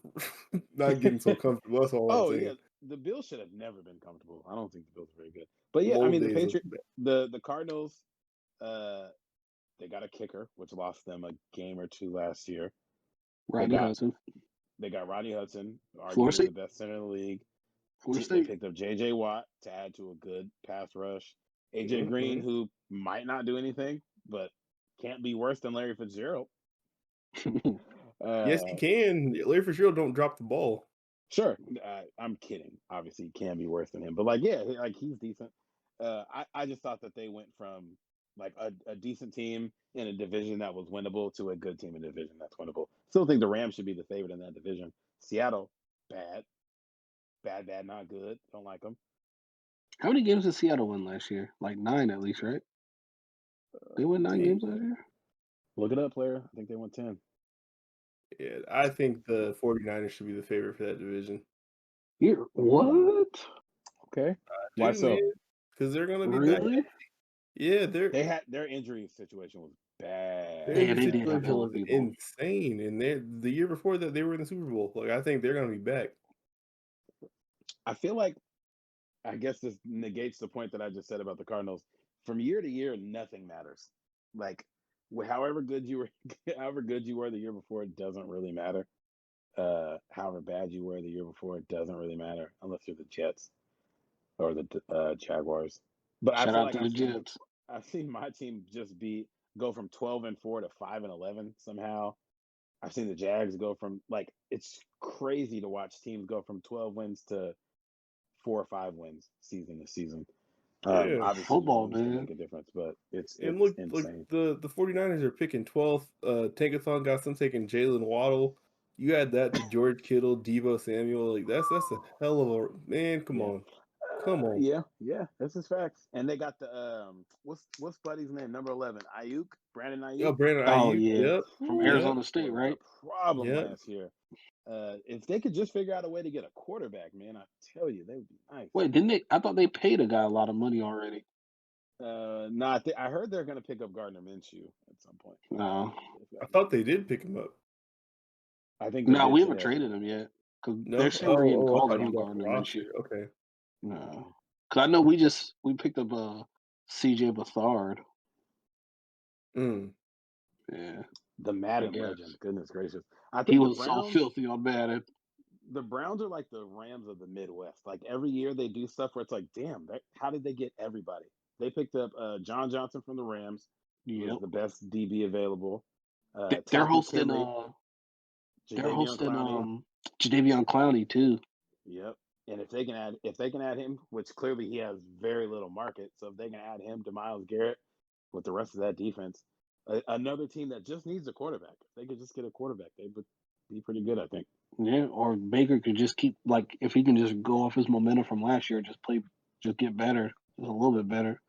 not getting so comfortable. That's all I'm saying. Yeah. The Bills should have never been comfortable. I don't think the Bills are very good. But yeah, I mean the Patriots, the Cardinals, they got a kicker, which lost them a game or 2 last year. Hudson. They got Rodney Hudson, arguably the best center in the league. They picked up J.J. Watt to add to a good pass rush. A.J. Green, who might not do anything, but can't be worse than Larry Fitzgerald. Yes, he can. Larry Fitzgerald don't drop the ball. Sure. I'm kidding. Obviously, he can be worse than him. But, he's decent. I just thought that they went from, a decent team in a division that was winnable to a good team in a division that's winnable. Still think the Rams should be the favorite in that division. Seattle, bad. Bad, not good. Don't like them. How many games did Seattle win last year? Like 9 at least, right? They won 9 games last year? Look it up, player. I think they won 10. Yeah, I think the 49ers should be the favorite for that division. What? Okay. Why so? Because they're going to be really? Yeah, their injury situation was bad. Their injury situation was insane, and the year before that they were in the Super Bowl. I think they're going to be back. I feel like I guess this negates the point that I just said about the Cardinals. From year to year, nothing matters. Like, however good you were the year before, it doesn't really matter. However bad you were the year before, it doesn't really matter unless you're the Jets or the Jaguars. But Shout I feel out like to the Jets. I've seen my team just go from 12-4 to 5-11 somehow. I've seen the Jags go from it's crazy to watch teams go from 12 wins to 4 or 5 wins season to season. Yeah. Obviously, Football, can man. make a difference, but it's And look, insane. like the 49ers are picking 12th. Tankathon got some taking Jalen Waddle. You add that to George Kittle, Deebo Samuel. Like that's a hell of a man. Come on. Yeah, this is facts. And they got the what's Buddy's name? Number 11, Ayuk, Brandon Ayuk. Oh, Brandon Oh Ayuk. yeah, Yep. from Arizona State, Was right? a problem Yep. last year. If they could just figure out a way to get a quarterback, man, I tell you, they would be nice. Wait, didn't they? I thought they paid a guy a lot of money already. No, I heard they're going to pick up Gardner Minshew at some point. No, I thought they did pick him up. I think no, we haven't traded him yet because No, they're saying we're getting I calls thought he on was off Gardner the roster. Minshew. Okay. No, because I know we picked up CJ Beathard. Yeah, the Madden I guess. legend. Goodness gracious, I think he the was Browns, so filthy on Madden. The Browns are like the Rams of the Midwest. Like every year they do stuff where it's like, damn, how did they get everybody? They picked up John Johnson from the Rams. Yep. Was the best DB available. They're hosting. They're hosting Jadeveon Clowney too. Yep. And if they can add him, which clearly he has very little market, so if they can add him to Myles Garrett with the rest of that defense, another team that just needs a quarterback. If they could just get a quarterback, they would be pretty good, I think. Yeah, or Baker could just keep if he can just go off his momentum from last year, just get better, just a little bit better,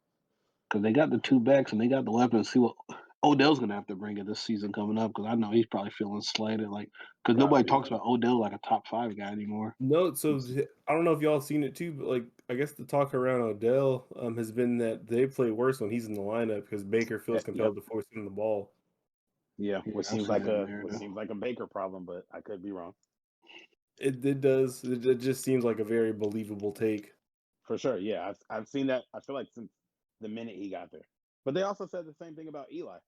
because they got the 2 backs and they got the weapons. See what Odell's gonna have to bring it this season coming up, because I know he's probably feeling slighted, because nobody talks about Odell like a top 5 guy anymore. No, so I don't know if y'all seen it too, but I guess the talk around Odell has been that they play worse when he's in the lineup because Baker feels compelled to force him the ball. Yeah, which seems like a Baker problem, but I could be wrong. It does. It just seems like a very believable take. For sure, yeah. I've seen that. I feel like since the minute he got there. But they also said the same thing about Eli.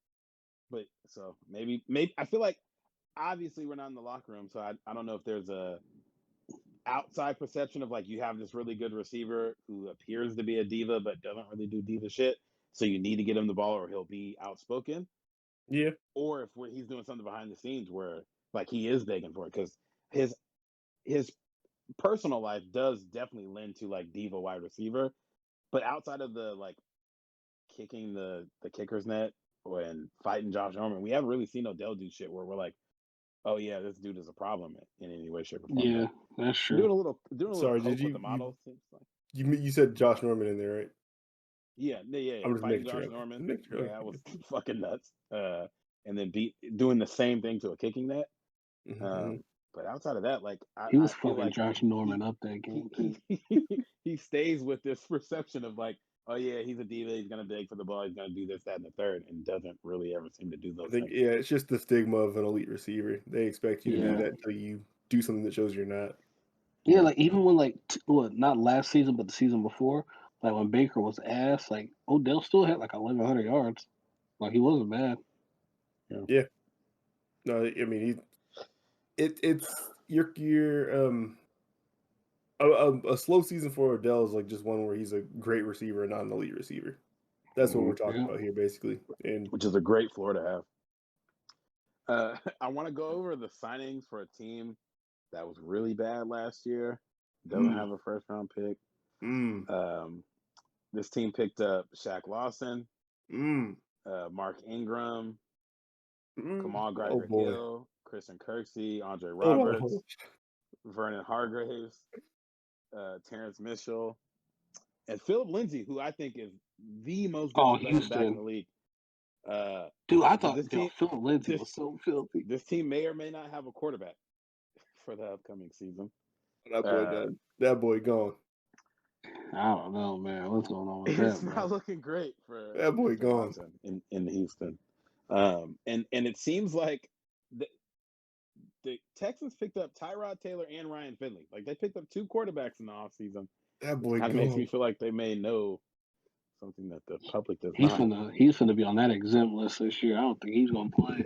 But so maybe I feel like obviously we're not in the locker room, so I don't know if there's a outside perception of you have this really good receiver who appears to be a diva but doesn't really do diva shit. So you need to get him the ball or he'll be outspoken. Yeah. Or if he's doing something behind the scenes where he is begging for it, because his personal life does definitely lend to diva wide receiver, but outside of the kicking the kicker's net and fighting Josh Norman, we haven't really seen Odell do shit where we're like, oh yeah, this dude is a problem in any way, shape, or form. Yeah, that's true. Doing a little Sorry, coke with the model. You said Josh Norman in there, right? Yeah. I'm just fighting making sure. Josh Norman. Yeah, that was fucking nuts. And then doing the same thing to a kicking net. Mm-hmm. But outside of that, he was fucking Josh Norman up that game. He stays with this perception of oh yeah, he's a diva, he's gonna beg for the ball, he's gonna do this, that, and the third, and doesn't really ever seem to do those things. Yeah, it's just the stigma of an elite receiver. They expect you to do that until you do something that shows you're not. Yeah, even when not last season, but the season before, when Baker was ass, Odell still had 1,100 yards. He wasn't bad. Yeah. No, I mean it's a slow season for Odell is just one where he's a great receiver and not an elite receiver. That's what we're talking about here, basically. And which is a great floor to have. I want to go over the signings for a team that was really bad last year. Doesn't have a first round pick. This team picked up Shaq Lawson, Mark Ingram, Kamal Greider-Hill, Christian Kirksey, Andre Roberts, Vernon Hargraves, Terrence Mitchell, and Philip Lindsay, who I think is the most disrespected back in the league. Dude, I thought Philip Lindsay was so filthy. This team may or may not have a quarterback for the upcoming season. That boy gone. I don't know, man. What's going on with that? It's not looking great for that boy gone in Houston. And it seems like realistic. Texans picked up Tyrod Taylor and Ryan Finley. Like, they picked up 2 quarterbacks in the offseason. That boy Kind of makes me feel like they may know something that the public does not. He's gonna be on that exempt list this year. I don't think he's gonna play.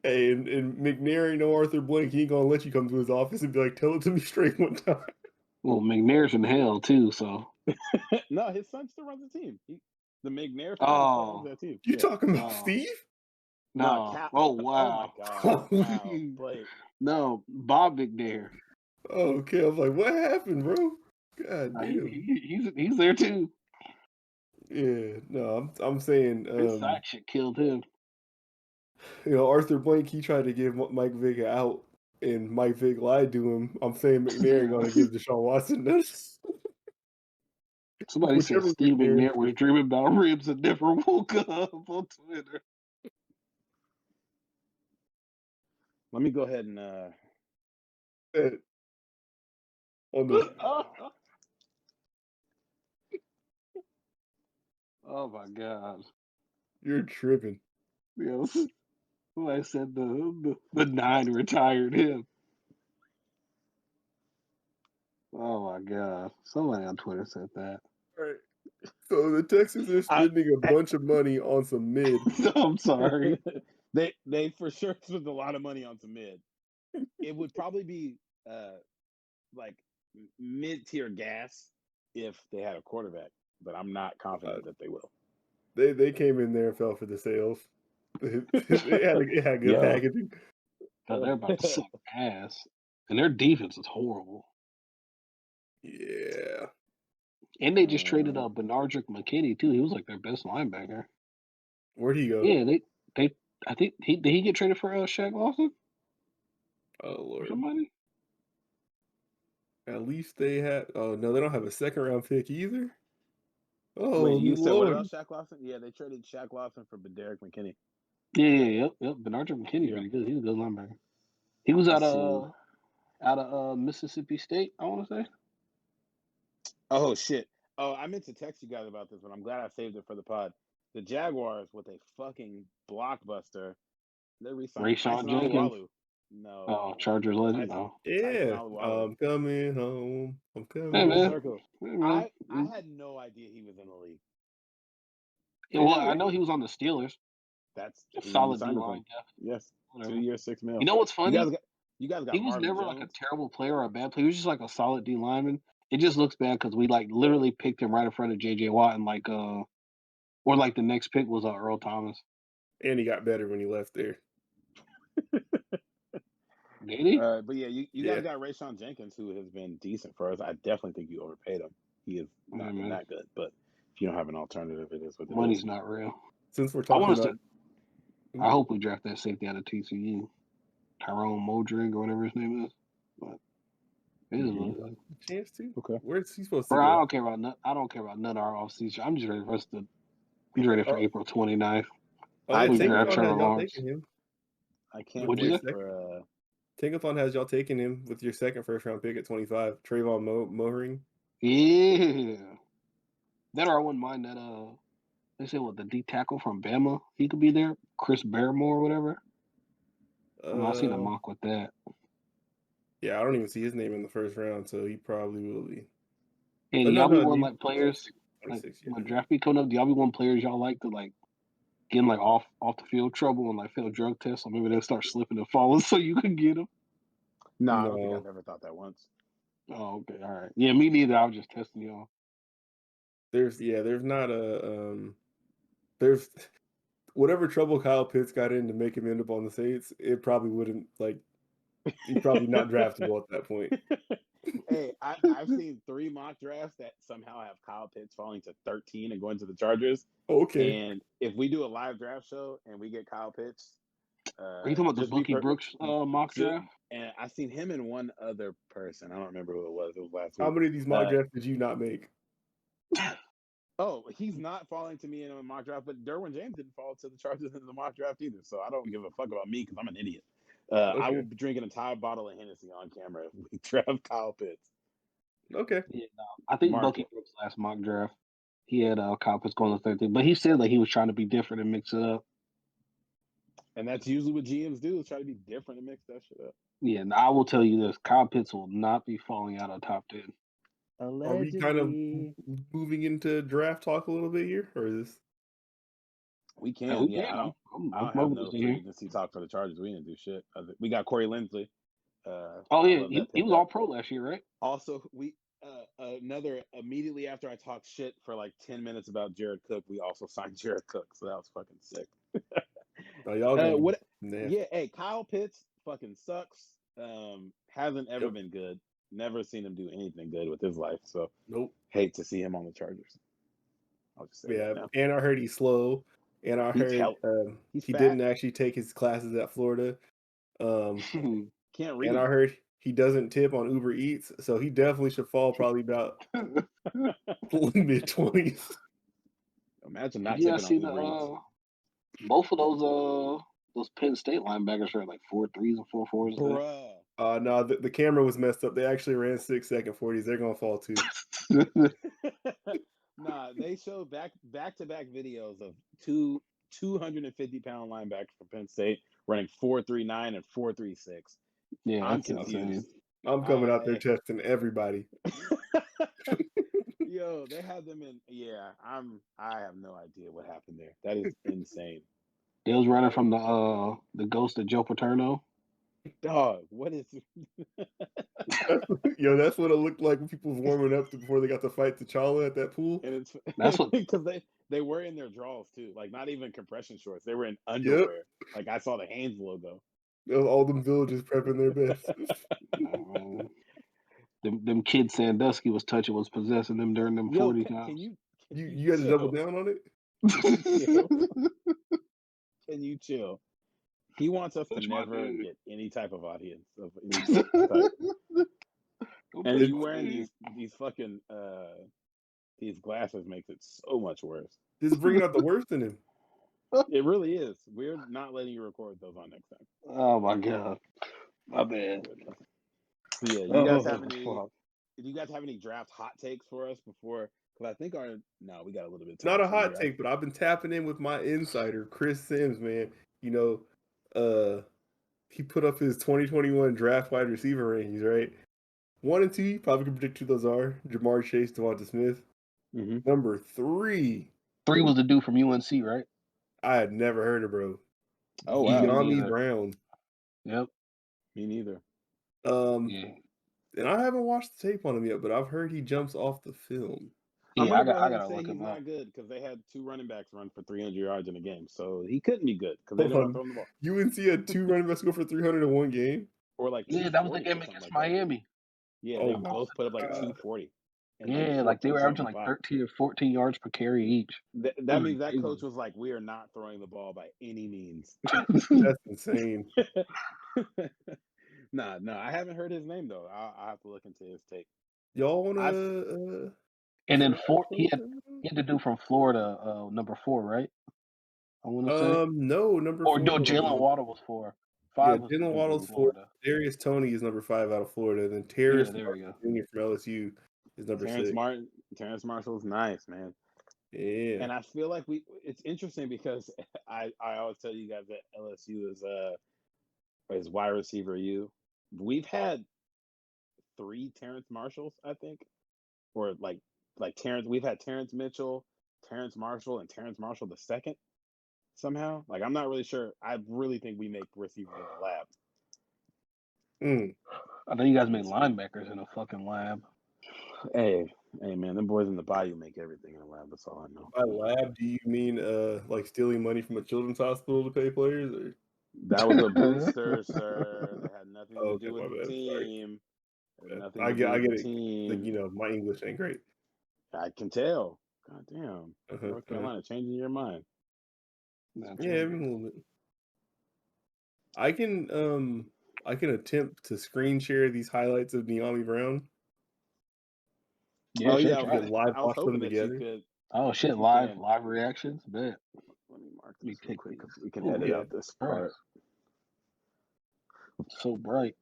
Hey, and McNair, Arthur Blank, he ain't gonna let you come to his office and be like, tell it to me straight one time. Well, McNair's in hell too, so. No, his son still runs the team. The McNair Oh, runs that team. You talking about Steve? No. Oh wow. Oh my god. Wow. No, Bob McNair. Oh, okay. I was like, what happened, bro? God damn. He's there too. Yeah, no, I'm saying His sack shit killed him. Arthur Blank, he tried to give Mike Vick out, and Mike Vick lied to him. I'm saying McNair gonna give Deshaun Watson this. Somebody said Steve McNair was dreaming about ribs and never woke up on Twitter. Let me go ahead and on the Oh my god. You're tripping. Yes. Somebody said the 9 retired him. Oh my god. Somebody on Twitter said that. All right. So the Texans are spending a bunch of money on some mid. I'm sorry. They for sure spent a lot of money on some mid. It would probably be like mid-tier gas if they had a quarterback, but I'm not confident that they will. They came in there and fell for the sales. It had good packaging. No, they're about to suck ass. And their defense is horrible. Yeah. And they just traded Benardrick McKinney too. He was like their best linebacker. Where'd he go? Yeah, I think did he get traded for Shaq Lawson? Oh Lord. Somebody? At least they had. Oh no, they don't have a second round pick either. Oh, wait, you said Lord. what about Shaq Lawson? Yeah, they traded Shaq Lawson for Derek McKinney. Yep. Benardrick McKinney's pretty good. He's a good linebacker. He was out of Mississippi State, I want to say. Oh shit! Oh, I meant to text you guys about this, but I'm glad I saved it for the pod. The Jaguars with a fucking blockbuster. They re-signed Rayshawn Jenkins. No. Oh, Chargers legend. No. Yeah. I'm coming home. I'm coming. Hey, man. Circle. I had no idea he was in the league. Yeah, well, I know he was on the Steelers. That's solid D-line. Yes. 2 years, $6 million. You know what's funny? You guys got he was Marvin never Jones. like a terrible player or a bad player. He was just like a solid D lineman. It just looks bad because we like literally picked him right in front of J.J. Watt and or like the next pick was Earl Thomas. And he got better when he left there. Did he? But yeah, you guys got Rayshawn Jenkins, who has been decent for us. I definitely think you overpaid him. He is not been that good, but if you don't have an alternative, it is what it is. Money's not real. Since we're talking about, I hope we draft that safety out of TCU, Tyrell Modrig or whatever his name is. But it is chance to. Okay, where's he supposed to go? I don't care about none of our offseason. I'm just ready for us to be ready for April 29th. I can't wait for. Tinkathon has y'all taking him with your second first round pick at 25, Trayvon Mohring. Yeah, that or I wouldn't mind that. They say the D tackle from Bama, he could be there. Chris Barrymore or whatever. I seen a mock with that. Yeah, I don't even see his name in the first round, so he probably will be. Hey, do y'all be one like players? Like, when draft be coming up, do y'all be one players y'all like to like get him like off the field trouble and like fail drug tests, or maybe they'll start slipping and falling so you can get them? No, I don't think I've ever thought that once. Oh, okay, all right. Yeah, me neither. I was just testing y'all. There's not a there's whatever trouble Kyle Pitts got in to make him end up on the Saints, it probably wouldn't he's probably not draftable at that point. Hey, I've seen 3 mock drafts that somehow have Kyle Pitts falling to 13 and going to the Chargers. Okay. And if we do a live draft show and we get Kyle Pitts, are you talking about the Bucky Brooks mock draft? And I seen him and one other person. I don't remember who it was. It was last week. How many of these mock drafts did you not make? Oh, he's not falling to me in a mock draft, but Derwin James didn't fall to the Chargers in the mock draft either. So I don't give a fuck about me because I'm an idiot. I will be drinking an entire bottle of Hennessy on camera if we draft Kyle Pitts. Okay. Yeah, no, I think Bucky Brooks' last mock draft, he had Kyle Pitts going to 13, but he said he was trying to be different and mix it up. And that's usually what GMs do, is try to be different and mix that shit up. Yeah, and I will tell you this: Kyle Pitts will not be falling out of top 10. Are we kind of moving into draft talk a little bit here, or is this? We can. I don't have no free agency talk for the Chargers. We didn't do shit. We got Corey Linsley. He was all pro last year, right? Also, we immediately after I talked shit for like 10 minutes about Jared Cook, we also signed Jared Cook. So that was fucking sick. Hey, Kyle Pitts fucking sucks. Hasn't ever been good. Never seen him do anything good with his life. So hate to see him on the Chargers. I'll just say that now. And I heard he's slow. And I heard he didn't actually take his classes at Florida. Can't read. And I heard he doesn't tip on Uber Eats, so he definitely should fall probably about mid-20s. Imagine not tipping on Uber Eats. Both of those Penn State linebackers are like 4.3s and 4.4s. Bruh. No, the camera was messed up. They actually ran 6-second 40s. They're gonna fall too. Nah, they showed back-to-back videos of two 250-pound linebackers from Penn State running 4.39 and 4.36. Yeah, I'm confused. I'm coming out there testing everybody. Yo, they had them in. Yeah, I have no idea what happened there. That is insane. They was running from the ghost of Joe Paterno. Dog, what is? Yo, that's what it looked like when people was warming up before they got to fight T'Challa at that pool. And that's what because they were in their draws too, like not even compression shorts. They were in underwear. Yep. Like I saw the Hanes logo. All them villagers prepping their best. Them kids Sandusky was possessing them during them 40 times. You had to double down on it? Can you chill? He wants us to never get any type of audience of any type. And you wearing these fucking these glasses makes it so much worse. This is bringing out the worst in him. It really is. We're not letting you record those on next time. Oh my god, my bad. Yeah, you guys have any? Do you guys have any draft hot takes for us before? Because I think we got a little bit. It's not a hot take, but I've been tapping in with my insider, Chris Sims. Man, you know, he put up his 2021 draft wide receiver rankings, right? 1 and 2, you probably can predict who those are. Jamar Chase, Devonta Smith. Mm-hmm. Number 3. 3 was the dude from UNC, right? I had never heard of, bro. Oh, wow. Avery Brown. Yep. Me neither. Yeah. And I haven't watched the tape on him yet, but I've heard he jumps off the film. Yeah, I gotta look him up. He's not good because they had 2 running backs run for 300 yards in a game, so he couldn't be good because they didn't throw him the ball. UNC had 2 running backs go for 300 in one game, or like that was the game against Miami. Yeah, they both put up like 240. Yeah, like they were averaging like 13 or 14 yards per carry each. That means that coach was like, "We are not throwing the ball by any means." That's insane. No, I haven't heard his name though. I'll have to look into his tape. Y'all want to? And then he had to do from Florida, number 4, right? I want to say. No, number 4. Or no, Jalen Waddle was 4. 5 yeah, Jalen Waddle's 4. Darius Toney is number 5 out of Florida. Then Terrace Jr. from LSU is number 6. Terrence Marshall's nice, man. Yeah. And I feel like it's interesting because I always tell you guys that LSU is wide receiver U. We've had 3 Terrence Marshalls, I think. Or like Terrence, we've had Terrence Mitchell, Terrence Marshall, and Terrence Marshall the second somehow. Like I'm not really sure. I really think we make receivers in the lab. I know you guys make linebackers in a fucking lab. Hey man, them boys in the bayou make everything in a lab. That's all I know. By lab, do you mean like stealing money from a children's hospital to pay players? Or? That was a booster, sir. That had nothing to do with the team. I get it. Like, my English ain't great. I can tell. God damn. North Carolina changing your mind. Yeah, a little bit. I can attempt to screen share these highlights of De'Ami Brown. Yeah, live watch them together. Oh shit! Live reactions. Bet. Let me mark this real quick because we can edit out this part. It's so bright.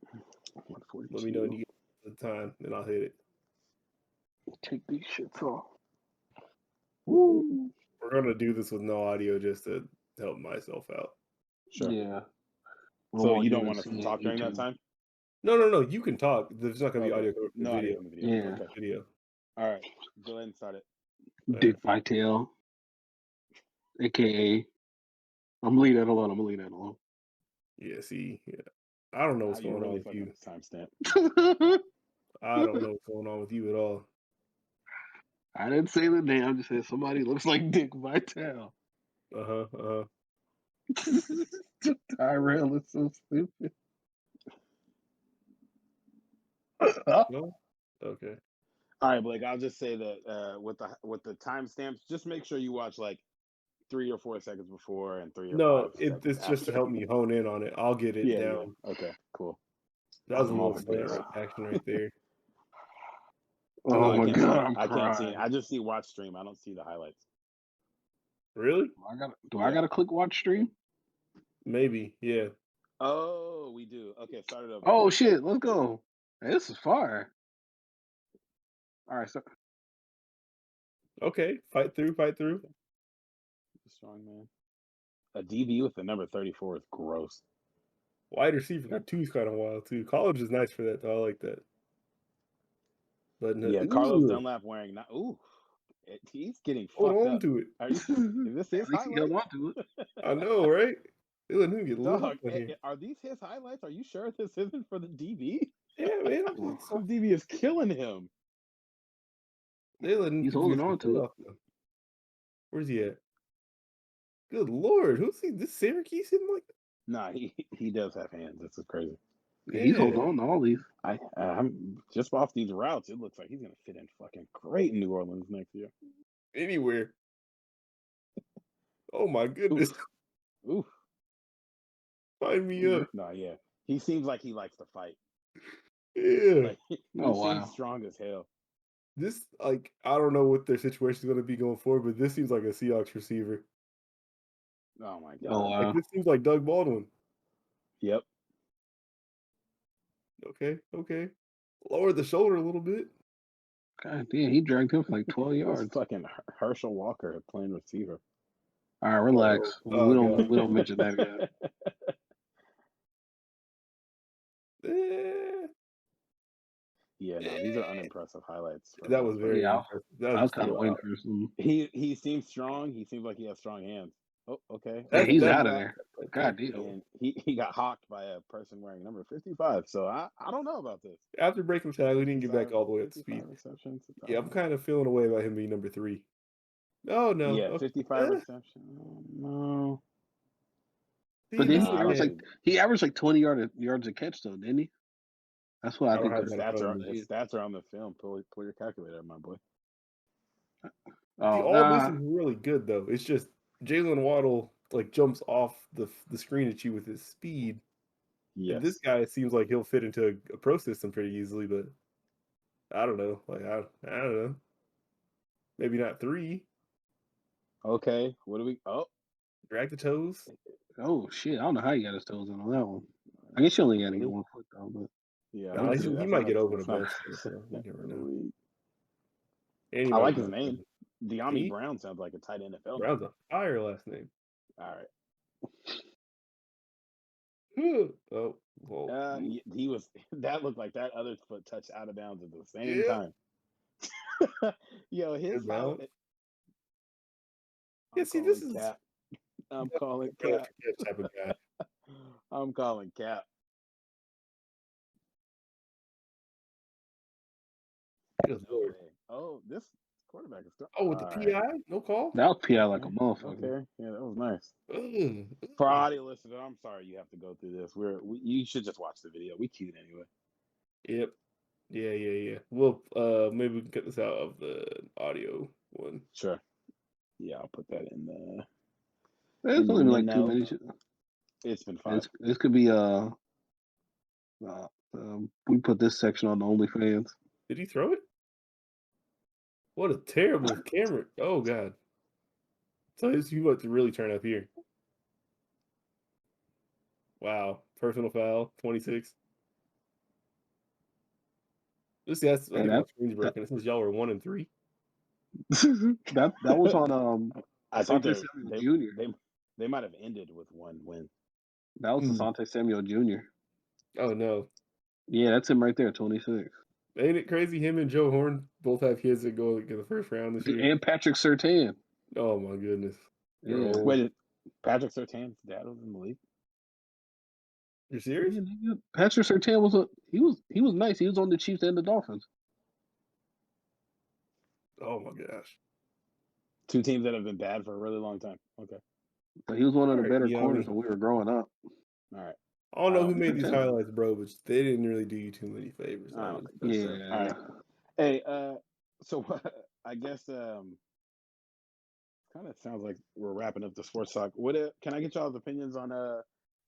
Let me know when you get the time, and I'll hit it. Take these shits off. Woo! We're gonna do this with no audio just to help myself out. Sure. Yeah. So you don't want us to talk during that time? No. You can talk. There's not going to be audio. No video. audio from the video. Yeah. Okay. Video. All right. Go ahead and start it. Dick Vitale, a.k.a. I'm going to leave that alone. Yeah, see. Yeah. I don't know what's going on with you. Timestamp. I don't know what's going on with you at all. I didn't say the name. I just said somebody looks like Dick Vitale. Tyrell is so stupid. No? Okay. All right, Blake. I'll just say that with the timestamps, just make sure you watch like 3 or 4 seconds before and 3 or 5 seconds it's just to help me hone in on it. I'll get it down. Yeah. Okay, cool. That was a little player action right there. Oh my god, I can't see it. I just see watch stream. I don't see the highlights. Really? Do I gotta click watch stream? Maybe, yeah. Oh, we do. Okay, start it over. Oh shit, let's go. Hey, this is fire. All right, so Okay, fight through. Strong man. A DB with the number 34 is gross. Wide receiver got 2 is kind of wild too. College is nice for that though. I like that. But yeah, Carlos Dunlap wearing he's getting fucked hold on up. to it. Is this his highlights? I know, right? They let him get Dog, here. are these his highlights? Are you sure this isn't for the DB? Yeah, man. Some DB is killing him. They let him. He's holding on to it. Where's he at? Good lord, who's he? This Syracuse him like? Nah, he does have hands. This is crazy. Yeah, he's holding on to all these. I'm just off these routes. It looks like he's gonna fit in fucking great in New Orleans next year. Anywhere. Oh my goodness. Oof. Sign me up. Nah, yeah. He seems like he likes to fight. Yeah. Like, he seems strong as hell. This, I don't know what their situation is going to be going forward, but this seems like a Seahawks receiver. Oh my god. Oh wow. This seems like Doug Baldwin. Yep. Okay. Lower the shoulder a little bit. God damn, he dragged him for like 12 yards. Fucking Herschel Walker playing receiver. All right, relax. We don't mention that again. Yeah, no, these are unimpressive highlights. That was very impressive. I was kind of waiting for some. He seems strong. He seems like he has strong hands. Oh, okay. Yeah, he's out of there. God damn. And he got hawked by a person wearing number 55. So I don't know about this. After breaking tag, we didn't get back all the way up to speed. Yeah, I'm kind of feeling away about him being number 3. Oh no. Yeah, 55 reception. Oh, no. But then he averaged like 20 yards a catch though, didn't he? That's what I think. His stats are on the film. Pull your calculator, my boy. This is really good though. It's just Jalen Waddle jumps off the screen at you with his speed. Yeah. And this guy seems like he'll fit into a pro system pretty easily, but I don't know. I don't know. Maybe not 3. Okay. What do we? Oh, drag the toes. Oh shit! I don't know how you got his toes on that one. I guess you only got to get 1 foot though, but yeah, he might get over the bench. I like his name. De'Ami Brown sounds like a tight NFL. Brown's a fire last name. All right. Oh, whoa. He was. That looked like that other foot touched out of bounds at the same time. Yo, his highlight. Yeah, see, this is. Cap. I'm calling cap. Type of guy. I'm calling cap. Oh, this quarterback is still. Oh, with the PI? No call? That was PI like a motherfucker. Okay, yeah, that was nice. For audio listeners, I'm sorry you have to go through this. You should just watch the video. We cute anyway. Yep. Yeah. Well, maybe we can cut this out of the audio one. Sure. Yeah, I'll put that in the. It's only been like 2 minutes. It's been fun. This could be we put this section on the OnlyFans. Did he throw it? What a terrible camera! Oh god! So you want to really turn up here. Wow! Personal foul, 26. That's screen's broken. It says y'all were 1 and 3. that was on I think Junior. they might have ended with 1 win. That was Asante Samuel Jr. Oh no. Yeah, that's him right there, 26. Ain't it crazy? Him and Joe Horn both have kids that go in the first round this year. And Patrick Surtain. Oh my goodness. Yeah. Wait, Patrick Surtain's dad was in the league? You're serious? Yeah, Patrick Surtain was nice. He was on the Chiefs and the Dolphins. Oh my gosh. Two teams that have been bad for a really long time. Okay. But he was one of the better yeah, corners when we were growing up. All right. I don't know who made these highlights, bro, but they didn't really do you too many favors. Yeah. All right. Hey, so I guess kind of sounds like we're wrapping up the sports talk. Can I get y'all's opinions on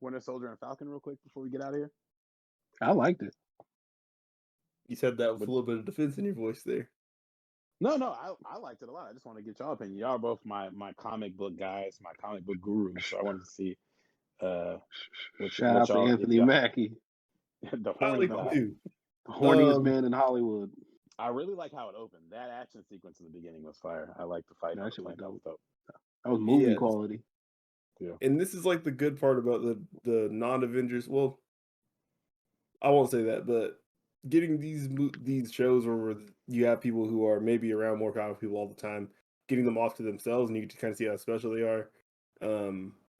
Winter Soldier and Falcon real quick before we get out of here? I liked it. You said that with a little bit of defense in your voice there. No, I liked it a lot. I just want to get y'all opinion. Y'all are both my comic book guys, my comic book gurus. So I wanted to see shout out to Anthony Mackie. The horniest man in Hollywood. I really like how it opened. That action sequence in the beginning was fire. I like the fight. That was dope. That was movie quality. Yeah. And this is like the good part about the non-Avengers. Well, I won't say that, but getting these shows where you have people who are maybe around more comic people all the time, getting them off to themselves, and you can kind of see how special they are.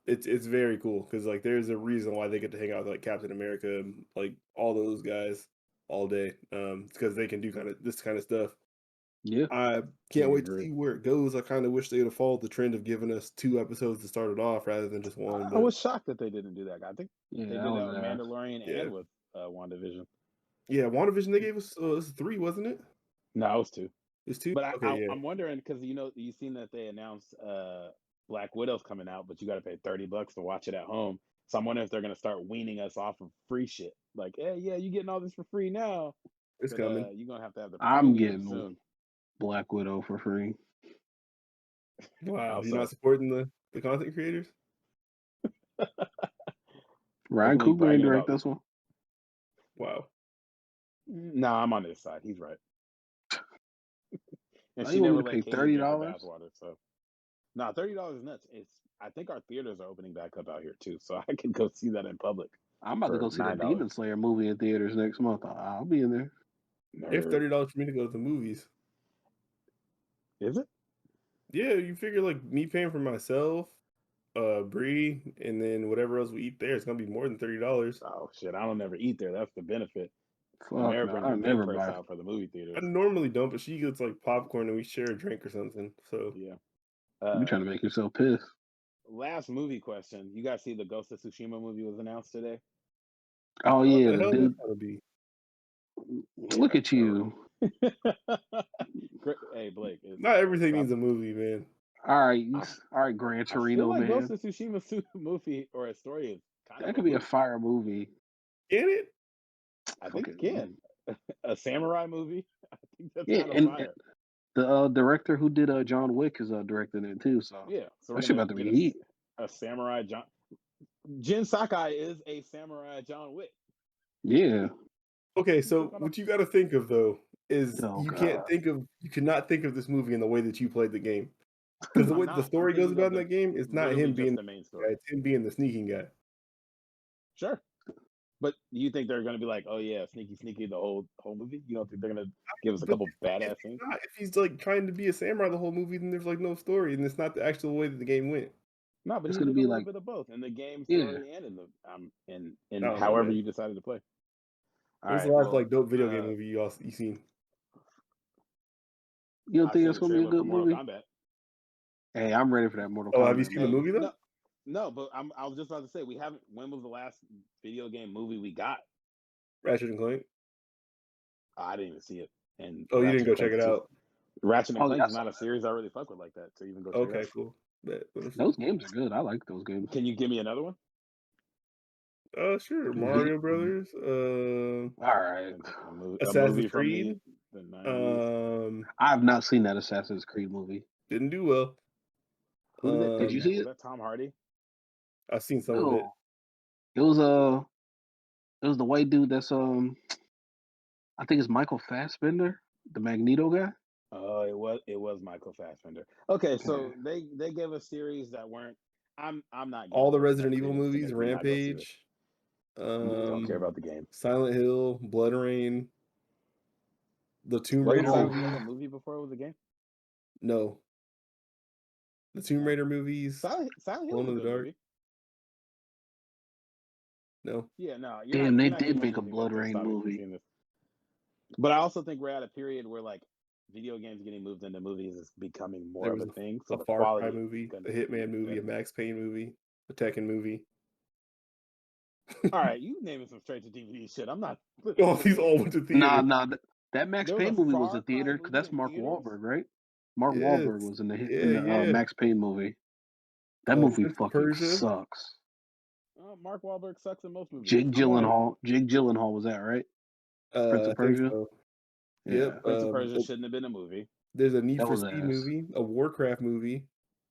It's very cool because like there's a reason why they get to hang out with like Captain America and like all those guys all day. Because they can do kind of this kind of stuff. Yeah, I can't wait to see where it goes. I kind of wish they would have followed the trend of giving us 2 episodes to start it off rather than just one. I was shocked that they didn't do that. I think they did that with Mandalorian and with WandaVision. Yeah, WandaVision they gave us 3, wasn't it? No, it was 2. It's 2. But okay, I'm wondering because you've seen that they announced Black Widow's coming out, but you got to pay $30 to watch it at home. So I'm wondering if they're gonna start weaning us off of free shit. Like, hey, yeah, you getting all this for free now. It's coming. You're gonna have to have the. I'm getting soon. Black Widow for free. Wow, you're not supporting the content creators? Ryan Coogler ain't direct this one. Wow. No, I'm on his side. He's right. And she never paid $30. So, no, $30 is nuts. I think our theaters are opening back up out here too, so I can go see that in public. I'm about to go see that Demon Slayer movie in theaters next month. I'll be in there. It's $30 for me to go to the movies. Is it? Yeah, you figure like me paying for myself, Bree, and then whatever else we eat there, it's gonna be more than $30. Oh shit! I don't ever eat there. That's the benefit. I never buy out for the movie theater. I normally don't, but she gets like popcorn and we share a drink or something. So yeah, you trying to make yourself pissed. Last movie question: you guys see the Ghost of Tsushima movie was announced today? Oh yeah, the dude. Be? Look at you. Hey Blake, not everything needs a movie, man. All right, Gran Torino, man. Ghost of Tsushima movie or a story is kind that could be a fire movie. Can it? I think it can. A samurai movie. I think that's kind of fire. The director who did John Wick is directing it too. So yeah, so that shit about to be heat. A samurai Jin Sakai is a samurai John Wick. Yeah. Okay, so what you got to think of though is you cannot think of this movie in the way that you played the game. Because the way the story goes about in that game, it's not him being the main story. It's him being the sneaking guy. Sure. But you think they're going to be like, oh yeah, sneaky the whole movie? You don't think they're going to give us a couple badass things? If he's like trying to be a samurai the whole movie, then there's like no story, and it's not the actual way that the game went. No, but it's going to be a little bit of both in the game story and in the however you decided to play. What's the last like dope video game movie you seen? You don't think it's going to be a good movie? Hey, I'm ready for that Mortal Kombat. Have you seen the movie though? No, but I was just about to say we haven't. When was the last video game movie we got? Ratchet and Clank. I didn't even see it. And you didn't go check it out. Ratchet and Clank is not a series I really fuck with like that to even go. Check it out. Cool. Those games are good. I like those games. Can you give me another one? Sure. Mario Brothers. All right. Assassin's Creed. I have not seen that Assassin's Creed movie. Didn't do well. Did you see it? Was that Tom Hardy? I've seen some of it. It was the white dude that's I think it's Michael Fassbender, the Magneto guy. Oh, it was Michael Fassbender. Okay, so they gave a series that weren't. I'm not all the giving Resident enough Evil credence to movies, make me not go see this. Rampage, Don't care about the game. Silent Hill, Blood Rain, the Tomb Wasn't Raider Silent movies. Hill a movie before it was a game? No, the Tomb Raider movies. Silent Hill Glow was a in the good Dark. movie. No. Yeah, no. Damn, they you're not did giving make a anything Blood up to Rain stop me from movie. seeing this. But I also think we're at a period where like video games getting moved into movies is becoming more of a thing. So a the Far quality Cry is movie, gonna a be Hitman movie, a better. Max Payne movie, a Tekken movie. All right, you naming some straight to DVD shit. I'm not. Oh, these all went to theater. Nah, that Max There was Payne a movie was Far a Cry theater because movie that's in Mark theaters? Wahlberg, right? Mark Yes. Wahlberg was in the Max Payne movie. That movie Prince of fucking Persia. sucks. Mark Wahlberg sucks in most movies. Jake Gyllenhaal was that, right? Prince of I think Persia? so. Yeah. Yep. Prince of Persia shouldn't have been a movie. There's a Need That for was Speed ass. movie, a Warcraft movie.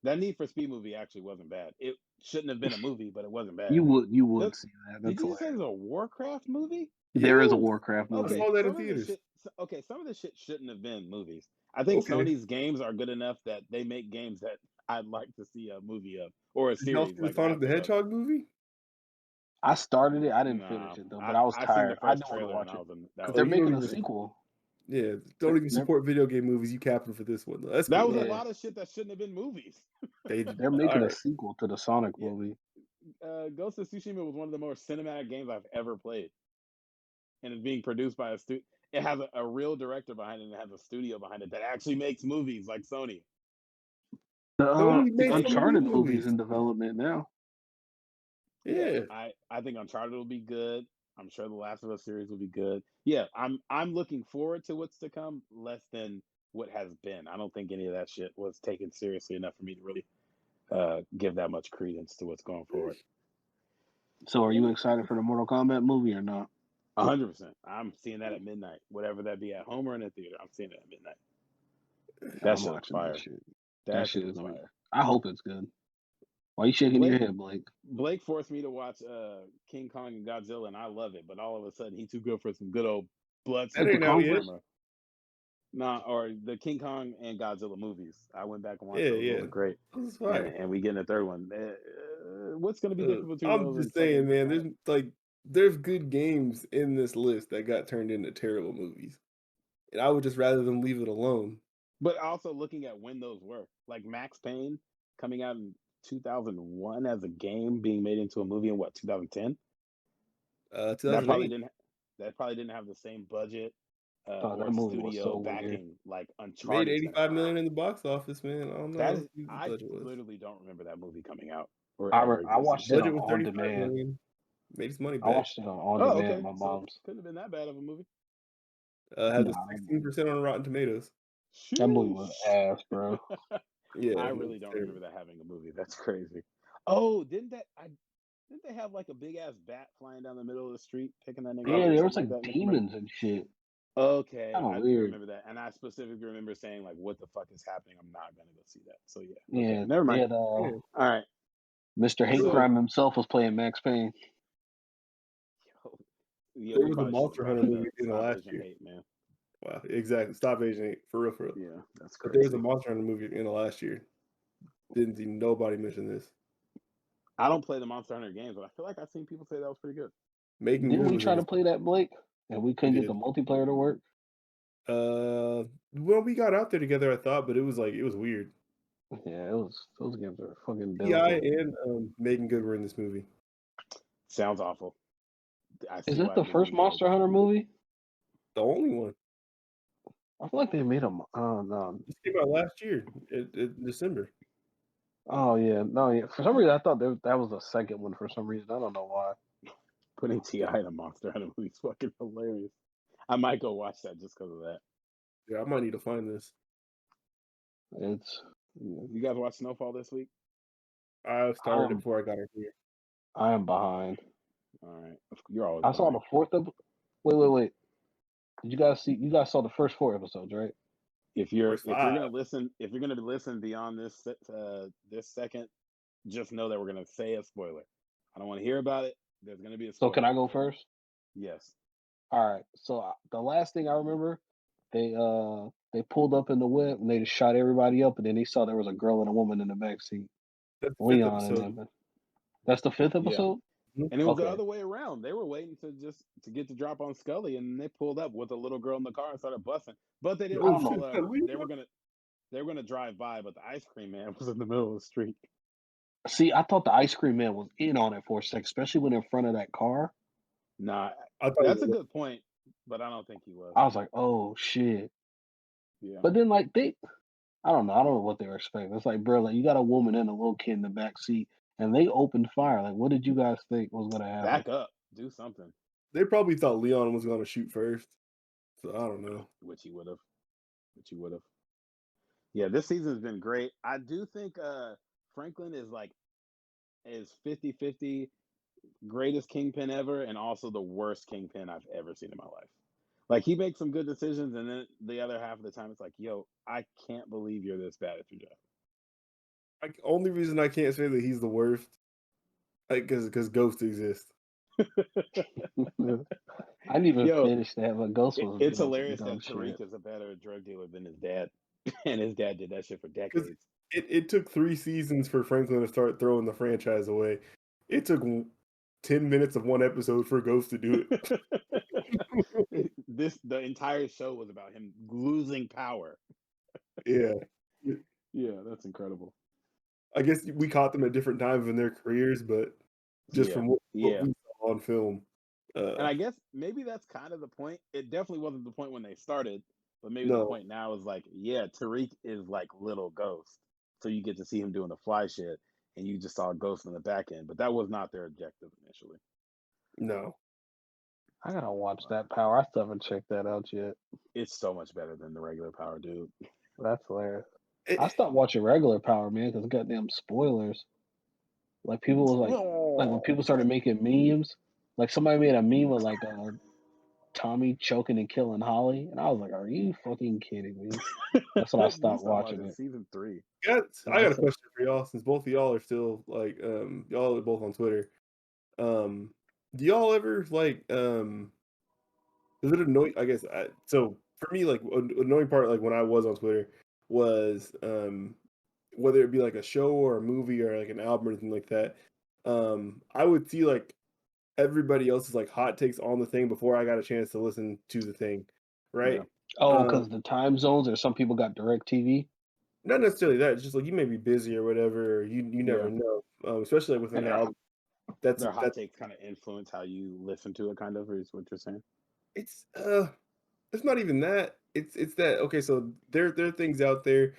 That Need for Speed movie actually wasn't bad. It shouldn't have been a movie, but it wasn't bad. You would see that. Did That's you say hilarious. there's a Warcraft movie? There is a Yes. Warcraft movie. I saw that in theaters. Some of this shit shouldn't have been movies. I think Sony's games are good enough that they make games that I'd like to see a movie of or a Did y'all series. see Like the Sonic the Hedgehog movie? I started it. I didn't finish it though, but I was tired. Seen the I first didn't want to trailer watch it. because They're making a sequel. Yeah, don't even support video game movies. You capping for this one. That's that cool. was a lot of shit that shouldn't have been movies. They're making a sequel to the Sonic movie. Ghost of Tsushima was one of the more cinematic games I've ever played, and it's being produced by a studio. It has a real director behind it, and it has a studio behind it that actually makes movies like Sony. The Uncharted movies in development now. Yeah, I think Uncharted will be good. I'm sure the Last of Us series will be good. Yeah, I'm looking forward to what's to come, less than what has been. I don't think any of that shit was taken seriously enough for me to really give that much credence to what's going forward. So, are you excited for the Mortal Kombat movie or not? 100%. I'm seeing that at midnight, whatever that be, at home or in a theater. I'm seeing it at midnight. That shit is fire. That shit is fire. I hope it's good. Why are you shaking your head, Blake? Blake forced me to watch King Kong and Godzilla, and I love it. But all of a sudden, he's too good for some good old blood. Nah, or the King Kong and Godzilla movies. I went back and watched those. Those are great. And we get in the third one. What's going to be different between those? I'm just saying, man. There's good games in this list that got turned into terrible movies, and I would just rather them leave it alone. But also looking at when those were, like Max Payne coming out in 2001 as a game being made into a movie in 2010? 2008. That probably didn't have the same budget or studio backing like Uncharted. Made $85 million in the box office, man. I don't know. I literally don't remember that movie coming out. I watched it on demand. Million. Made his money back. I watched it on demand at my mom's. So couldn't have been that bad of a movie. Had a 16% on Rotten Tomatoes. That movie was ass, bro. Yeah, I really don't remember that having a movie. That's crazy. Oh, didn't they have like a big ass bat flying down the middle of the street picking that nigga? Yeah, there was like demons and shit. Okay, I weird. remember that, and I specifically remember saying like, "What the fuck is happening? I'm not gonna go see that." So yeah, yeah, never mind. All right, Mr. Hate Crime himself was playing Max Payne. There was a Monster Hunter movie in the last year. Hate, man. Wow, exactly. Stop Asian Hate, for real. Yeah, that's crazy. But there was a Monster Hunter movie in the last year. Didn't see nobody mention this. I don't play the Monster Hunter games, but I feel like I've seen people say that was pretty good. Didn't we try to play that, Blake? And we couldn't get the multiplayer to work? Well, we got out there together, I thought, but it was weird. Yeah, those games are fucking dumb. T.I. and Megan Good were in this movie. Sounds awful. Is that the first Monster Hunter movie? The only one. I feel like they made them. Oh no, this came out last year in December. Oh yeah, no, yeah. For some reason, I thought that was the second one. For some reason, I don't know why. Putting T.I. in a Monster Hunter movie is fucking hilarious. I might go watch that just because of that. Yeah, I might need to find this. You guys watch Snowfall this week? I started it before I got here. I am behind. All right, you're always. I saw the fourth. Wait. Did you guys see? You guys saw the first 4 episodes, right? If you're gonna listen beyond this second, just know that we're gonna say a spoiler. I don't want to hear about it. There's gonna be a spoiler. So can I go first? Yes. All right. So the last thing I remember, they pulled up in the whip and they just shot everybody up, and then they saw there was a girl and a woman in the back seat. That's the fifth Leon and episode. them. That's the fifth episode? And it was the other way around. They were waiting to get the drop on Scully, and they pulled up with a little girl in the car and started busting. But they didn't pull up. They were gonna drive by, but the ice cream man was in the middle of the street. See, I thought the ice cream man was in on it for a second, especially when in front of that car. Nah, that's a good point, but I don't think he was. I was like, oh shit. Yeah. But then like I don't know what they were expecting. It's like, bro, like you got a woman and a little kid in the back seat, and they opened fire. Like, what did you guys think was gonna happen? Back up, do something. They probably thought Leon was gonna shoot first, so I don't know. Which he would have. Yeah, this season's been great. I do think Franklin is 50-50 greatest kingpin ever and also the worst kingpin I've ever seen in my life. Like, he makes some good decisions, and then the other half of the time it's like, yo, I can't believe you're this bad at your job. Only reason I can't say that he's the worst, because Ghost exists. I didn't even finish that, but Ghost was. It's hilarious that Tariq is a better drug dealer than his dad, and his dad did that shit for decades. It took 3 seasons for Franklin to start throwing the franchise away. It took 10 minutes of one episode for Ghost to do it. The entire show was about him losing power. Yeah, that's incredible. I guess we caught them at different times in their careers, but just from what we saw on film. And I guess maybe that's kind of the point. It definitely wasn't the point when they started, but maybe the point now is like, Tariq is like little Ghost. So you get to see him doing the fly shit, and you just saw Ghost in the back end. But that was not their objective initially. No. I gotta watch that Power. I still haven't checked that out yet. It's so much better than the regular Power, dude. That's hilarious. I stopped watching regular Power, man, because goddamn spoilers. Like, people was like when people started making memes, like somebody made a meme with like Tommy choking and killing Holly, and I was like, "Are you fucking kidding me?" That's when I stopped watching it. Season 3. I got a question for y'all, since both of y'all are still like y'all are both on Twitter. Do y'all ever like does it annoy? I guess so. For me, like annoying part, like when I was on Twitter, was whether it be like a show or a movie or like an album or anything like that. I would see like everybody else's like hot takes on the thing before I got a chance to listen to the thing, right? Yeah. Oh, because the time zones, or some people got direct TV. Not necessarily that. It's just like you may be busy or whatever. Or you never know. Especially like within the album. Their hot takes kind of influence how you listen to it, kind of, is what you're saying? It's not even that. It's that, okay, so there are things out there,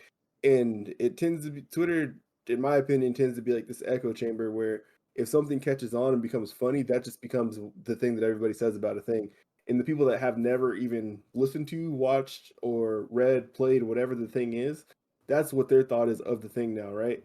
and it tends to be, Twitter, in my opinion, tends to be like this echo chamber where if something catches on and becomes funny, that just becomes the thing that everybody says about a thing. And the people that have never even listened to, watched, or read, played, whatever the thing is, that's what their thought is of the thing now, right?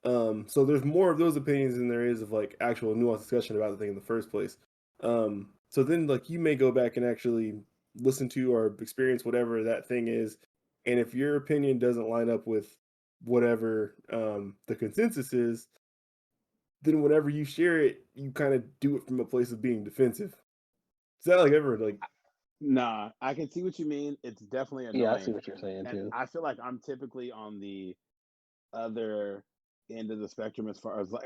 So there's more of those opinions than there is of like actual nuanced discussion about the thing in the first place. So then like you may go back and actually listen to or experience whatever that thing is, and if your opinion doesn't line up with whatever the consensus is, then whenever you share it, you kind of do it from a place of being defensive. Is that like ever like? Nah, I can see what you mean. It's definitely annoying. Yeah, I see what you're saying too. I feel like I'm typically on the other end of the spectrum as far as like,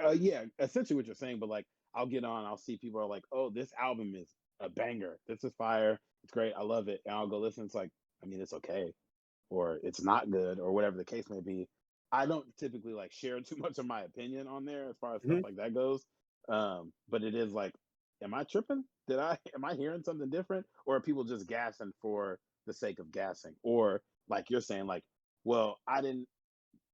essentially what you're saying. But like, I'll get on, I'll see people are like, "Oh, this album is a banger. This is fire. It's great. I love it." And I'll go listen. It's like, I mean, it's okay, or it's not good, or whatever the case may be. I don't typically like share too much of my opinion on there as far as stuff like that goes. But it is like, am I tripping? Am I hearing something different? Or are people just gassing for the sake of gassing? Or like you're saying, like, well,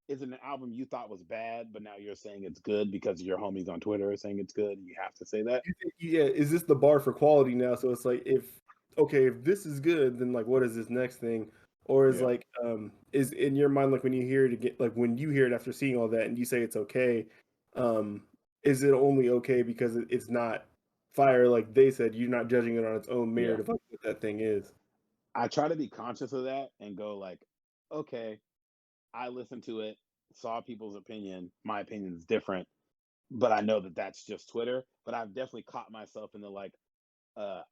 is it an album you thought was bad, but now you're saying it's good because your homies on Twitter are saying it's good, and you have to say that? Yeah, is this the bar for quality now? So it's like, if this is good, then like, what is this next thing? Or is like, is in your mind, like when you hear it again, like when you hear it after seeing all that and you say it's okay, is it only okay because it's not fire? Like they said, you're not judging it on its own merit of like what that thing is. I try to be conscious of that and go like, okay, I listened to it, saw people's opinion. My opinion is different, but I know that that's just Twitter. But I've definitely caught myself in the like,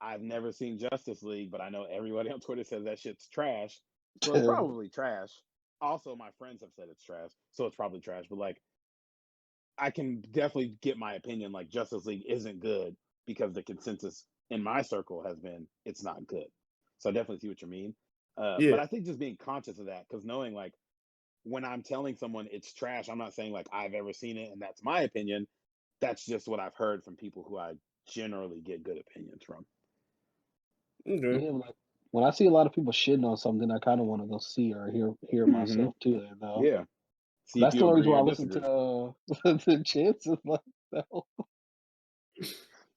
I've never seen Justice League, but I know everybody on Twitter says that shit's trash. So it's probably trash. Also, my friends have said it's trash, so it's probably trash. But like, I can definitely get my opinion. Like Justice League isn't good because the consensus in my circle has been it's not good. So I definitely see what you mean. Yeah. But I think just being conscious of that, because knowing like when I'm telling someone it's trash, I'm not saying like I've ever seen it and that's my opinion. That's just what I've heard from people who I generally get good opinions from. Okay. Yeah, like when I see a lot of people shitting on something, I kind of want to go see or hear myself too. Then though, Yeah. See that's if the you only reason agree why or I listen disagree. to Chances like that.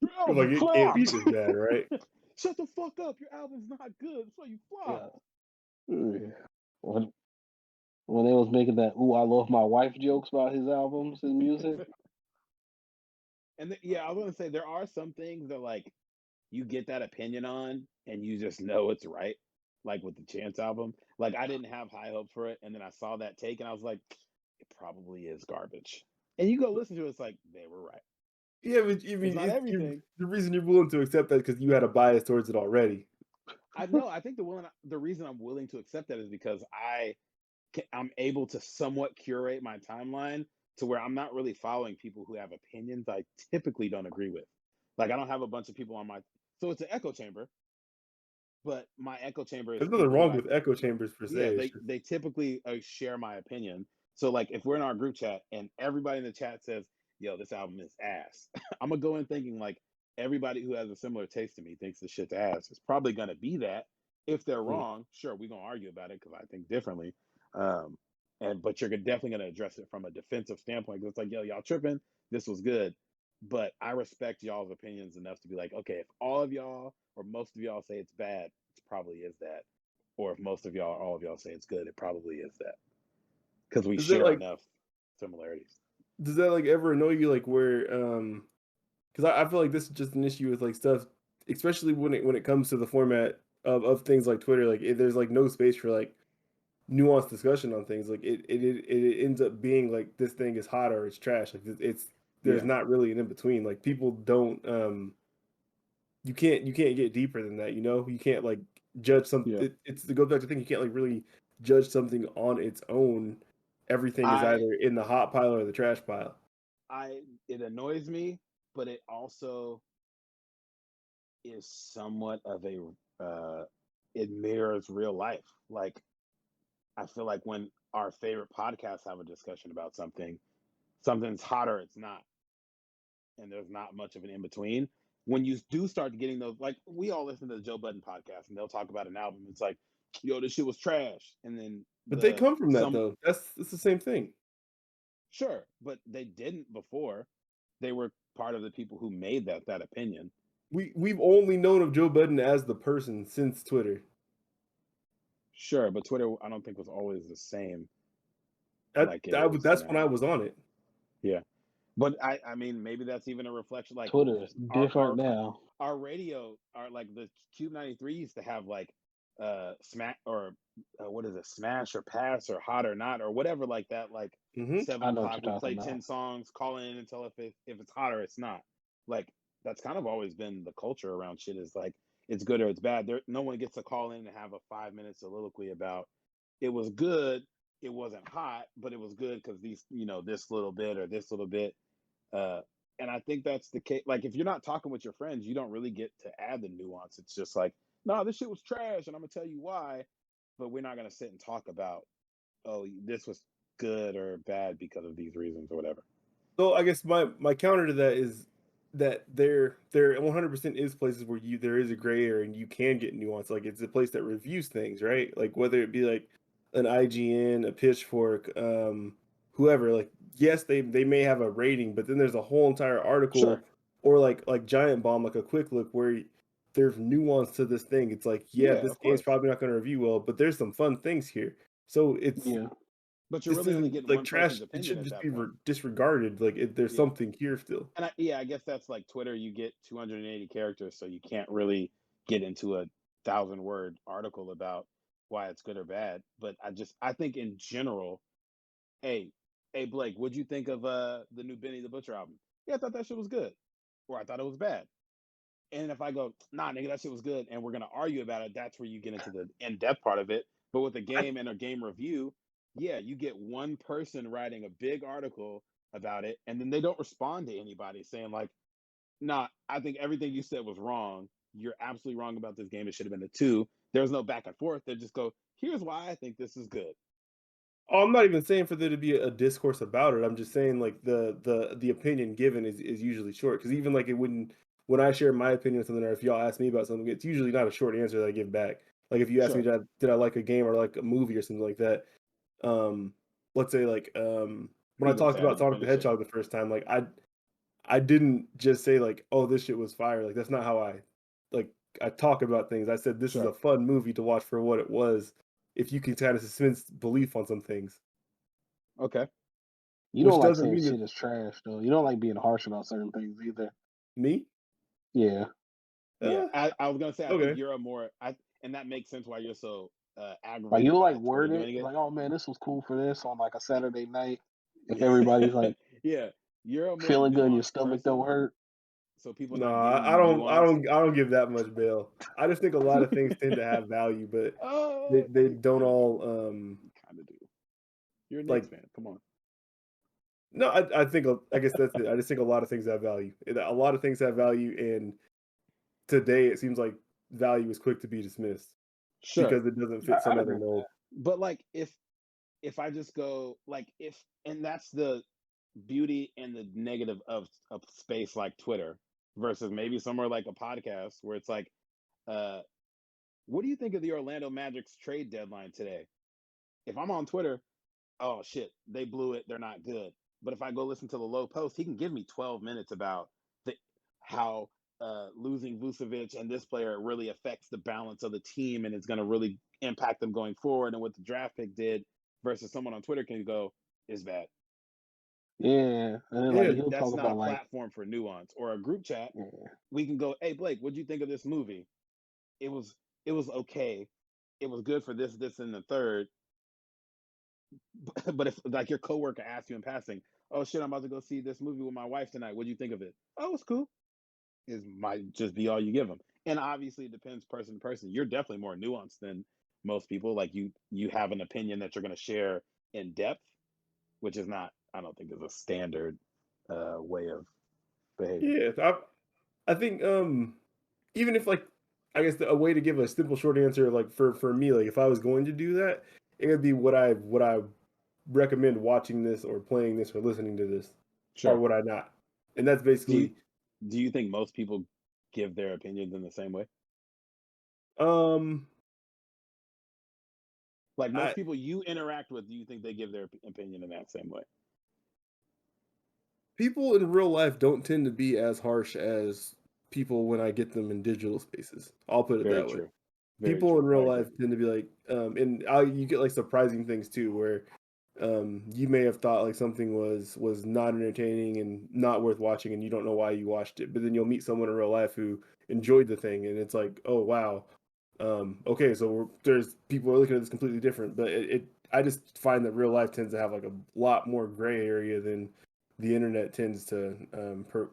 Your Like album it can't be flopped. this bad, right? Shut the fuck up. Your album's not good. That's why you flopped. Yeah. When they was making that "Ooh, I love my wife" jokes about his albums, his music. And yeah, I was gonna say there are some things that like you get that opinion on and you just know it's right. Like with the Chance album. Like I didn't have high hopes for it, and then I saw that take and I was like, it probably is garbage. And you go listen to it, it's like they were right. Yeah, but I It's mean, not everything. the reason you're willing to accept that because you had a bias towards it already. I know. I think the reason I'm willing to accept that is because I'm able to somewhat curate my timeline to where I'm not really following people who have opinions I typically don't agree with. Like I don't have a bunch of people on my so it's an echo chamber, but my echo chamber is There's nothing people who wrong with echo chambers per se. yeah, It's just, they typically share my opinion. So like if we're in our group chat and everybody in the chat says, "Yo, this album is ass," I'm gonna go in thinking like everybody who has a similar taste to me thinks the shit's ass. It's probably gonna be that. If they're wrong, sure, we're gonna argue about it because I think differently. But you're definitely gonna address it from a defensive standpoint. 'Cause it's like, yo, y'all tripping. This was good, but I respect y'all's opinions enough to be like, okay, if all of y'all or most of y'all say it's bad, it probably is that. Or if most of y'all or all of y'all say it's good, it probably is that. Because we does that share like enough similarities. does that like ever annoy you like where because I feel like this is just an issue with like stuff, especially when it comes to the format of things like Twitter. Like there's like no space for like nuanced discussion on things. Like it ends up being like this thing is hot or it's trash. Like it's there's Yeah. not really an in between. Like people don't you can't get deeper than that. You know, you can't like judge something. Yeah. It's to go back to thing. You can't like really judge something on its own. Everything is I either in the hot pile or the trash pile. it annoys me, but it also is somewhat of a it mirrors real life. Like I feel like when our favorite podcasts have a discussion about something's hot or it's not, and there's not much of an in between. When you do start getting those, like we all listen to the Joe Budden podcast, and they'll talk about an album. It's like, yo, this shit was trash, and then But they come from that though. It's the same thing. sure, but they didn't before. They were part of the people who made that opinion. We've only known of Joe Budden as the person since Twitter. Sure, but Twitter, I don't think was always the same. That's now. when I was on it. Yeah, but I mean, maybe that's even a reflection. Like Twitter is different now. Our radio, like the Cube 93 used to have like smash or what is it, smash or pass or hot or not or whatever like that. Like 7 o'clock, we play 10 songs, call in and tell if it's hot or it's not. Like that's kind of always been the culture around shit. Is like it's good or it's bad. No one gets to call in and have a 5-minute soliloquy about it was good. It wasn't hot, but it was good because these, this little bit or this little bit. And I think that's the case. Like, if you're not talking with your friends, you don't really get to add the nuance. It's just like, no, this shit was trash, and I'm gonna tell you why. But we're not gonna sit and talk about, oh, this was good or bad because of these reasons or whatever. So I guess my counter to that is that there 100% is places where there is a gray area and you can get nuance. Like it's a place that reviews things, right? Like whether it be like an IGN, a Pitchfork, whoever. Like yes, they may have a rating, but then there's a whole entire article, Sure. or like Giant Bomb, like a quick look where there's nuance to this thing. It's like this game's probably not going to review well, but there's some fun things here. So it's But you're really only getting like one trash. person's It opinion should at just that be point. disregarded. Like there's something here still. And I guess that's like Twitter. You get 280 characters, so you can't really get into a 1,000-word article about why it's good or bad. But I think in general, hey Blake, what'd you think of the new Benny the Butcher album? Yeah, I thought that shit was good, or I thought it was bad. And if I go, nah, nigga, that shit was good, and we're gonna argue about it, that's where you get into the in-depth part of it. But with a game and a game review, yeah, you get one person writing a big article about it, and then they don't respond to anybody saying like, "Nah, I think everything you said was wrong. You're absolutely wrong about this game. It should have been a 2." There's no back and forth. They just go, "Here's why I think this is good." Oh, I'm not even saying for there to be a discourse about it. I'm just saying like the opinion given is usually short, because even like it wouldn't, when I share my opinion on something, or if y'all ask me about something, it's usually not a short answer that I give back. Like if you ask me did I like a game or like a movie or something like that, let's say like when I talked about Sonic the Hedgehog the first time, like I didn't just say like, oh, this shit was fire. Like that's not how I talk about things. I said this is a fun movie to watch for what it was, if you can kind of suspend belief on some things. Okay. You don't like saying shit is trash, though. You don't like being harsh about certain things either. Me? Yeah. Yeah. I was gonna say, I think you're a more, and that makes sense why you're so aggravated. Like you like word it, like, oh man, this was cool for this on like a Saturday night. If everybody's like, yeah, you're a more feeling good and your stomach don't hurt. So people. No, I don't give that much bail. I just think a lot of things tend to have value, but they don't all kind of do. You're a Knicks fan. Come on. No, I guess that's it. I just think a lot of things have value. A lot of things have value, and today it seems like value is quick to be dismissed because it doesn't fit some other mold. But like if I just go like and that's the beauty and the negative of space like Twitter versus maybe somewhere like a podcast where it's like, what do you think of the Orlando Magic's trade deadline today? If I'm on Twitter, oh shit, they blew it, they're not good. But if I go listen to the Low Post, he can give me 12 minutes about how losing Vucevic and this player really affects the balance of the team and it's going to really impact them going forward, and what the draft pick did, versus someone on Twitter can go, is bad. Yeah, and then, he'll that's talk not about a platform for nuance. Or a group chat, we can go, hey Blake, what'd you think of this movie? It was okay. It was good for this, and the third. But if like your coworker asks you in passing, oh shit, I'm about to go see this movie with my wife tonight, what'd you think of it? Oh, it's cool. It might just be all you give them. And obviously it depends person to person. You're definitely more nuanced than most people. Like you have an opinion that you're going to share in depth, which is not, I don't think, is a standard way of behavior. Yeah, I think even if like, I guess a way to give a simple short answer, like for me, like if I was going to do that, it would be would I recommend watching this or playing this or listening to this, or would I not? And that's basically. Do you think most people give their opinions in the same way? Like most people you interact with, do you think they give their opinion in that same way? People in real life don't tend to be as harsh as people when I get them in digital spaces. I'll put it that way. People in real life tend to be like, and you get like surprising things too, where you may have thought like something was not entertaining and not worth watching, and you don't know why you watched it. But then you'll meet someone in real life who enjoyed the thing, and it's like, oh wow, okay, so there's people are looking at this completely different. But I just find that real life tends to have like a lot more gray area than the internet tends to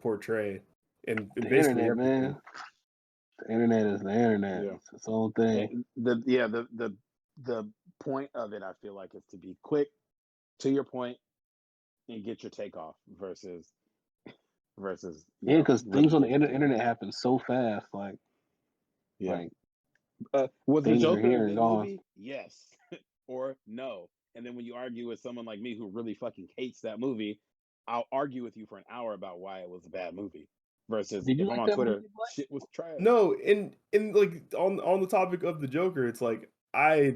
portray. And basically, internet, man. The internet is the internet. Yeah. It's its own thing. The point of it, I feel like, is to be quick, to your point, and get your take off versus because things on the internet happen so fast. Like, was the Joker in the movie? Yes or no? And then when you argue with someone like me who really fucking hates that movie, I'll argue with you for an hour about why it was a bad movie. Versus if I'm on Twitter, shit was trash. No, and like on the topic of the Joker, it's like I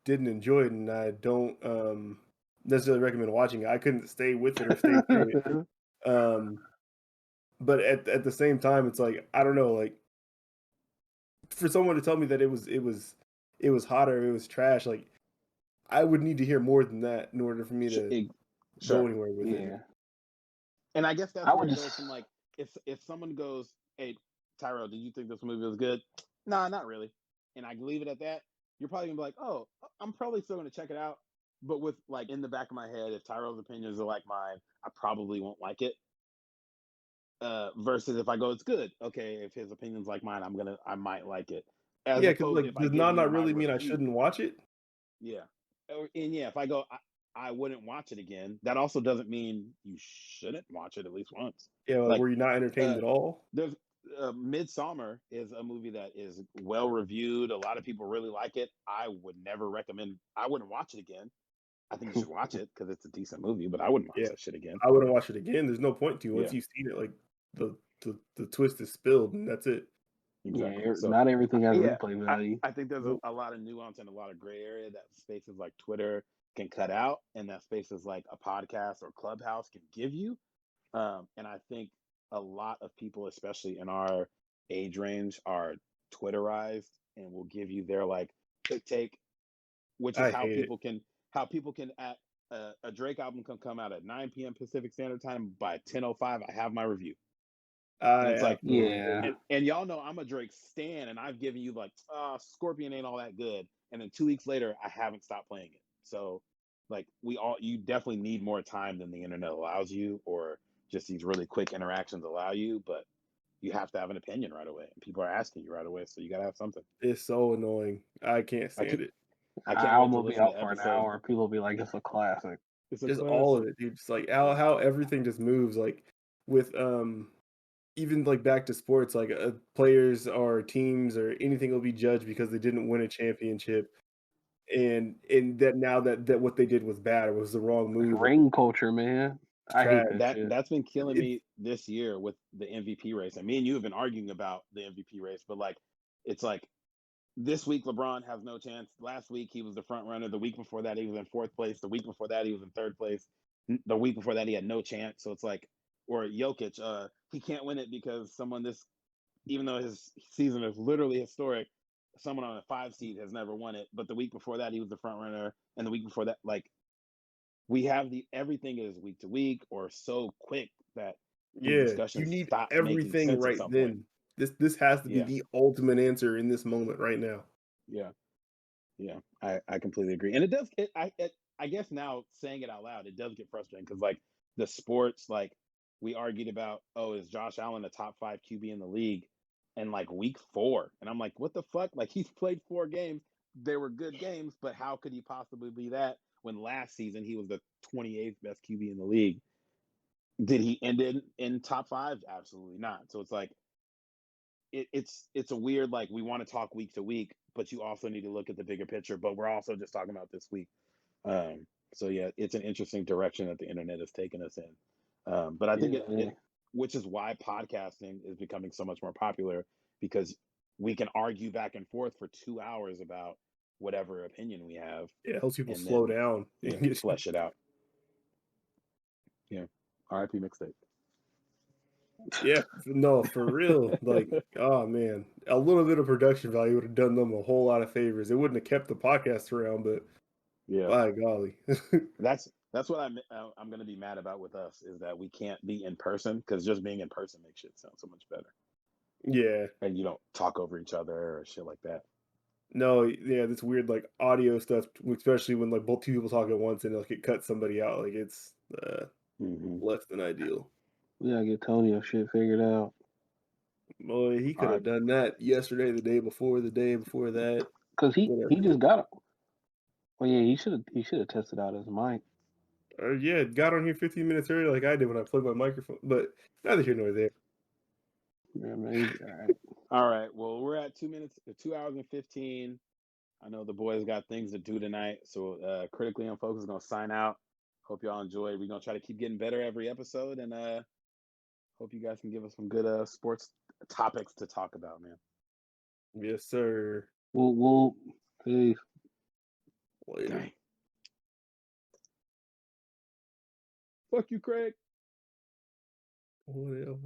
didn't enjoy it, and I don't necessarily recommend watching it. I couldn't stay with it or stay through it. But at the same time, it's like, I don't know, like for someone to tell me that it was hot or it was trash, like I would need to hear more than that in order for me to go anywhere with it. And I guess that's where it goes from like, if someone goes, hey, Tyrell, did you think this movie was good? Nah, not really. And I leave it at that. You're probably going to be like, oh, I'm probably still going to check it out. But with like in the back of my head, if Tyrell's opinions are like mine, I probably won't like it. Versus if I go, it's good. Okay, if his opinion's like mine, I might like it. Because like, does not really mean I shouldn't watch it? Yeah. And yeah, if I go, I wouldn't watch it again. That also doesn't mean you shouldn't watch it at least once. Yeah, like, were you not entertained at all? There's Midsummer is a movie that is well reviewed. A lot of people really like it. I would never recommend. I wouldn't watch it again. I think you should watch it because it's a decent movie, but I wouldn't watch that shit again. I wouldn't watch it again. There's no point to. Once Yeah. you've seen it, like the twist is spilled, and that's it. Exactly. Yeah, So, not everything has replay value. I think there's a lot of nuance and a lot of gray area that spaces like Twitter can cut out, and that spaces like a podcast or Clubhouse can give you. And I think a lot of people, especially in our age range, are Twitterized and will give you their like quick take, which is how people can at a Drake album can come out at 9 p.m. Pacific Standard Time. By 10:05, I have my review. It's like, and y'all know I'm a Drake stan, and I've given you like, Scorpion ain't all that good, and then 2 weeks later, I haven't stopped playing it. So, like, you definitely need more time than the internet allows you, or just these really quick interactions allow you. But you have to have an opinion right away, and people are asking you right away, so you gotta have something. It's so annoying. I can't stand it. I can't album will be out for an hour. People will be like, "It's a classic." Just all of it, dude. Just like how everything just moves. Like with even like back to sports, like players or teams or anything will be judged because they didn't win a championship, and that now that what they did was bad or was the wrong move. Ring culture, man. I hate that shit. That's been killing me this year with the MVP race. And me and you have been arguing about the MVP race, but like, it's like this week LeBron has no chance. Last week he was the front runner. The week before that he was in 4th place. The week before that he was in 3rd place. The week before that he had no chance. So it's like, or Jokic, he can't win it because even though his season is literally historic, someone on a 5 seed has never won it. But the week before that he was the front runner, and the week before that, like, we have everything is week to week or so quick that you need everything right then. This has to be the ultimate answer in this moment right now. Yeah, I completely agree, and it does. I guess now saying it out loud, it does get frustrating because like the sports, like we argued about, is Josh Allen a top 5 QB in the league, and like week 4, and I'm like, what the fuck? Like he's played 4 games, they were good games, but how could he possibly be that when last season he was the 28th best QB in the league? Did he end in top 5? Absolutely not. So it's like it's a weird, like, we want to talk week to week, but you also need to look at the bigger picture. But we're also just talking about this week. So yeah, it's an interesting direction that the internet has taken us in. But I think which is why podcasting is becoming so much more popular, because we can argue back and forth for 2 hours about whatever opinion we have. Yeah, it helps people slow down and flesh it out. Yeah. RIP mixtape. Yeah, no, for real. Like, oh man, a little bit of production value would have done them a whole lot of favors. It wouldn't have kept the podcast around, but by golly, that's what I'm going to be mad about with us, is that we can't be in person, because just being in person makes shit sound so much better. Yeah, and you don't talk over each other or shit like that. No, yeah, this weird like audio stuff, especially when like both 2 people talk at once and like it cuts somebody out. Like it's less than ideal. We gotta get Tonio shit figured out. Boy, he could have done that yesterday, the day before that. Because he just got it. Well, yeah, he should have tested out his mic. Yeah, got on here 15 minutes early like I did when I plugged my microphone. But neither here nor there. Yeah, man. All right. All right. Well, we're at 2 hours and 15. I know the boys got things to do tonight, so Critically Unfocused is gonna sign out. Hope y'all enjoyed. We're gonna try to keep getting better every episode, and hope you guys can give us some good sports topics to talk about, man. Yes, sir. We'll peace. Later. Fuck you, Craig. Whatever.